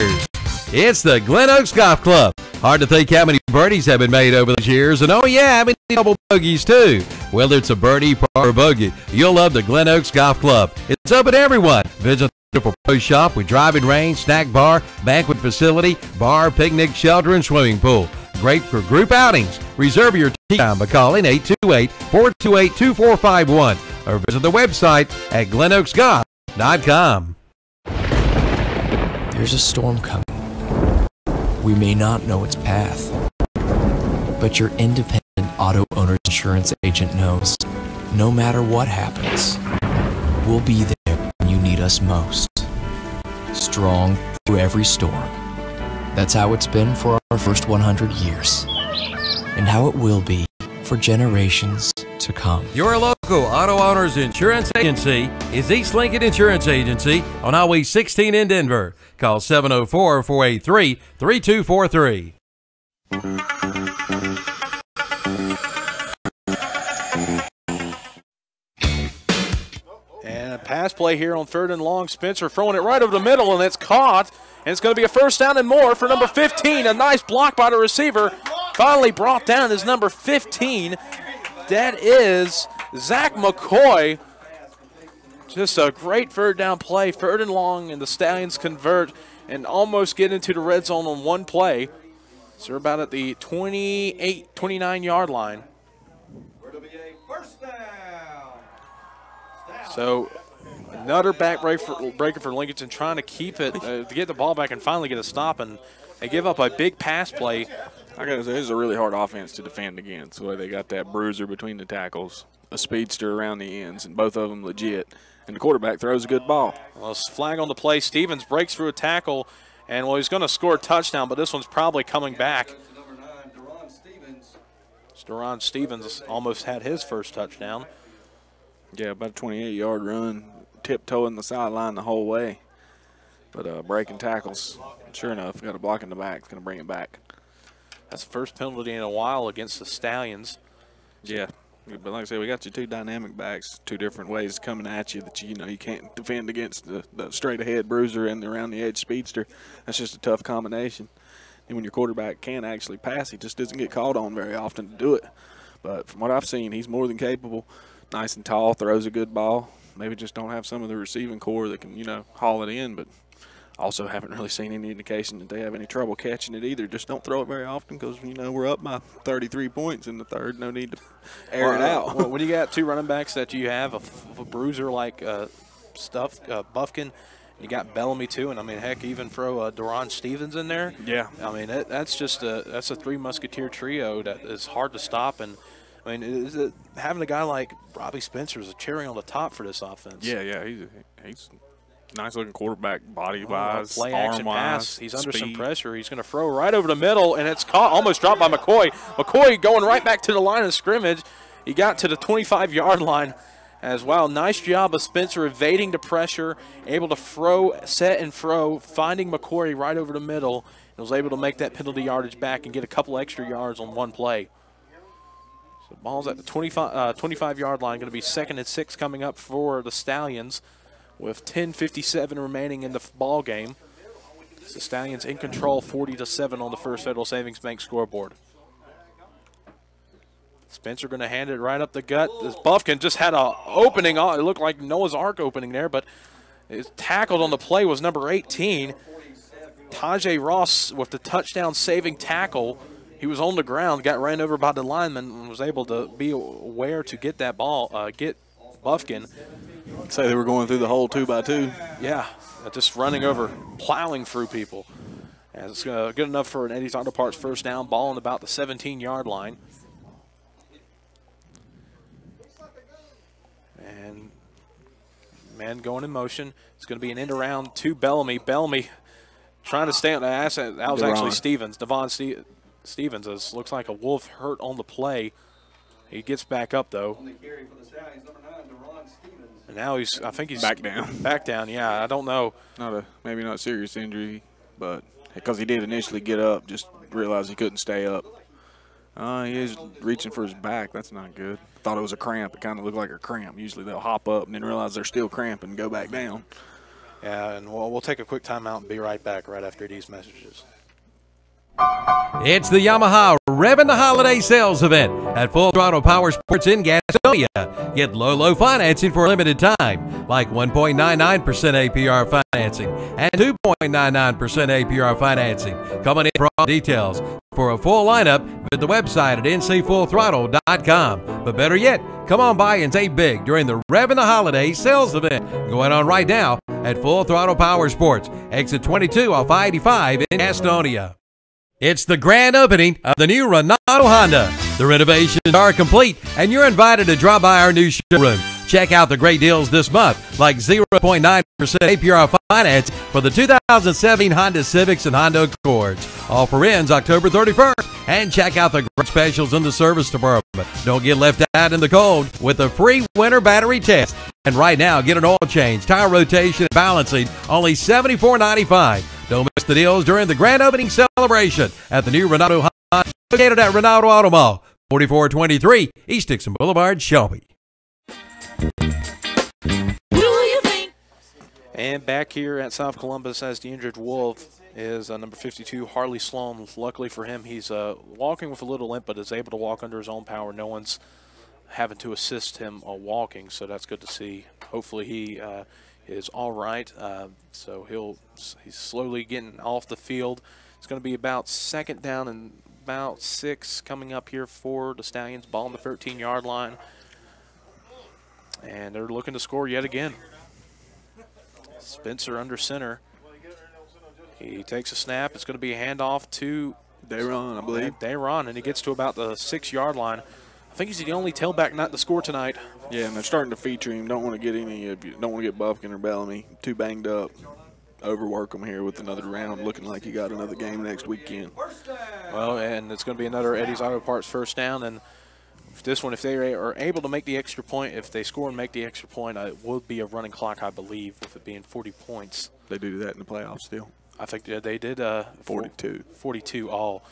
It's the Glen Oaks Golf Club. Hard to think how many birdies have been made over those years, and oh yeah, how many double bogeys too. Whether it's a birdie, par, or bogey, you'll love the Glen Oaks Golf Club. It's open to everyone. Visit the beautiful pro shop with driving range, snack bar, banquet facility, bar, picnic, shelter, and swimming pool. Great for group outings. Reserve your tee time by calling 828-428-2451 or visit the website at glenoaksgolf.com. There's a storm coming. We may not know its path, but your independent auto owner's insurance agent knows no matter what happens, we'll be there when you need us most. Strong through every storm. That's how it's been for our first 100 years, and how it will be for generations to come. Your local auto owner's insurance agency is East Lincoln Insurance Agency on Highway 16 in Denver. Call 704-483-3243. And a pass play here on 3rd and long. Spencer throwing it right over the middle, and it's caught. And it's going to be a first down and more for number 15. A nice block by the receiver. Finally brought down is number 15. That is Zach McCoy. Just a great 3rd down play. 3rd and long, and the Stallions convert and almost get into the red zone on one play. So we're about at the 29-yard line. So another back breaker for Lincolnton, trying to keep it, to get the ball back and finally get a stop, and they give up a big pass play. I got to say, this is a really hard offense to defend against. The way they got that bruiser between the tackles, a speedster around the ends, and both of them legit. And the quarterback throws a good ball. Well, flag on the play. Stevens breaks through a tackle, and well, he's going to score a touchdown, but this one's probably coming back. Deron Stevens almost had his first touchdown. Yeah, about a 28-yard run, tiptoeing the sideline the whole way. But breaking tackles, sure enough, got a block in the back. It's going to bring it back. That's the first penalty in a while against the Stallions. Yeah, but like I said, we got your two dynamic backs, two different ways coming at you that you know you can't defend against the straight-ahead bruiser and the around-the-edge speedster. That's just a tough combination. And when your quarterback can actually pass, he just doesn't get called on very often to do it. But from what I've seen, he's more than capable. Nice and tall, throws a good ball. Maybe just don't have some of the receiving core that can, you know, haul it in, but also haven't really seen any indication that they have any trouble catching it either. Just don't throw it very often because, you know, we're up by 33 points in the third. No need to air it out. When you got two running backs that you have, a bruiser like Buffkin, you got Bellamy too, and I mean, heck, even throw Deron Stevens in there. Yeah. I mean, that's just a three musketeer trio that is hard to stop. And I mean, having a guy like Robbie Spencer is a cherry on the top for this offense. Yeah, he's nice looking quarterback, body wise, play action arm pass. wise. He's under speed. some pressure. He's going to throw right over the middle, and it's caught, almost dropped by McCoy. McCoy going right back to the line of scrimmage. He got to the 25-yard line as well. Nice job of Spencer evading the pressure, able to throw, set and throw, finding McCoy right over the middle, and was able to make that penalty yardage back and get a couple extra yards on one play. So ball's at the 25-yard line. Going to be 2nd and 6 coming up for the Stallions with 10:57 remaining in the ball game. The Stallions in control, 40-7 on the First Federal Savings Bank scoreboard. Spencer going to hand it right up the gut. This Buffkin just had an opening. It looked like Noah's Ark opening there, but his tackled on the play was number 18. Tajay Ross with the touchdown-saving tackle. He was on the ground, got ran over by the lineman, and was able to be aware to get that ball, get Buffkin. Say they were going through the whole 2x2. Yeah, just running over, plowing through people. And it's good enough for an Eddie's Auto Parts first down, ball on about the 17-yard line. And man going in motion. It's going to be an end around to Bellamy. Bellamy trying to stay on the asset. That was actually Stevens. Devon Stevens. It looks like a Wolf hurt on the play. He gets back up, though. And now I think he's back down. Back down, yeah. I don't know. Maybe not serious injury, but because he did initially get up, just realized he couldn't stay up. He is reaching for his back. That's not good. Thought it was a cramp. It kind of looked like a cramp. Usually they'll hop up and then realize they're still cramping and go back down. Yeah, and we'll take a quick timeout and be right back right after these messages. It's the Yamaha Revving the Holiday Sales Event at Full Throttle Power Sports in Gastonia. Get low financing for a limited time, like 1.99% APR financing and 2.99% APR financing. Coming in for all details. For a full lineup, visit the website at ncfullthrottle.com. But better yet, come on by and save big during the Revving the Holiday Sales Event going on right now at Full Throttle Power Sports, exit 22 off I-85 in Gastonia. It's the grand opening of the new Renato Honda. The renovations are complete, and you're invited to drop by our new showroom. Check out the great deals this month, like 0.9% APR finance for the 2017 Honda Civics and Honda Accords. Offer ends October 31st, and check out the great specials in the service department. Don't get left out in the cold with a free winter battery test. And right now, get an oil change, tire rotation, and balancing, only $74.95. Don't miss the deals during the grand opening celebration at the new Renato Honda, located at Renato Auto Mall, 4423 East Dixon Boulevard, Shelby. And back here at South Columbus as the injured Wolf is number 52, Harley Sloan. Luckily for him, he's walking with a little limp, but is able to walk under his own power. No one's having to assist him walking, so that's good to see. Hopefully he is all right. So he's slowly getting off the field. It's going to be about 2nd down and about 6 coming up here for the Stallions. Ball on the 13-yard line. And they're looking to score yet again. Spencer under center. He takes a snap. It's going to be a handoff to Dayron, I believe. Dayron, and he gets to about the 6-yard line. I think he's the only tailback not to score tonight. Yeah, and they're starting to feature him. Don't want to get Buffkin or Bellamy too banged up. Overwork him here with another round, looking like he got another game next weekend. Well, and it's going to be another Eddie's Auto Parts first down. And this one, if they are able to make the extra point, if they score and make the extra point, it will be a running clock, I believe, with it being 40 points. They do that in the playoffs still. I think they did 42. 42 all.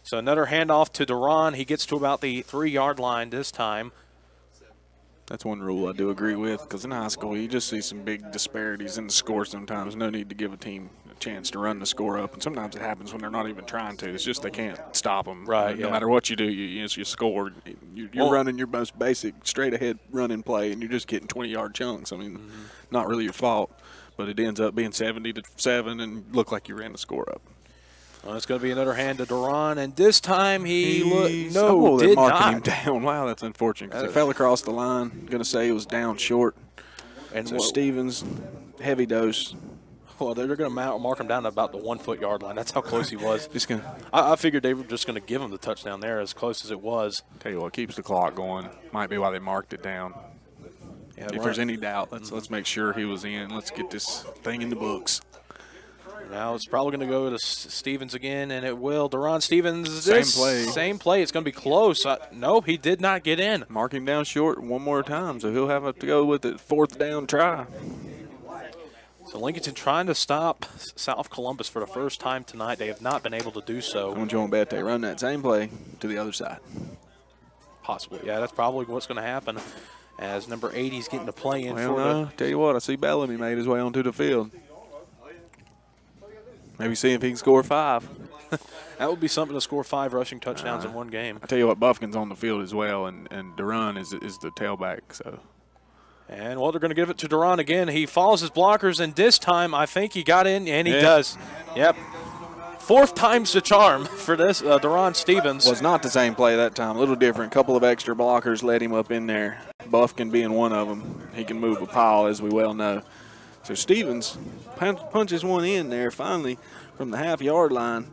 So another handoff to Duran. He gets to about the 3-yard line this time. That's one rule I do agree with, because in high school you just see some big disparities in the score sometimes. No need to give a team a chance to run the score up, and sometimes it happens when they're not even trying to. It's just they can't stop them. Right. No matter what you do, you score. You're running your most basic straight-ahead running play, and you're just getting 20-yard chunks. I mean, not really your fault, but it ends up being 70-7 and look like you ran the score up. Well, it's going to be another hand to Duran, and this time they're did marking not. him down. Wow, that's unfortunate because it fell across the line. Going to say it was down short. And so Stevens, heavy dose. Well, they're going to mark him down to about the 1-foot-yard line. That's how close he was. I figured they were just going to give him the touchdown there as close as it was. Tell you what, keeps the clock going. Might be why they marked it down. Yeah, if there's any doubt, let's make sure he was in. Let's get this thing in the books. Now it's probably going to go to Stevens again, and it will. Duran Stevens, Same play. It's going to be close. No, he did not get in. Mark him down short one more time, so he'll have to go with the 4th down try. So Lincolnton trying to stop South Columbus for the first time tonight. They have not been able to do so. I'm going to bet they run that same play to the other side. Possibly. Yeah, that's probably what's going to happen as number 80 is getting the play in for the. Tell you what, I see Bellamy made his way onto the field. Maybe see if he can score 5. That would be something to score 5 rushing touchdowns in one game. I tell you what, Buffkin's on the field as well, and Duran is the tailback. So. And, well, they're going to give it to Duran again. He follows his blockers, and this time I think he got in, and he does. Yep. 4th time's the charm for this, Duran Stevens. Was not the same play that time. A little different. A couple of extra blockers led him up in there. Buffkin being one of them. He can move a pile, as we well know. So Stevens punches one in there finally from the half-yard line,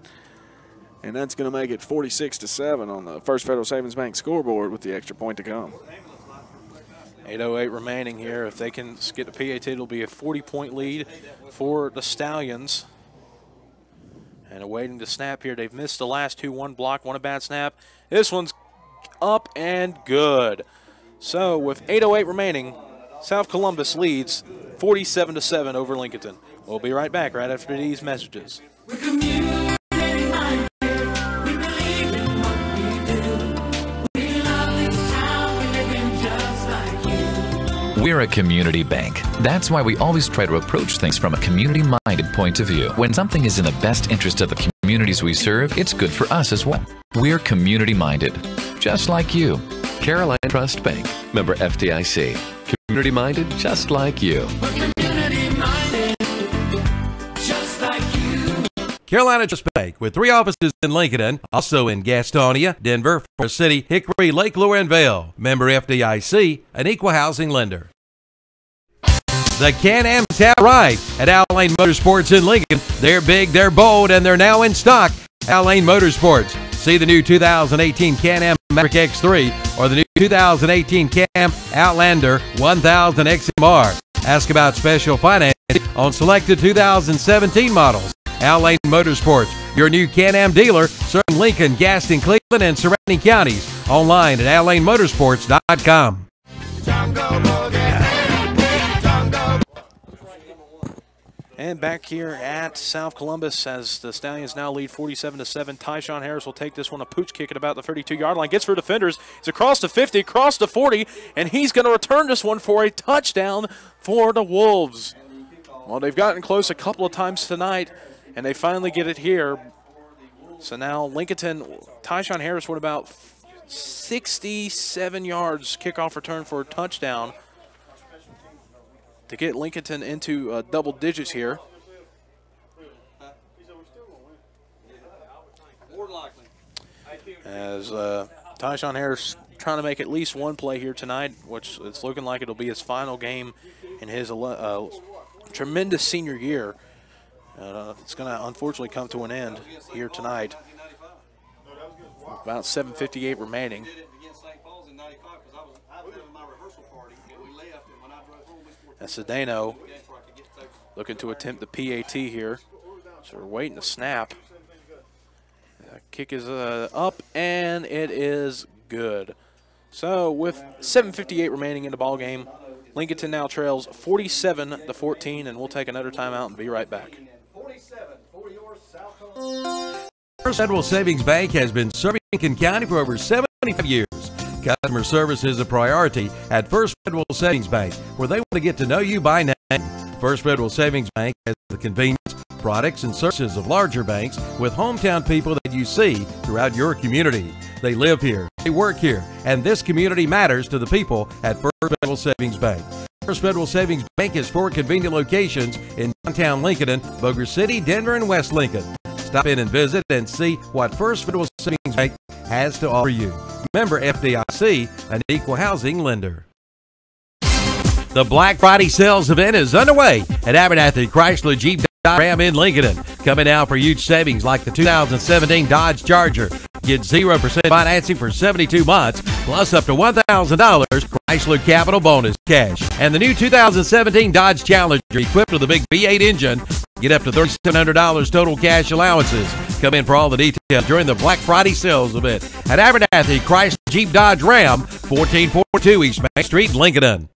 and that's going to make it 46-7 on the First Federal Savings Bank scoreboard with the extra point to come. 8:08 remaining here. If they can get the PAT, it'll be a 40-point lead for the Stallions. And awaiting the snap here. They've missed the last 2. 1 block, 1 a bad snap. This one's up and good. So with 8:08 remaining, South Columbus leads 47-7 over Lincolnton. We'll be right back right after these messages. We're a community bank. That's why we always try to approach things from a community-minded point of view. When something is in the best interest of the communities we serve, it's good for us as well. We're community-minded, just like you. Caroline Trust Bank, member FDIC. Community-minded, just like you. Carolina Trust Bank with 3 offices in Lincoln, also in Gastonia, Denver, Forest City, Hickory, Lake Lure, and Vail. Member FDIC, an equal housing lender. The Can-Am Tab Right at Outline Motorsports in Lincoln. They're big, they're bold, and they're now in stock. Outline Motorsports. See the new 2018 Can-Am Maverick X3 or the new 2018 Can-Am Outlander 1000 XMR. Ask about special financing on selected 2017 models. Outline Motorsports, your new Can-Am dealer, serving Lincoln, Gaston, Cleveland, and surrounding counties. Online at outlinemotorsports.com. And back here at South Columbus as the Stallions now lead 47-7. Tyshawn Harris will take this one, a pooch kick at about the 32-yard line. Gets for defenders. It's across the 50, across the 40, and he's going to return this one for a touchdown for the Wolves. Well, they've gotten close a couple of times tonight, and they finally get it here. So now Lincolnton, Tyshawn Harris with about 67 yards kickoff return for a touchdown to get Lincolnton into double digits here. As Tyshawn Harris trying to make at least one play here tonight, which it's looking like it'll be his final game in his tremendous senior year. It's going to unfortunately come to an end here tonight. About 7:58 remaining. And Cedeno looking to attempt the PAT here. So we're waiting to snap. Kick is up, and it is good. So with 7:58 remaining in the ball game, Lincolnton now trails 47-14, and we'll take another timeout and be right back. First Federal Savings Bank has been serving Lincoln County for over 75 years. Customer service is a priority at First Federal Savings Bank, where they want to get to know you by name. First Federal Savings Bank has the convenience, products, and services of larger banks with hometown people that you see throughout your community. They live here, they work here, and this community matters to the people at First Federal Savings Bank. First Federal Savings Bank has 4 convenient locations in downtown Lincoln, Boger City, Denver, and West Lincoln. Stop in and visit and see what First Federal Savings Bank has to offer you. Member FDIC, an equal housing lender. The Black Friday sales event is underway at Abernathy Chrysler Jeep Ram in Lincoln. Coming out for huge savings like the 2017 Dodge Charger. Get 0% financing for 72 months, plus up to $1,000 Chrysler Capital Bonus cash. And the new 2017 Dodge Challenger equipped with a big V8 engine. Get up to $3,700 total cash allowances. Come in for all the details during the Black Friday sales event at Abernathy Chrysler Jeep Dodge Ram, 1442 East Main Street, Lincoln.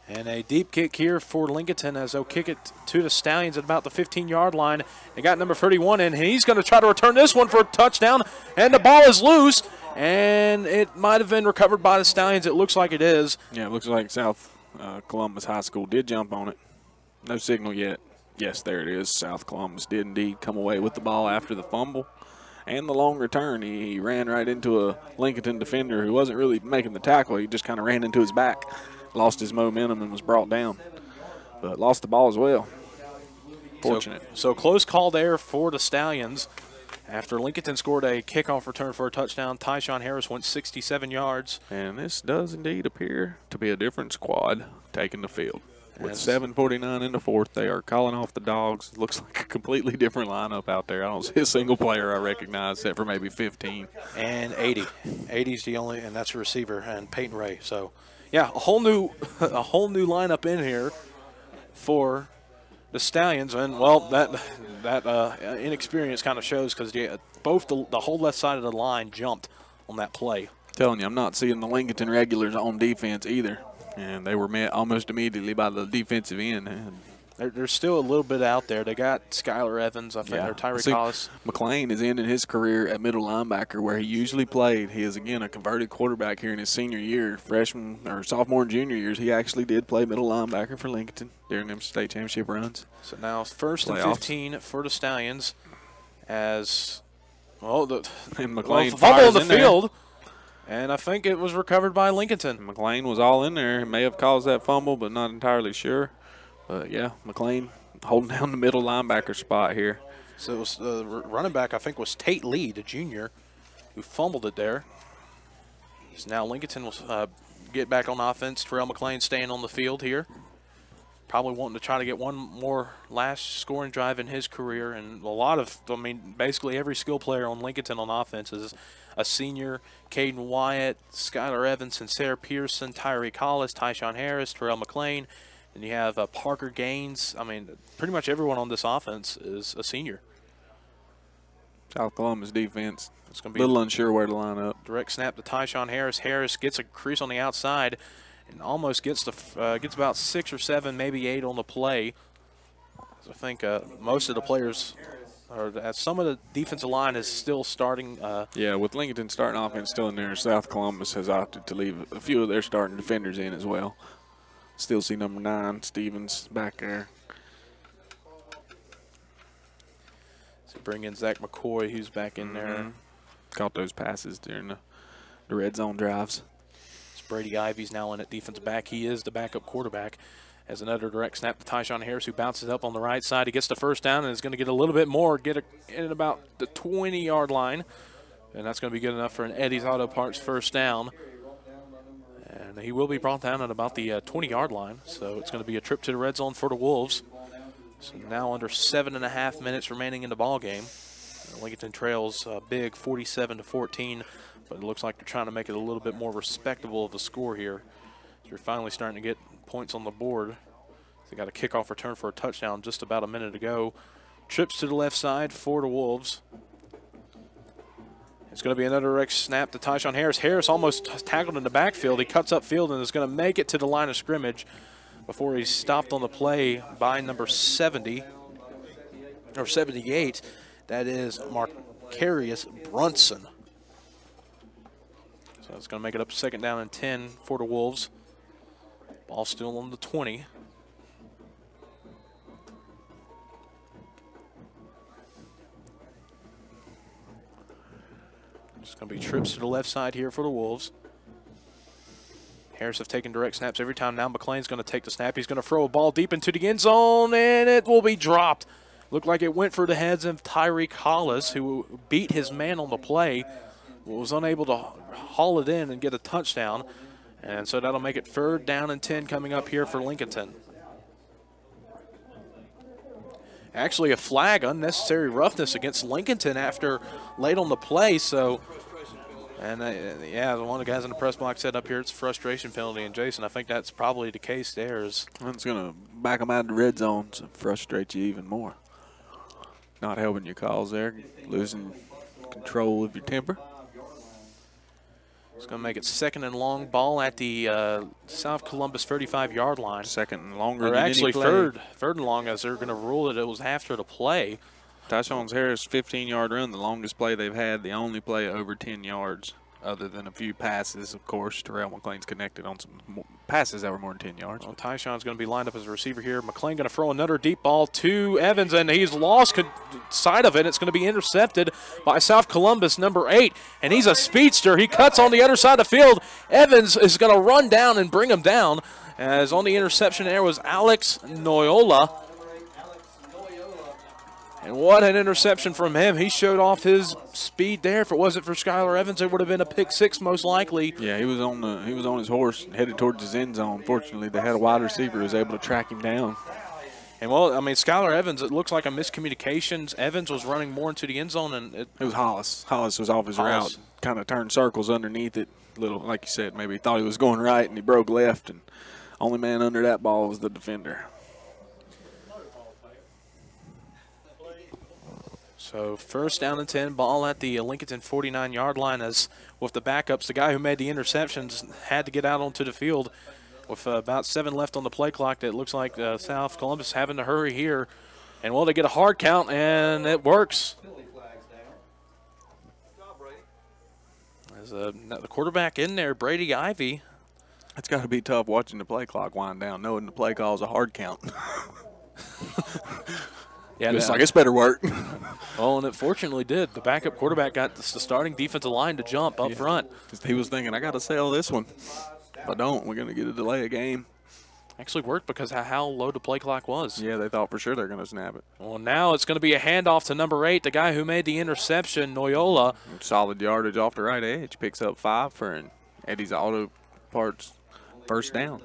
And a deep kick here for Lincolnton as they'll kick it to the Stallions at about the 15-yard line. They got number 31 in, and he's going to try to return this one for a touchdown, and the ball is loose, and it might have been recovered by the Stallions. It looks like it is. Yeah, it looks like South Columbus High School did jump on it. No signal yet. Yes, there it is. South Columbus did indeed come away with the ball after the fumble and the long return. He ran right into a Lincolnton defender who wasn't really making the tackle. He just kind of ran into his back. Lost his momentum and was brought down, but lost the ball as well. Fortunate. So close call there for the Stallions. After Lincolnton scored a kickoff return for a touchdown, Tyshawn Harris went 67 yards. And this does indeed appear to be a different squad taking the field. With 7:49 in the fourth, they are calling off the dogs. It looks like a completely different lineup out there. I don't see a single player I recognize except for maybe 15. And 80. 80's the only, and that's a receiver, and Peyton Ray. So, yeah, a whole new lineup in here for the Stallions, and well, that inexperience kind of shows because both the whole left side of the line jumped on that play. Telling you, I'm not seeing the Lincolnton regulars on defense either, and they were met almost immediately by the defensive end. There's still a little bit out there. They got Skylar Evans, I think, or Tyreek Hollis. McLean is ending his career at middle linebacker where he usually played. He is, again, a converted quarterback here in his senior year. Freshman or sophomore and junior years, he actually did play middle linebacker for Lincolnton during them state championship runs. So now first and 15 for the Stallions as, well, McLean fumble on the field. And I think it was recovered by Lincolnton. McLean was all in there. He may have caused that fumble, but not entirely sure. But, yeah, McLean holding down the middle linebacker spot here. So it was the running back, I think, was Tate Lee, the junior, who fumbled it there. So now Lincolnton will get back on offense. Terrell McLean staying on the field here. Probably wanting to try to get one more last scoring drive in his career. And a lot of, I mean, basically every skill player on Lincolnton on offense is a senior. Caden Wyatt, Skylar Evans, and Sarah Pearson, Tyreek Hollis, Tyshawn Harris, Terrell McLean. And you have Parker Gaines. I mean, pretty much everyone on this offense is a senior. South Columbus defense. It's going to be a little unsure where to line up. Direct snap to Tyshawn Harris. Harris gets a crease on the outside and almost gets about 6 or 7, maybe 8 on the play. So I think most of the players, or some of the defensive line is still starting. Yeah, with Lincolnton starting offense still in there, South Columbus has opted to leave a few of their starting defenders in as well. Still see number 9, Stevens, back there. So bring in Zach McCoy, who's back in there. Caught those passes during the red zone drives. So Brady Ivy's now in at defensive back. He is the backup quarterback. As another direct snap to Tyshawn Harris, who bounces up on the right side. He gets the first down and is going to get a little bit more, get in at about the 20-yard line. And that's going to be good enough for an Eddie's Auto Parts first down. And he will be brought down at about the 20-yard line. So it's going to be a trip to the red zone for the Wolves. So now under 7.5 minutes remaining in the ball game. Lincolnton trails big 47-14, but it looks like they're trying to make it a little bit more respectable of a score here. So you're finally starting to get points on the board. They got a kickoff return for a touchdown just about a minute ago Trips to the left side for the Wolves. It's going to be another direct snap to Tyshawn Harris. Harris almost tackled in the backfield. He cuts upfield and is going to make it to the line of scrimmage before he's stopped on the play by number 70, or 78. That is Marcarius Brunson. So it's going to make it up 2nd down and 10 for the Wolves. Ball still on the 20. It's going to be trips to the left side here for the Wolves. Harris have taken direct snaps every time. Now McLean's going to take the snap. He's going to throw a ball deep into the end zone, and it will be dropped. Looked like it went for the heads of Tyreek Hollis, who beat his man on the play, was unable to haul it in and get a touchdown. And so that'll make it 3rd down and 10 coming up here for Lincolnton. Actually, a flag, unnecessary roughness against Lincolnton after late on the play. So, and yeah, one of the guys in the press box said up here it's a frustration penalty. And Jason, I think that's probably the case there. It's going to back them out of the red zone to frustrate you even more. Not helping your calls there, losing control of your temper. It's going to make it 2nd and long. Ball at the South Columbus 35-yard line. 2nd and longer. Or than actually any play. third and long, as they're going to rule it was after the play. Tyshawn Harris 15-yard run, the longest play they've had, the only play over 10 yards, other than a few passes, of course. Terrell McLean's connected on some passes that were more than 10 yards. Well, Tyshawn's going to be lined up as a receiver here. McLean going to throw another deep ball to Evans, and he's lost sight of it. It's going to be intercepted by South Columbus, number 8, and he's a speedster. He cuts on the other side of the field. Evans is going to run down and bring him down, as on the interception there was Alex Noyola. And what an interception from him. He showed off his speed there. If it wasn't for Skylar Evans, it would have been a pick 6 most likely. Yeah, he was on his horse headed towards his end zone. Fortunately, they had a wide receiver who was able to track him down. And, well, I mean, Skylar Evans, it looks like a miscommunications. Evans was running more into the end zone. And it was Hollis. Hollis was off his route, kind of turned circles underneath it. Little, like you said, maybe he thought he was going right and he broke left. And only man under that ball was the defender. So 1st down and 10, ball at the Lincolnton 49-yard line, as with the backups, the guy who made the interceptions had to get out onto the field with about 7 left on the play clock. It looks like South Columbus having to hurry here. And, well, they get a hard count, and it works. There's the quarterback in there, Brady Ivy. It's got to be tough watching the play clock wind down, knowing the play call is a hard count. Yeah, it's like, it's better work. Well, and it fortunately did. The backup quarterback got the starting defensive line to jump up front. He was thinking, I got to sell this one. If I don't, we're going to get a delay of game. Actually worked because of how low the play clock was. Yeah, they thought for sure they're going to snap it. Well, now it's going to be a handoff to number 8, the guy who made the interception, Noyola. Solid yardage off the right edge. Picks up 5 for Eddie's Auto Parts 1st down.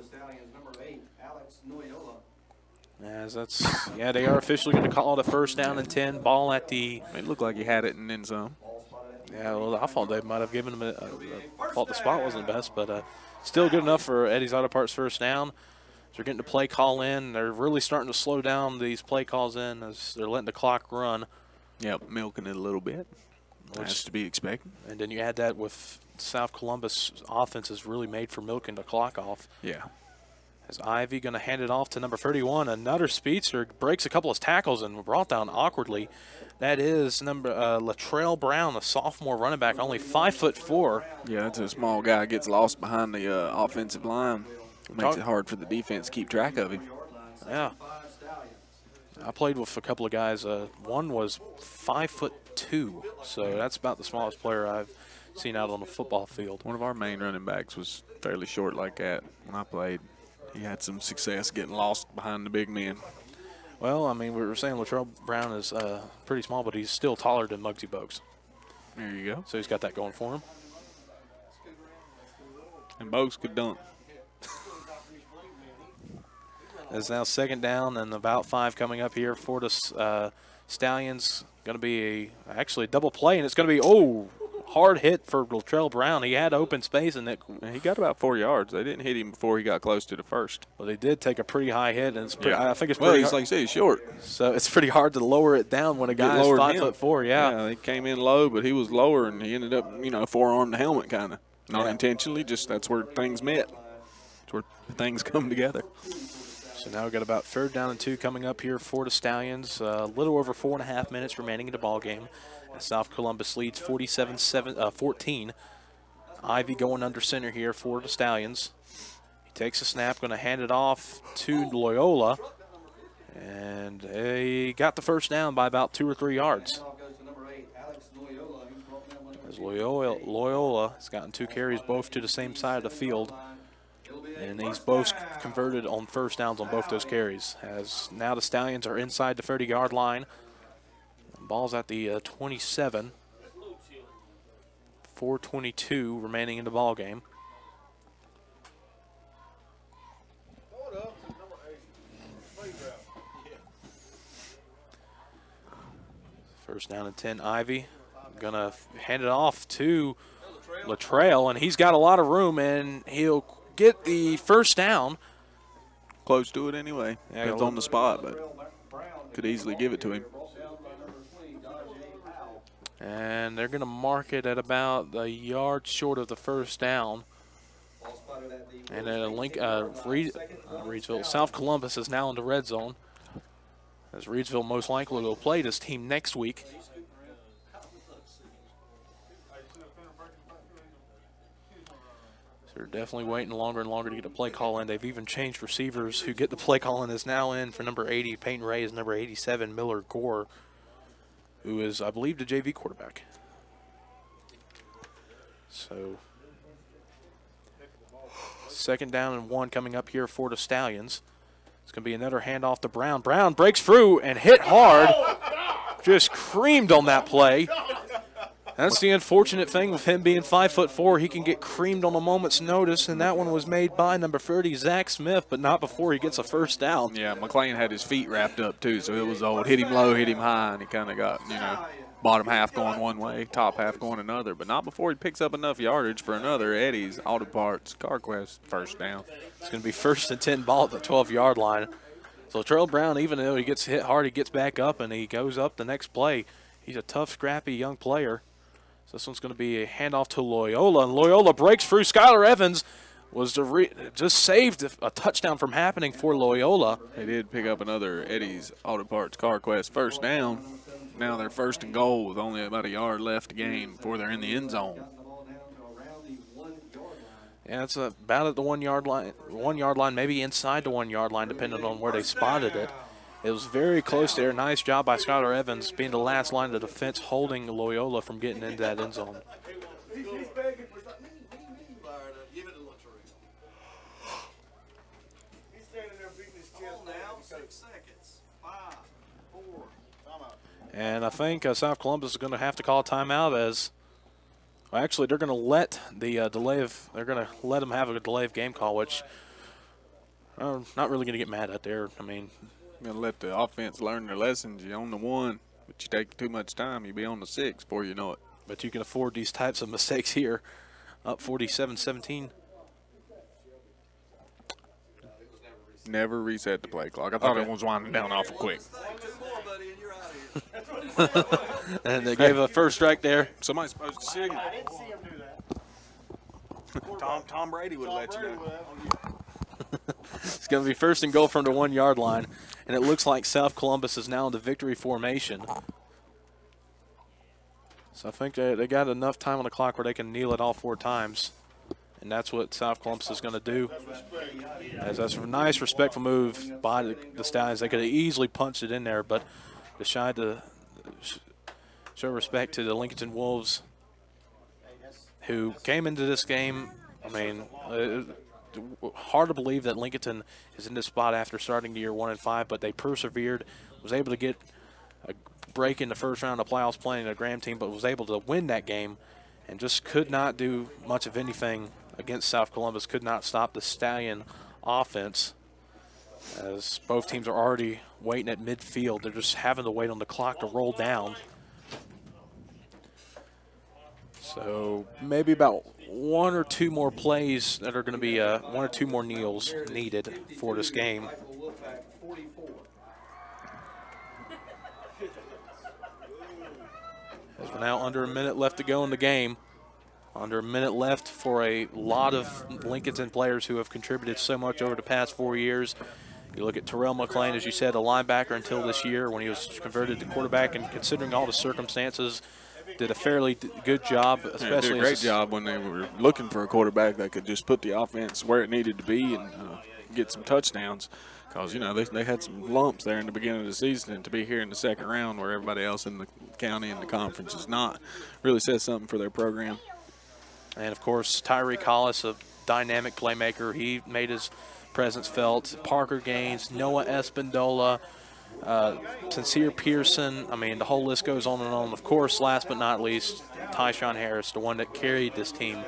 As that's, yeah, they are officially going to call it a 1st down and 10. Ball at the. It looked like he had it in end zone. Yeah, well, I thought they might have given him thought the spot wasn't best, but still good enough for Eddie's Auto Parts 1st down. So they're getting the play call in. They're really starting to slow down these play calls in as they're letting the clock run. Yep, milking it a little bit. That's to be expected. And then you add that with South Columbus offense is really made for milking the clock off. Yeah. As Ivy going to hand it off to number 31. Another speedster breaks a couple of tackles and brought down awkwardly. That is number Latrell Brown, a sophomore running back, only 5'4". Yeah, that's a small guy. Gets lost behind the offensive line. Makes it hard for the defense to keep track of him. Yeah. I played with a couple of guys. One was 5'2", so that's about the smallest player I've seen out on the football field. One of our main running backs was fairly short like that when I played. He had some success getting lost behind the big men. Well, I mean, we were saying Latrell Brown is pretty small, but he's still taller than Muggsy Bogues. There you go. So he's got that going for him. And Bogues could dunk. It's now 2nd down and about 5 coming up here for the Stallions. Going to be actually a double play, and it's going to be, hard hit for Latrell Brown. He had open space, and he got about 4 yards. They didn't hit him before he got close to the first. But they did take a pretty high hit, and it's pretty, Yeah. I think it's Well, pretty he's hard. like you said, he's short. So it's pretty hard to lower it down when a guy is 5'4". Yeah. He came in low, but he was lower, and he ended up, forearm the helmet kind of. Not intentionally, just that's where things met. That's where things come together. So now we've got about 3rd down and 2 coming up here for the Stallions. A little over 4.5 minutes remaining in the ball game. South Columbus leads 47-14. Ivy going under center here for the Stallions. He takes a snap, going to hand it off to Loyola. And he got the first down by about 2 or 3 yards. As Loyola has gotten 2 carries, both to the same side of the field. And he's both converted on first downs on both those carries. As now the Stallions are inside the 30-yard line. Ball's at the 27. 4:22 remaining in the ball game. First down and 10. Ivy gonna hand it off to Latrell, and he's got a lot of room, and he'll get the first down. Close to it anyway. Yeah, Depends on the spot, but could easily give it to him. And they're going to mark it at about a yard short of the first down. And Reedsville, South Columbus is now in the red zone, as Reedsville most likely will play this team next week. So they're definitely waiting longer and longer to get a play call in. They've even changed receivers. Who get the play call in is now in for number 80, Peyton Ray, is number 87, Miller Gore, who is, I believe, the JV quarterback. So, 2nd down and 1 coming up here for the Stallions. It's going to be another handoff to Brown. Brown breaks through and hit hard. Just creamed on that play. That's the unfortunate thing with him being 5'4". He can get creamed on a moment's notice, and that one was made by number 30, Zach Smith, but not before he gets a first down. Yeah, McLean had his feet wrapped up too, so it was old. Hit him low, hit him high, and he kind of got, bottom half going one way, top half going another, but not before he picks up enough yardage for another Eddie's Auto Parts CarQuest first down. It's going to be 1st and 10 ball at the 12-yard line. So Latrell Brown, even though he gets hit hard, he gets back up and he goes up the next play. He's a tough, scrappy young player. So this one's going to be a handoff to Loyola, and Loyola breaks through. Skylar Evans was just saved a touchdown from happening for Loyola. They did pick up another Eddie's Auto Parts CarQuest first down. Now they're 1st and goal with only about a yard left to gain before they're in the end zone. Yeah, it's about at the 1 yard line, maybe inside the 1 yard line, depending on where they spotted it. It was very close there. Nice job by Skylar Evans being the last line of the defense, holding Loyola from getting into that end zone. And I think South Columbus is going to have to call a timeout, as well, actually they're going to let the they're going to let them have a delay of game call, which I'm not really going to get mad at there. I mean, you're going to let the offense learn their lessons. You're on the 1, but you take too much time, you'll be on the 6 before you know it. But you can afford these types of mistakes here. Up 47-17. Never reset the play clock. I thought it was winding down awful quick. And they gave a first strike there. Somebody's supposed to signal. I didn't see him do that. Tom Brady would have let you know. It's going to be 1st and goal from the 1 yard line, and it looks like South Columbus is now in the victory formation. So I think they got enough time on the clock where they can kneel it all 4 times, and that's what South Columbus is going to do. As that's a nice, respectful move by the Stallions. They could have easily punched it in there, but decided to show respect to the Lincolnton Wolves, who came into this game. I mean, hard to believe that Lincolnton is in this spot after starting the year 1-5, but they persevered, was able to get a break in the first round of playoffs playing a Graham team, but was able to win that game and just could not do much of anything against South Columbus, could not stop the Stallion offense, as both teams are already waiting at midfield. They're just having to wait on the clock to roll down. So maybe about one or two more plays that are going to be one or two more kneels needed for this game. As we're now under a minute left to go in the game. Under a minute left for a lot of Lincolnton players who have contributed so much over the past 4 years. You look at Terrell McClain, as you said, a linebacker until this year when he was converted to quarterback, and considering all the circumstances, did a fairly good job. Especially did a great job when they were looking for a quarterback that could just put the offense where it needed to be and get some touchdowns. Because, you know, they had some lumps there in the beginning of the season, and to be here in the second round where everybody else in the county and the conference is not really says something for their program. And, of course, Tyreek Hollis, a dynamic playmaker. He made his presence felt. Parker Gaines, Noah Espindola, Sincere Pearson. I mean, the whole list goes on and on. Of course, last but not least, Tyshawn Harris, the one that carried this team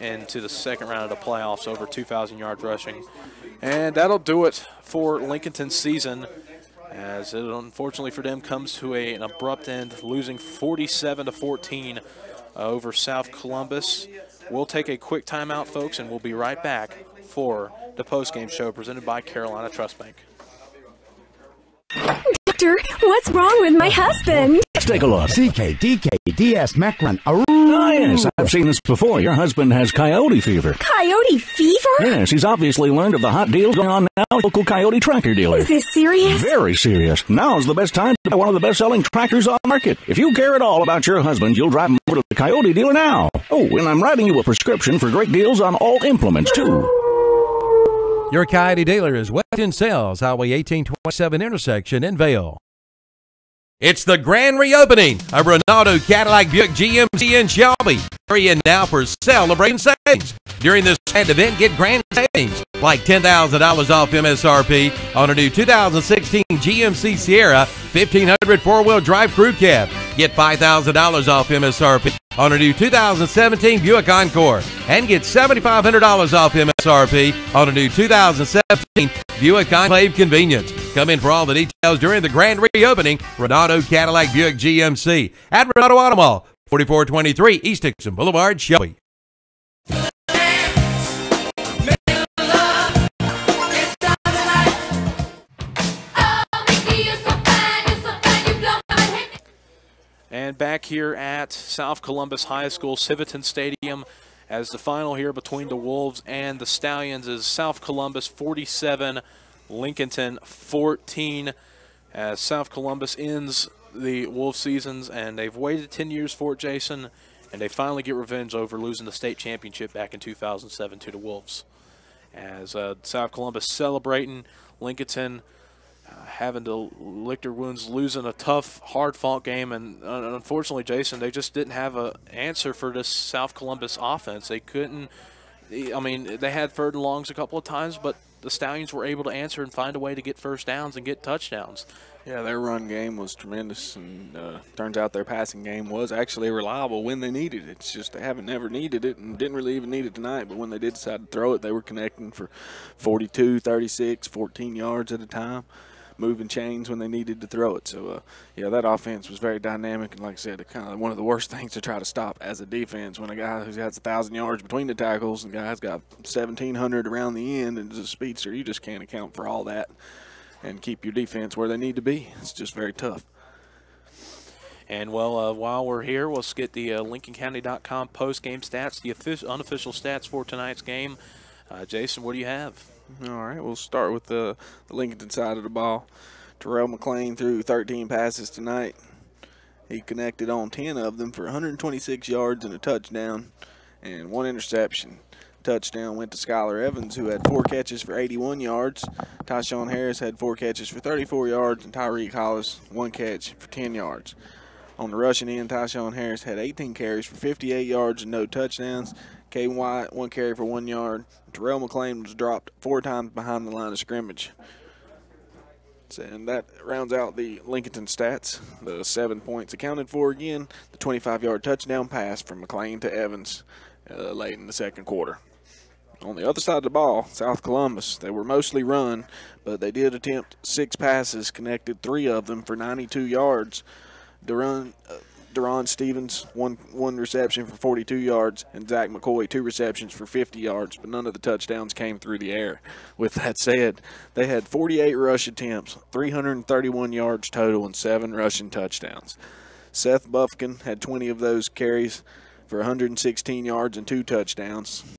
into the second round of the playoffs, over 2,000 yards rushing. And that'll do it for Lincolnton's season, as it unfortunately for them comes to an abrupt end, losing 47-14 over South Columbus. We'll take a quick timeout, folks, and we'll be right back for the postgame show presented by Carolina Trust Bank. Doctor, what's wrong with my husband? Let's take a look. CKDKDS Macron. Ah, yes, I've seen this before. Your husband has coyote fever. Coyote fever? Yes, he's obviously learned of the hot deals going on now at local coyote tractor dealer. Is this serious? Very serious. Now's the best time to buy one of the best-selling tractors on the market. If you care at all about your husband, you'll drive him over to the coyote dealer now. Oh, and I'm writing you a prescription for great deals on all implements, too. Your Coyote dealer is Weston Sales, Highway 1827 intersection in Vale. It's the grand reopening of Ronaldo Cadillac Buick GMC in Shelby. Hurry in now for celebrating savings. During this grand event, get grand savings like $10,000 off MSRP on a new 2016 GMC Sierra 1500 four-wheel drive crew cab. Get $5,000 off MSRP on a new 2017 Buick Encore, and get $7,500 off MSRP on a new 2017 Buick Enclave Convenience. Come in for all the details during the grand reopening. Ronaldo Cadillac Buick GMC at Ronaldo Auto Mall, 4423 East Dixon Boulevard, Shelby. And back here at South Columbus High School, Civitan Stadium, as the final here between the Wolves and the Stallions is South Columbus 47, Lincolnton 14. As South Columbus ends the Wolves seasons, and they've waited 10 years for it, Jason, and they finally get revenge over losing the state championship back in 2007 to the Wolves. As South Columbus celebrating, Lincolnton having to lick their wounds, losing a tough, hard-fought game. And unfortunately, Jason, they just didn't have an answer for this South Columbus offense. They couldn't – I mean, they had third and longs a couple of times, but the Stallions were able to answer and find a way to get first downs and get touchdowns. Yeah, their run game was tremendous, and turns out their passing game was actually reliable when they needed it. It's just they haven't never needed it and didn't really even need it tonight, but when they did decide to throw it, they were connecting for 42, 36, 14 yards at a time, moving chains when they needed to throw it. So, yeah, that offense was very dynamic, and like I said, kind of one of the worst things to try to stop as a defense when a guy who has 1,000 yards between the tackles and a guy's got 1,700 around the end and is a speedster, you just can't account for all that and keep your defense where they need to be. It's just very tough. And, well, while we're here, let's get the LincolnCounty.com post-game stats, the unofficial stats for tonight's game. Jason, what do you have? All right, we'll start with the Lincolnton side of the ball. Terrell McClain threw 13 passes tonight. He connected on 10 of them for 126 yards and a touchdown and one interception. Touchdown went to Skylar Evans, who had 4 catches for 81 yards. Tyshawn Harris had 4 catches for 34 yards, and Tyreek Hollis 1 catch for 10 yards. On the rushing end, Tyshawn Harris had 18 carries for 58 yards and no touchdowns. Kay White, 1 carry for 1 yard. Terrell McClain was dropped 4 times behind the line of scrimmage. And that rounds out the Lincolnton stats. The 7 points accounted for again. The 25-yard touchdown pass from McClain to Evans late in the second quarter. On the other side of the ball, South Columbus, they were mostly run, but they did attempt 6 passes, connected 3 of them for 92 yards. Duran Deron Stevens, one reception for 42 yards, and Zach McCoy, 2 receptions for 50 yards, but none of the touchdowns came through the air. With that said, they had 48 rush attempts, 331 yards total, and 7 rushing touchdowns. Seth Buffkin had 20 of those carries for 116 yards and 2 touchdowns.